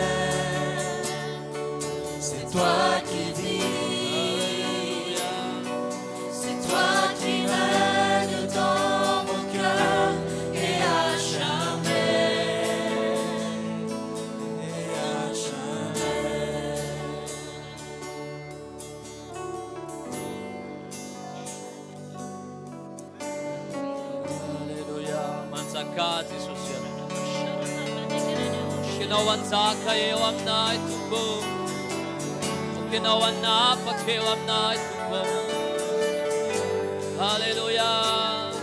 c'est toi qui vis, c'est toi qui règnes dans mon cœur et à Zakati sosial. Kinawan zaka ewam na ituko. Kinawan na pakewam na ituko. Hallelujah.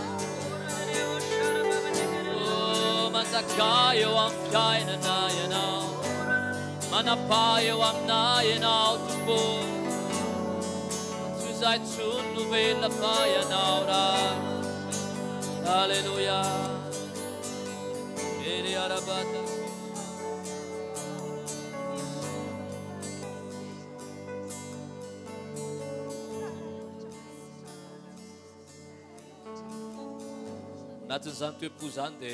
Oh, manzaka ewam kaina na yanaw. Manapa ewam na yanaw tuko. Tuzay tsun nuvela pa yanaw ra. Hallelujah. Arabata. Natin zan tu puzande.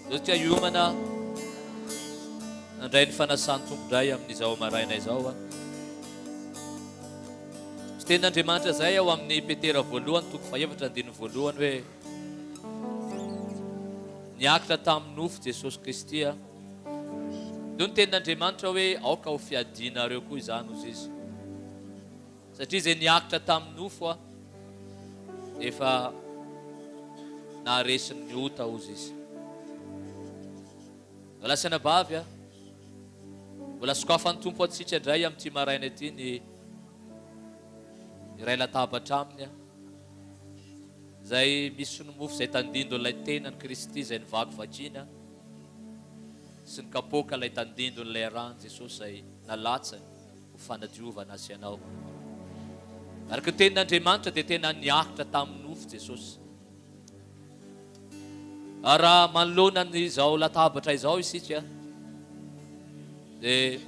Dotia yumana. Andray fana santum dray amin'izao maraina izao. Tenin'Andriamanitra zay ao amin'ny Petera voalohany toko faefatra andiny voalohany hoe niakatra tamin'ny nofo Jesosy Kristy a. Io ny tenin'Andriamanitra hoe aoka ho fiadinareo koa izany ozy izy. Satria izay niakatra tamin'ny nofo a efa naharesiny ota ozy izy. Mbola saina bavy a. Mbola sokafan'ny Tompo atsika indray amin'ity maraina ity ny iray latabatra aminy a. Zay misy ny mofo zay tandindo ilay tenany Kristy zay nivaky vakina sy ny kapoka ilay tandindo ilay rano Jesosy zay nalatsany ho fanadiovana azy ianao. Araka ny tenin'Andriamanitra dia tena niakitra tamin'ny nofo Jesosy. Raha manoloana izao latabatra izao isika dia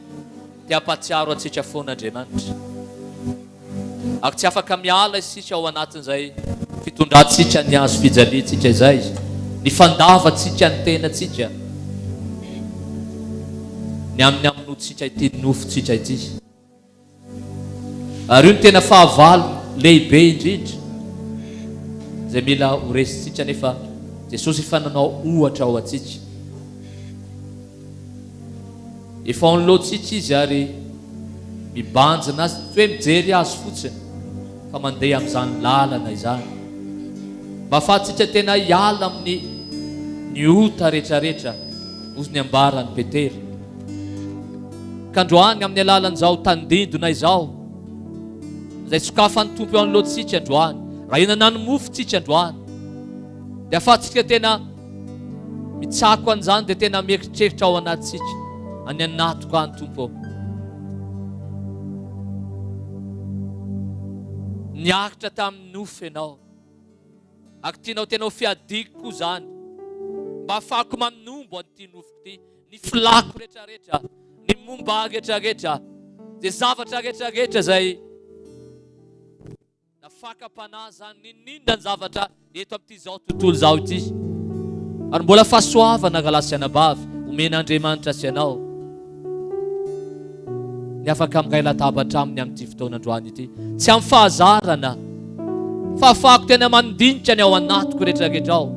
tia-patsiaro atsika foan'Andriamanitra. Ako tsy afaka miala isika ao anatin'izay fitondrantsika ny azo fijalitsika izay. ny fandavatsika ny tenatsika ny amin'ny aminotsika ity nofotsika ity. Ary io ny tena fahavalo lehibe indrindra zay mila horesitsika nefa Jesosy efa nanao ohatra ao atsika. Efa onloatsika izy ary mibanjina azy tsy hoe mijery azy fotsiny fa mandeha amin'izany lalana izany mba ahafahantsika tena hiala amin'ny ny ota rehetrarehetra ozy ny ambarany Petera. Kandroany amin'ny alalan'izao tandindona izao izay sokafan'ny Tompo eo an'loatsika androany, raha ihinana ny mofontsika androany dia ahafahantsika tena mitsako an'izany dia tena mieritreritra ao anatsika any anatoko any Tompo. Niakitra tamin'ny nofo ianao ary tianao tena ho fiadiko zany mba ahafahako manombo an'ity nofoko ity, ny filako rehetrarehetra, ny momba rehetrarehetra, dia zavatra rehetrarehetra zay nafaka-panahy zany ninona ny zavatra eto amin'ity zao tontolo zao ity. Ary mbola fahasoavana rahalasy anabavy omen'Andriamanitra sy ianao ny afaka miray latabatra aminy amin'ity fotoanandroany ity, tsy amin'ny fahazarana fa ahafahako tena mandinika ny ao anatiko rehetrarehetra ao.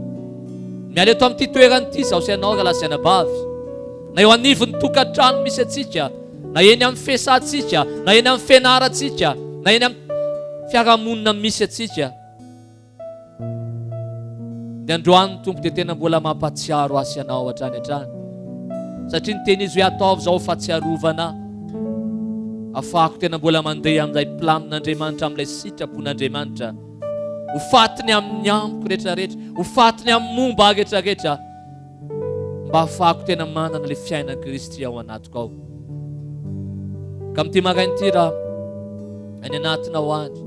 Miala eto amin'ity toerana ity zaho sy ianao rahalasy anabavy, na eo anivon'ny tokantrano misy atsika, na eny amin'ny fiasantsika, na eny amin'ny fianarantsika, na eny amin'ny fiarahamonina misy atsika, dia androany Tompo dia tena mbola mampatsiaro azy ianao hatrany hatrany, satria ny teny izy hoe ataovy zao fahatsiarovana ahafahako tena mbola mandeha amin'izay planin'Andriamanitra, amin'ilay sitrapon'Andriamanitra, ho fatiny amin'ny amiko rehetrarehetra, ho fatiny amin'ny momba rehetrarehetra, mba ahafahako tena manana ilay fiainana Kristy ao anatiko ao. Ka amin'ity marain'ity raha any anatina ho any,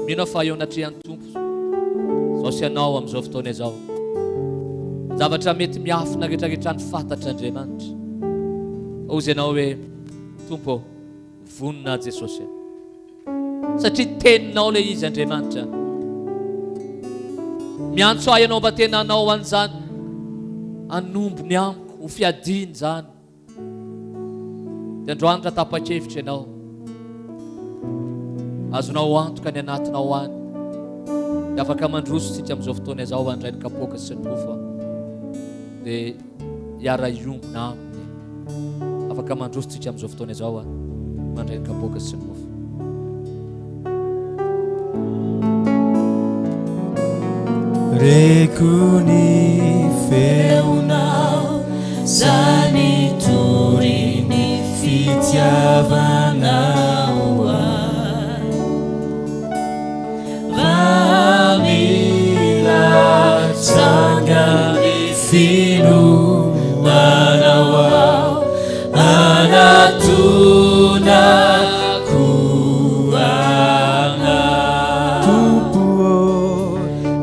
mino fa eo anatrehan'ny Tompo zao sy ianao amin'izao fotoana izao, zavatra mety miafina rehetrarehetra ny fantatr'Andriamanitra. Ozy ianao hoe Tompo, vonina Jesosy, satria teninao ilay izy Andriamanitra. Miantso ahy ianao mba tena hanao an'izany, hanombony amiko, ho fiadiny zany. Dia androany raha tapa-kevitra ianao, azonao antoka ny anatinao any, dia afaka mandrositsika amin'izao fotoana izao andray ny kapoaka sy ny mofo, dia hiara-iombona aminy, afaka mandrositsika amin'izao fotoana izao mandray ny kapoaka sy ny mofo. Rekony feonao zany tory ny fitiavanao ahy, raha mila tsangany finoanao aho, anatonako agnahy.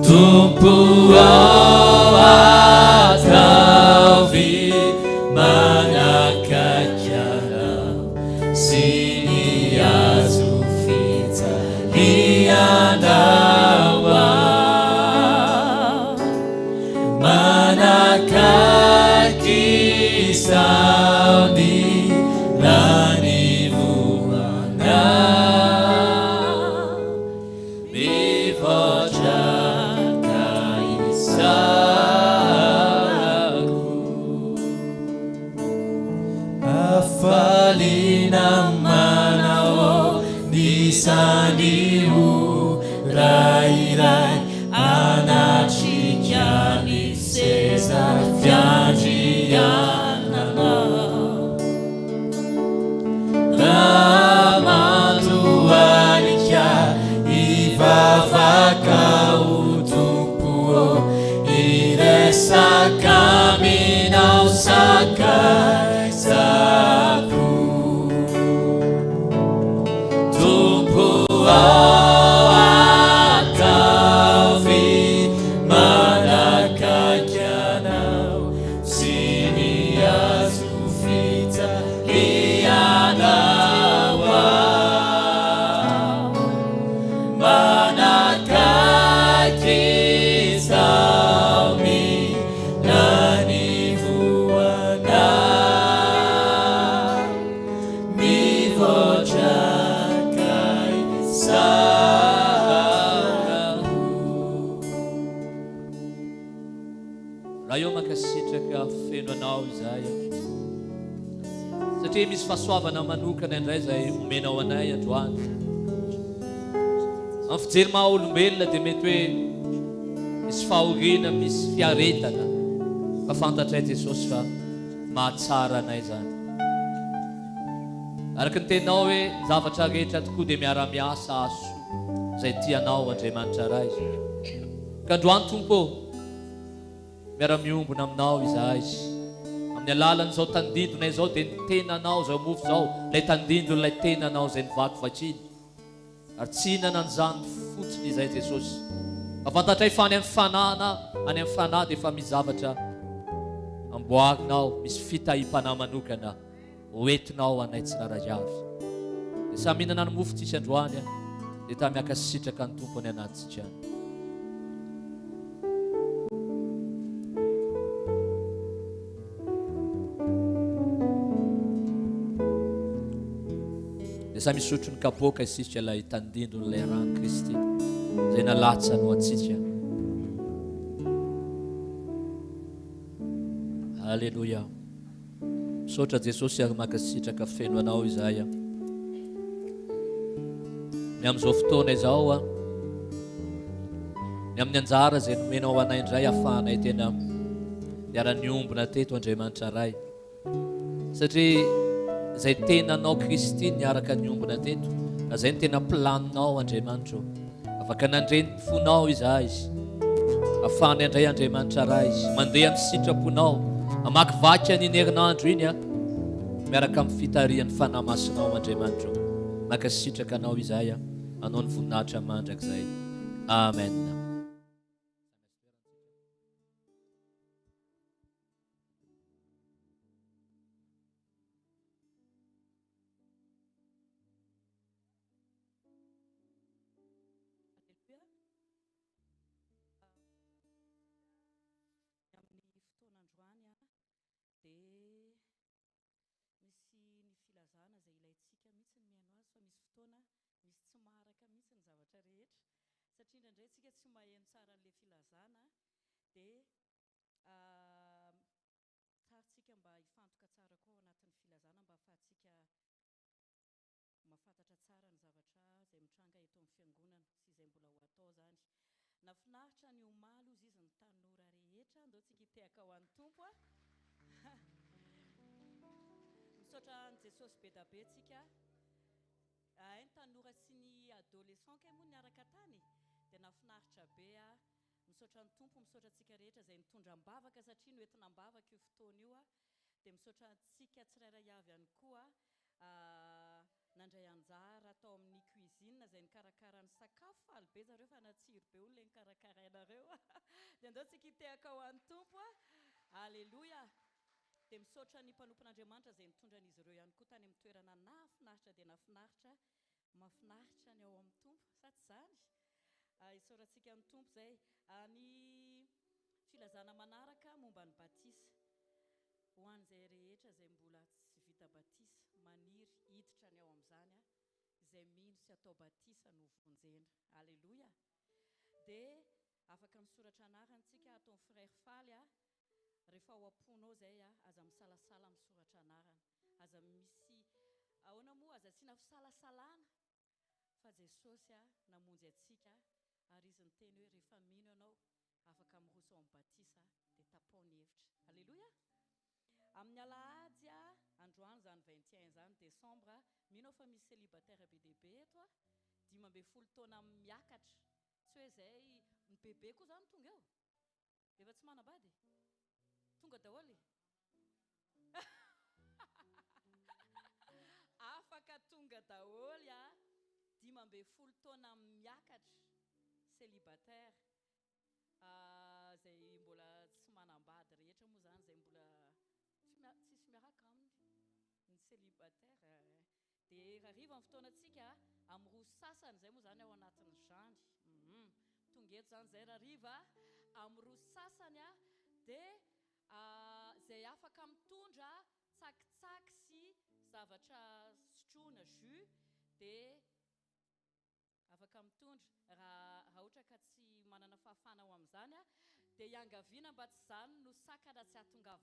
Tompo ataovy manakaikanao sy ny azo fijalianao aho, manakaiky sao ny lanivoanao, mivoatra afalina manao nisanio rairay anatrika ny seza fiandriananao, raha mandoanika ivavaka o Tompo, iresaka aminao sakaizako. Tompo ataovy raha eo mankasitraka feno anao izahay satria misy fahasoavana manokana indray izay omenao anay androany amin'ny fijery maha olombelona dia mety hoe misy fahoriana misy fiaretana fa fantatray Jesosy fa mahatsara anay zany araka ny tenao hoe zavatra rehetra tokoa dia miara-miasa aso izay tianao Andriamanitra ray ka androany tompo miara-miombona aminao izahay amin'ny alalan'izao tandindona izao dia ny tenanao izao mofo izao ilay tandindona ilay tenanao izay nivaky vakiny ary tsy hinana an'izany fotsiny izay Jesosy afantatray fa any amin'ny fanana any amin'ny fanahy dia efa misy zavatra amboarinao misy fitahim-panahy manokana hoentinao anay tsirairay avy dia samy mihinana ny mofo tsisy androany dia ta miakasitraka ny tompo any anatintsika dia samy misotro ny kapoaka isika ilay tandindony ilay rano Kristy izay nalatsa no antsika Halleluja misaotra Jesosy ary makasitraka feno anao izahay ny amin'izao fotoana izao ny amin'ny anjara izay nomenao anay indray ahafahanay tena miara-niombona teto Andriamanitra ray satria izay tenanao Kristy niaraka niombona teto na izay ny tena planinao Andriamanitra afaka nandreny fonao izahay ahafahanay indray Andriamanitra ray mandeha amin'ny sitraponao amakivaky an'iny herinandro iny miaraka amin'ny fitarihan'ny fanahy masinao Andriamanitra makasitraka anao izahay anao ny voninahitra mandrakizay amen Nafinaritra ny omaly ozy izy ny tanora rehetra andao tsika hitehaka ho an'ny tompo misaotra ny Jesosy be da be tsika ny tanora sy ny adolescent kay moa niaraka tany dia nafinaritra be misaotra ny tompo misaotra tsika rehetra izay nitondra mbavaka satria noentina mbavaka io fotoana io dia misaotra tsika tsirairay avy ihany koa nandray anjara atao amin'ny cuisine izay nikarakara ny sakafo faly be zareo fa natsiro be olona nikarakarainareo dia andao tsika hitehaka ho an'ny tompo Alleluia dia misaotra ny mpanompon'Andriamanitra izay nitondran'izy ireo ihany koa tany amin'ny toerana nafinaritra dia nafinaritra mafinaritra ny ao amin'ny tompo sa tsy zany isaorantsika ny tompo izay ny filazana manaraka momba ny batisa ho an'izay rehetra izay mbola tsy vita batisa maniry hiditra ny ao amin'izany izay mino sy atao batisa no vonjena Alleluia dia afaka misoratra anarantsika ataon'ny frère faly rehefa ao am-ponao izay aza misalasala misoratra anarana aza misy ahoana moa aza tsy nafisalasalaana fa Jesosy namonjy atsika ary izy ny teny hoe rehefa mino ianao afaka miroso ao amin'ny batisa dia tapaony hevitra Alleluia amin'ny alahady androany zany 21 zany décembre mino fa misy célibataire be dehibe eto 12 taona miakatra tsy hoe izay ny bebe koa zany tonga eo efa tsy manambady tonga daholo afaka tonga daholo 12 taona miakatra célibataire zay mbola tsy manambady rehetra moa zany zay mbola tsisy miaraka aminy ny célibataire dia rariva amin'ny fotoanatsika amin'ny roa sasany zay moa zany ao anatin'ny jandy tonga eto zany zay rariva amin'ny roa sasany dia zay afaka mitondra tsakitsaky sy zavatra sotroina jus dia afaka mitondra raha ohatra ka tsy manana fahafana ao amin'izany dia iangaviana mba tsy zany no sakana tsy hatongava